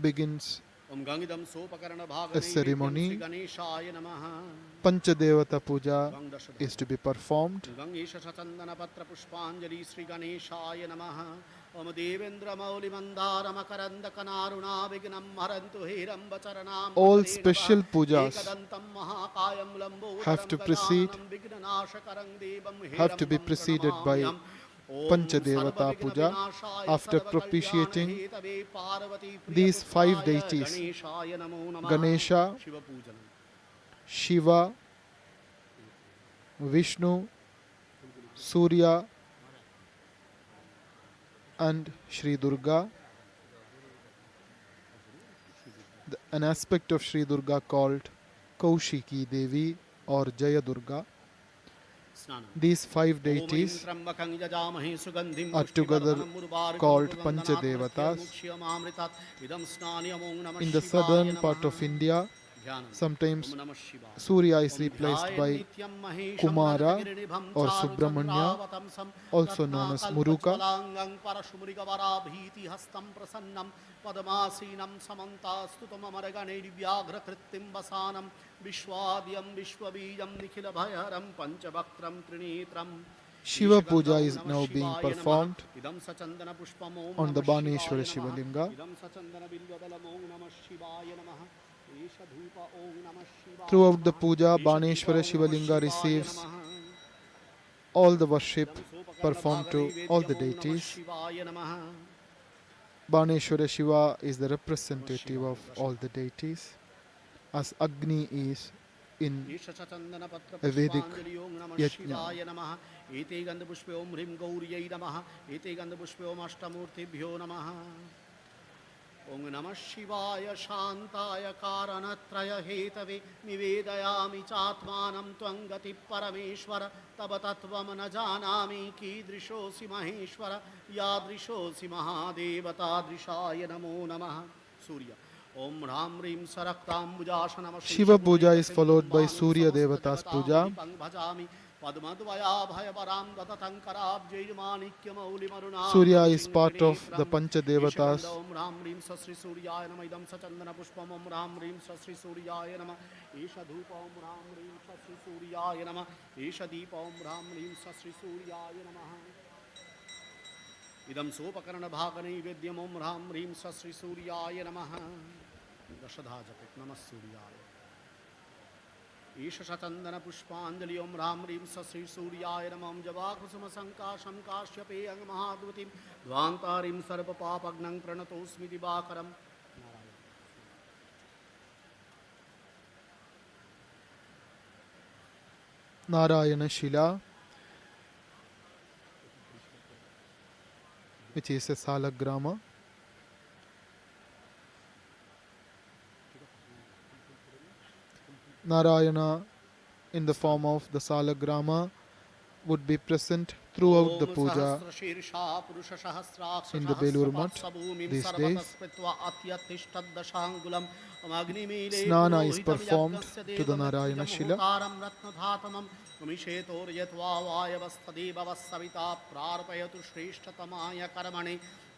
begins Om Gangidam Sopakarana a Bhagane ceremony, Sri Ganeshaya Namaha. Panchadevata Puja is to be performed. Gangesha Chandana Patra Pushpanjali Sri Ganeshaya Namaha. Om Devendra Mauli Mandara Makaranda Kanaruna Vignam Marantu Hiram Bacharanam. All special pujas Ekadantam Mahakayam Lambo have to be preceded by Panchadevata Puja. After propitiating these 5 deities, Ganesha, Shiva, Vishnu, Surya and Sri Durga, an aspect of Sri Durga called Kaushiki Devi or Jaya Durga. These 5 deities are together called Panchadevatas. In the southern part of India, sometimes Surya is replaced by Kumara or Subramanya, also known as Muruka. Padamasinam samanta stutam amaragane divyagra krittim basanam vishwadyam vishwabijam nikhila bhayaram panchabhaktram trinitram. Shiva Puja is now being performed on the Baneshwara Shivalinga. Throughout the puja, Baneshwara Shivalinga receives all the worship performed to all the deities. Baneshwara Shiva is the representative of all the deities, as Agni is in a Vedic yajna. Ete gandha pushpe om hrim gauriyai namaha. Ete gandha pushpe om ashtamurtibhyo namaha. Om Namah Shivaya Shantaya Karanatraya Hetave Nivedayami Chatmanam Tvangati Parameshwara Tava Tattvam na Janami Kidrishosi Maheshwara Yadrishosi Mahadevata Drishaya Namo Namaha. Surya. Om Ram Rim Saraktam Bujashanam. Shiva Puja is followed by Surya Devata's Puja. Surya is part of the Panchadevatas. Idam sopakarana bhagane vedyam om ram rim sasri suryaya namaha. Dashadhajapit namas suryaya. Isha Chandana Pushpanjali Om Ram Rim Sasri Suryaya Namam Javakusuma Sankasham Kashyapeyang Mahadvatim Dvantarim Sarva Papagnang Pranatosmi Dibakaram. Narayana Shila, which is a salagrama. Narayana in the form of the salagrama would be present throughout the puja in the Belur Mutt these days. Snana is performed to the Narayana Shila.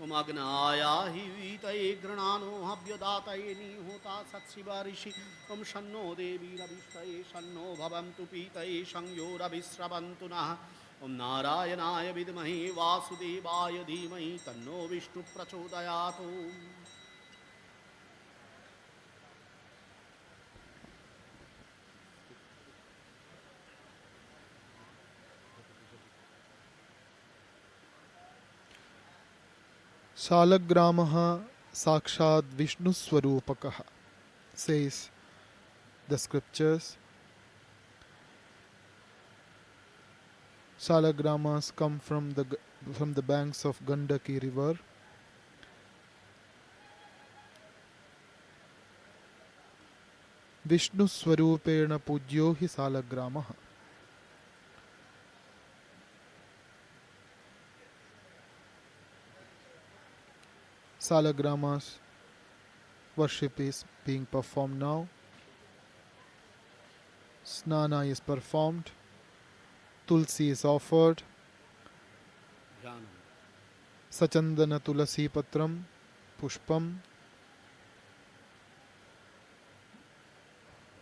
Magnaya hivitaye granano habhyodataye nihota satsivarishi om shanno devi rabishtaye shanno bhavantu pitaye shangyo rabhisravantu nah om narayanaya vidmahi vasudevaya dhimahi tanno vishnu prachodayatu. Salagramaha Sakshad Vishnu Swarupakaha, says the scriptures. Salagramas come from the banks of Gandaki river. Vishnu Swarupena Pujyo hi Salagramaha. Salagrama's worship is being performed now. Snana is performed. Tulsi is offered. Sachandana tulasi patram pushpam.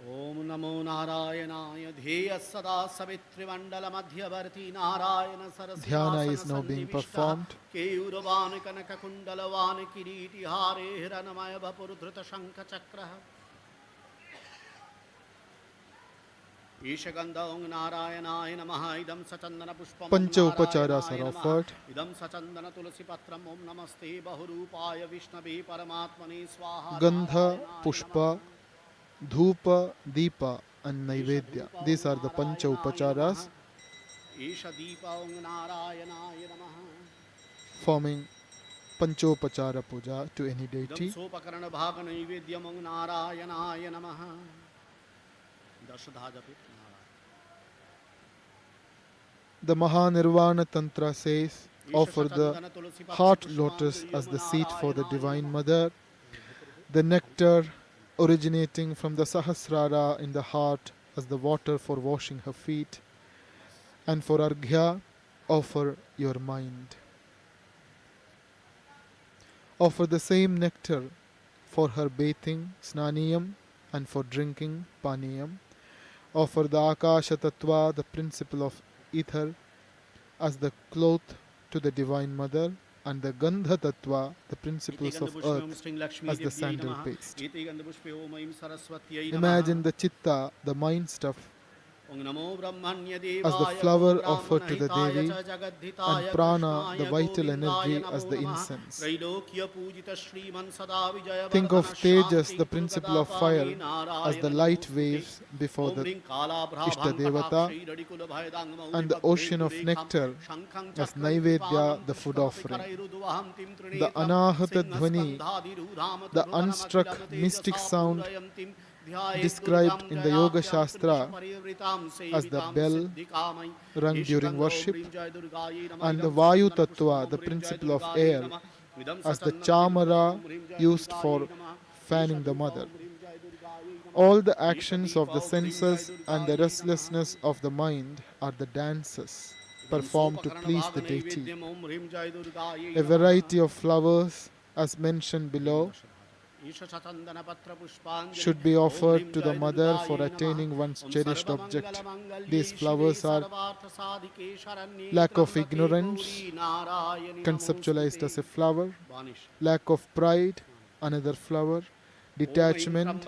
ॐ नमो नारायणाय ध्येय सदा सवितृमण्डल मध्यवर्ती Narayan Dhyana सरसिंहासन is now being सन्निविष्ट performed. केयूरवान कनककुण्डलवान किरीटिहारे हिरण्मय वपुर्धृत शङ्खचक्रः ईशगन्ध ॐ नारायणाय नमः इदं सचन्दन पुष्पं Pancha upacharas are offered. इदं सचन्दन तुलसी पत्रम् ॐ नमस्ते बहुरूपाय विष्णवे परमात्मने स्वाहा Gandha, नारायणाय Pushpa, नमः। Dhupa, Deepa and Naivedya. These are the Pancha Upacharas forming Panchopachara Puja to any deity. The Maha Tantra says, offer the heart lotus as the seat for the Divine Mother, the nectar originating from the Sahasrara in the heart as the water for washing her feet, and for Arghya, offer your mind. Offer the same nectar for her bathing, Snaniyam, and for drinking, Paniyam. Offer the Akasha Tattva, the principle of ether, as the cloth to the Divine Mother, and the Gandha Tattva, the principles of earth, as the sandal paste. Imagine the Chitta, the mind stuff, as the flower offered to the Devi, and Prana, the vital energy, as the incense. Think of Tejas, the principle of fire, as the light waves before the Ishtadevata, and the ocean of nectar as Naivedya, the food offering. The Anahata Dhvani, the unstruck mystic sound described in the Yoga Shastra as the bell rung during worship, and the Vayu Tattva, the principle of air, as the chamara used for fanning the mother. All the actions of the senses and the restlessness of the mind are the dances performed to please the deity. A variety of flowers, as mentioned below, should be offered to the mother for attaining one's cherished object. These flowers are lack of ignorance, conceptualized as a flower, lack of pride, another flower, detachment,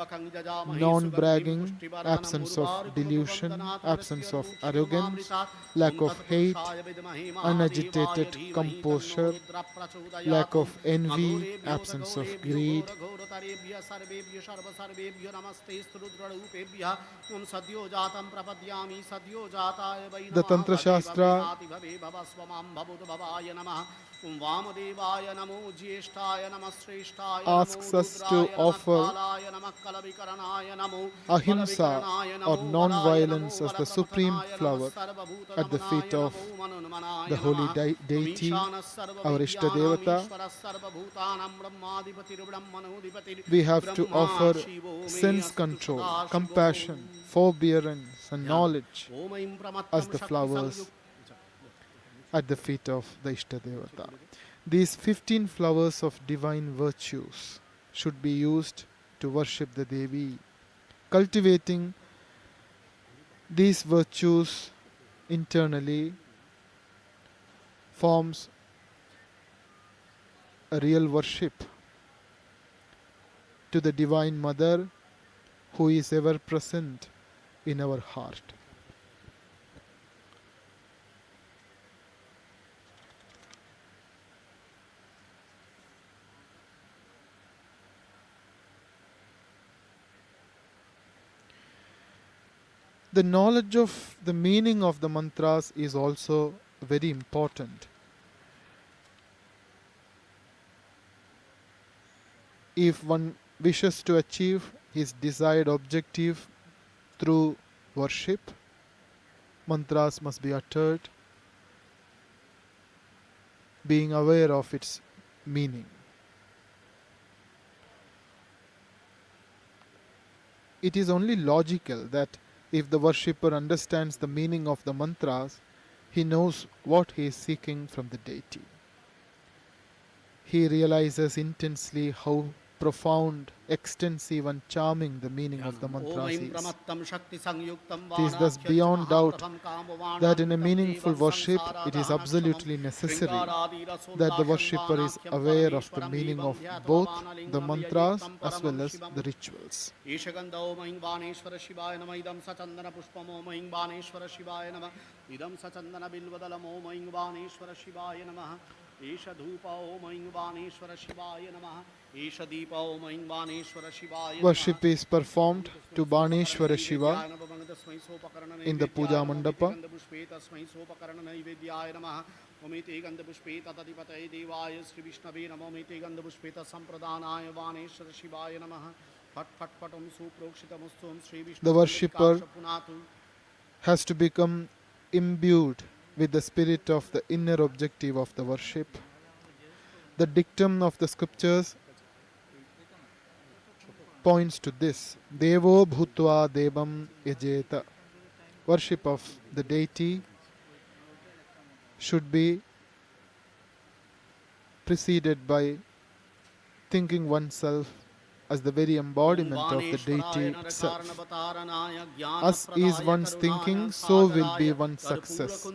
non-bragging, absence of delusion, absence of arrogance, lack of hate, unagitated composure, lack of envy, absence of greed. The Tantra Shastra asks us to offer ahimsa or non-violence as the supreme flower at the feet of the holy deity, our Ishtadevata. We have to offer sense control, compassion, forbearance and knowledge as the flowers at the feet of the Ishtadevata. These 15 flowers of divine virtues should be used to worship the Devi. Cultivating these virtues internally forms a real worship to the Divine Mother who is ever present in our heart. The knowledge of the meaning of the mantras is also very important. If one wishes to achieve his desired objective through worship, mantras must be uttered, being aware of its meaning. It is only logical that if the worshipper understands the meaning of the mantras, he knows what he is seeking from the deity. he realizes intensely how profound, extensive and charming the meaning of the mantras is. It is thus beyond doubt that in a meaningful worship it is absolutely necessary that the worshipper is aware of the meaning of both the mantras as well as the rituals. Worship is performed to Baneshwara Shiva in the Puja Mandapa. The worshipper has to become imbued with the spirit of the inner objective of the worship. The dictum of the scriptures points to this. Devo bhutva devam yajeta. Worship of the deity should be preceded by thinking oneself as the very embodiment of the deity itself. As is one's thinking, so will be one's success.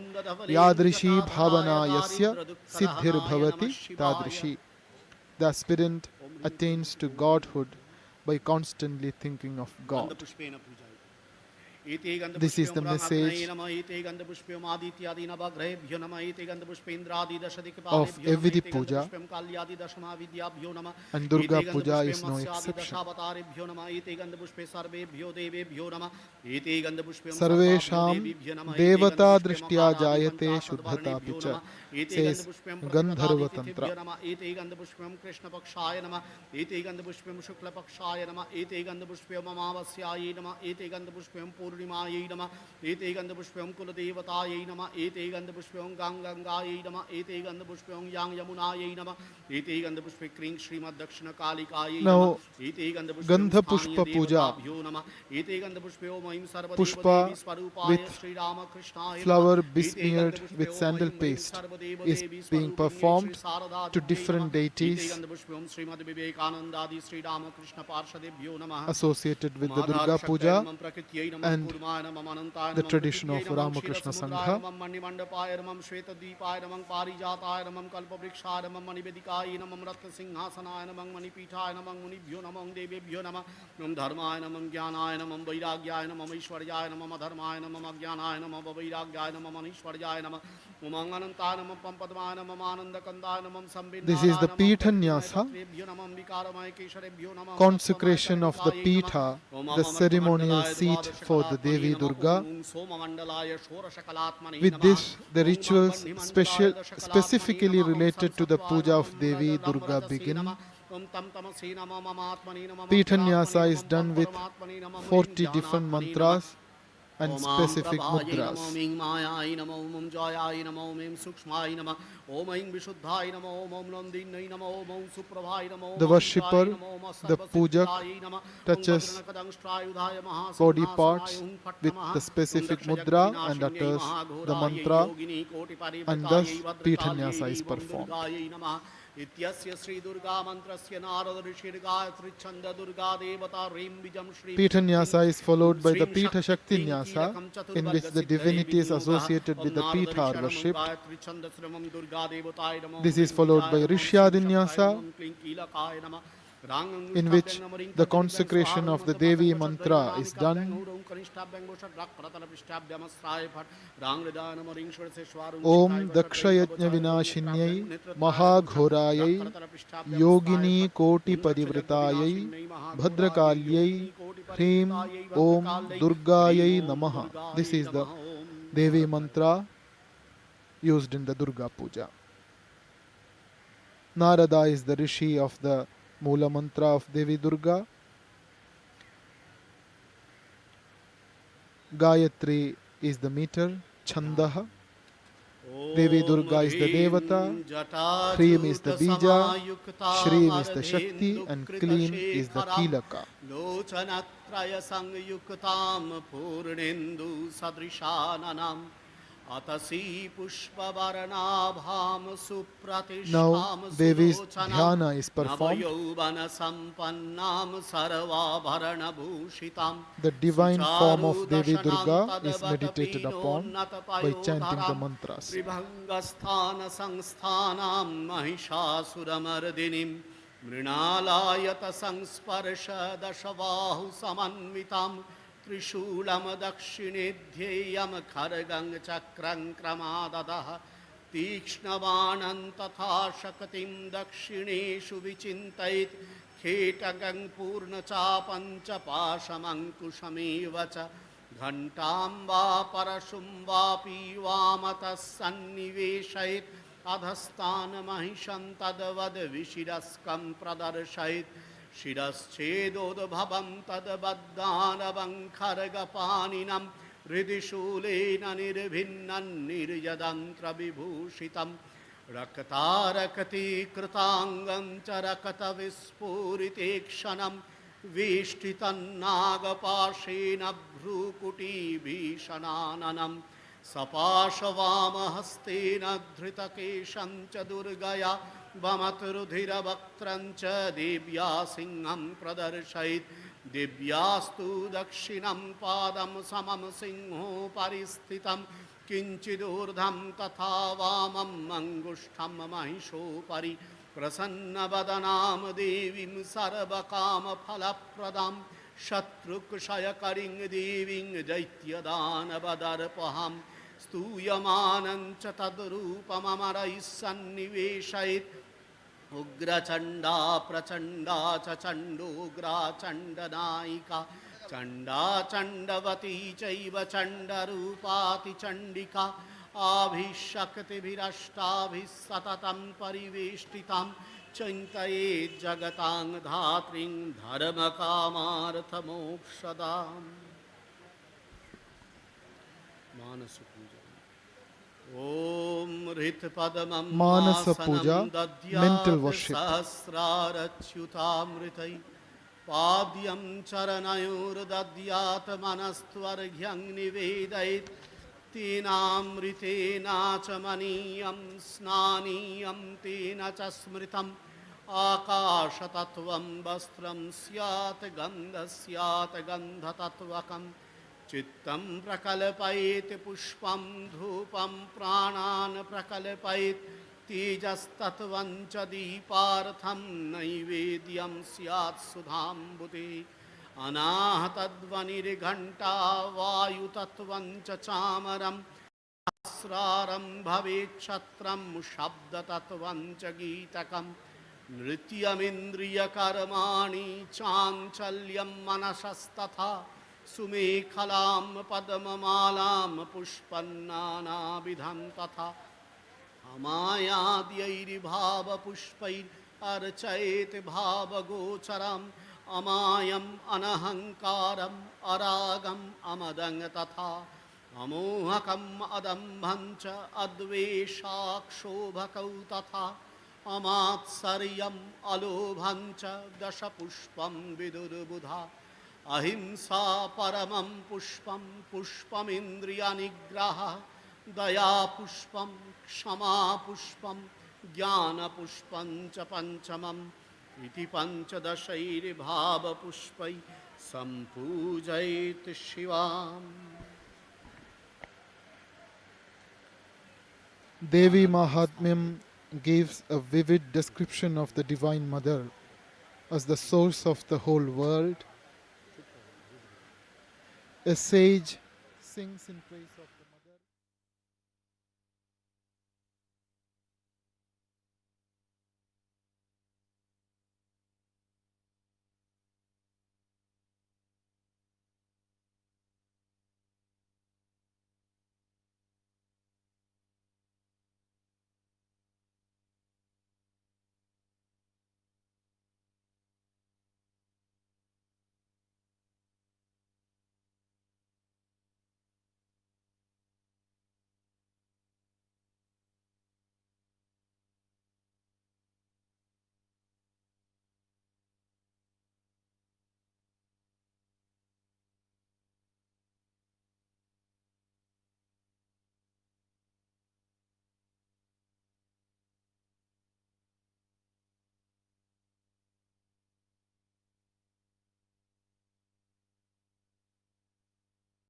Yadrishi bhavana yasya siddhir bhavati tadrishi. The aspirant attains to godhood by constantly thinking of God. This is the message of every puja, and Durga Puja is no exception. Sarvesham devata drishtya jayate shuddhata picha, says Gandharva Tantra. Now, Gandha Pushpa Puja, Pushpa with flower besmeared with sandal paste, is being performed to different deities associated with the Durga Puja and the tradition of Ramakrishna Sangha. This is the Pitanyasa, consecration of the Pitha, the ceremonial seat for the Devi Durga. With this, the rituals specifically related to the puja of Devi Durga begin. Pitanyasa is done with 40 different mantras and specific mudras. The worshipper, the pujak, touches body parts with the specific mudra and utters the mantra, and thus Pitanyasa is performed. Pitanyasa is followed by the Pitha Shakti Nyasa, in which the divinities associated with the Pitha are worshipped. This is followed by Rishyadinyasa, in which the consecration of the Devi mantra is done. Om Dakshayajna Vinashinyai Maha Ghorayai Yogini Koti Parivrtayai Bhadrakalyai Hrim Om Durgayai Namaha. This is the Devi mantra used in the Durga Puja. Narada is the Rishi of the Mula mantra of Devi Durga. Gayatri is the meter, Chandaha. Devi Durga is the Devata. Hrim is the Bija. Shrim is the Shakti. And Klim is the Kilaka. अतसी पुष्पवर्णाभां Now सुप्रतिष्ठां Devi's सुलोचनां dhyana is performed. नवयौवनसम्पन्नां सर्वाभरणभूषितां The divine form of Devi Durga is सुचारुदशनां meditated upon by chanting the mantras. त्रिभङ्गस्थानसंस्थानां महिषासुरमर्दिनीं मृणालायतसंस्पर्शदशबाहुसमन्वितां त्रिशूलं दक्षिणे ध्येयं खड्गं चक्रं क्रमाददः तीक्ष्णबाणं तथा शक्तिं दक्षिणेषु विचिन्तयेत् खेटगं पूर्णचापं च पाशमङ्कुशमेव च घण्टां वा परशुं वापि वामतः सन्निवेशयेत् अधस्तान्महिषं तद्वद्विशिरस्कं प्रदर्शयेत् शिरश्चेदोद्भवं तद्बद्धानवं खड्गपाणिनं हृदि शूलेन निर्भिन्नं निर्यदन्त्रविभूषितं रक्तारक्तीकृताङ्गं च रक्तविस्फुरितेक्षणं वेष्टितन्नागपाशेन भ्रूकुटीभीषणाननं सपाशवामहस्तेन धृतकेशं च दुर्गया वमतरुधिरवक्त्रं च देव्या सिंहं प्रदर्शयेत् दिव्यास्तु दक्षिणं पादं समं सिंहोपरि स्थितं किञ्चिदूर्ध्वं तथा वामम् अङ्गुष्ठं महिषोपरि प्रसन्नवदनां देवीं सर्वकामफलप्रदां शत्रुक्षयकरीं देवीं दैत्यदानवदर्पहां स्तूयमानं च तद्रूपममरैः सन्निवेशयेत् उग्रचण्डा प्रचण्डा च चण्डोग्रा चण्डनायिका चण्डा चण्डवती चैव चण्डरूपातिचण्डिका आभिशक्तिभिरष्टाभिः सततं परिवेष्टितां चिन्तयेत् जगतां धात्रीं धर्मकामार्थमोक्षदाम्। मानसपूजा ॐ हृत्पद्मं Manasa Puja, mental दद्यात् worship. सहस्रारच्युतामृतैः पाद्यं चरणयोर्दद्यात् मनस्त्वर्घ्यं निवेदयेत् तेनामृतेन च मनीयं स्नानीयं तेन च स्मृतम् आकाशतत्त्वं वस्त्रं स्यात् गन्धः स्यात् गन्धतत्त्वकं चित्तं प्रकल्पयेत् पुष्पं धूपं प्राणान् प्रकल्पयेत् तेजस्तत्त्वं च दीपार्थं नैवेद्यं स्यात् सुधाम्बुते अनाहतध्वनिर्घण्टा वायुतत्त्वं च चामरं सहस्रारं भवेत् क्षत्रं शब्दतत्त्वं च गीतकं नृत्यमिन्द्रियकर्माणि चाञ्चल्यं मनसस्तथा सुमेखलां पद्ममालां पुष्पन्नानाविधं तथा अमायाद्यैर्भावपुष्पैरर्चयेत् भावगोचरम् अमायम् अनहङ्कारम् अरागम् अमदं तथा अमोहकम् अदम्भं च अद्वेषाक्षोभकौ तथा अमात्सर्यम् अलोभं च दशपुष्पं विदुर्बुधा अहिंसा परमं पुष्पं पुष्पमिन्द्रियनिग्रहः दया पुष्पं क्षमा पुष्पं ज्ञानपुष्पं च पञ्चमम् इति पञ्चदशैर्भावपुष्पैः सम्पूजयेत् शिवाम्। Devi Mahatmyam gives a vivid description of the Divine Mother as the source of the whole world. A sage sings in praise of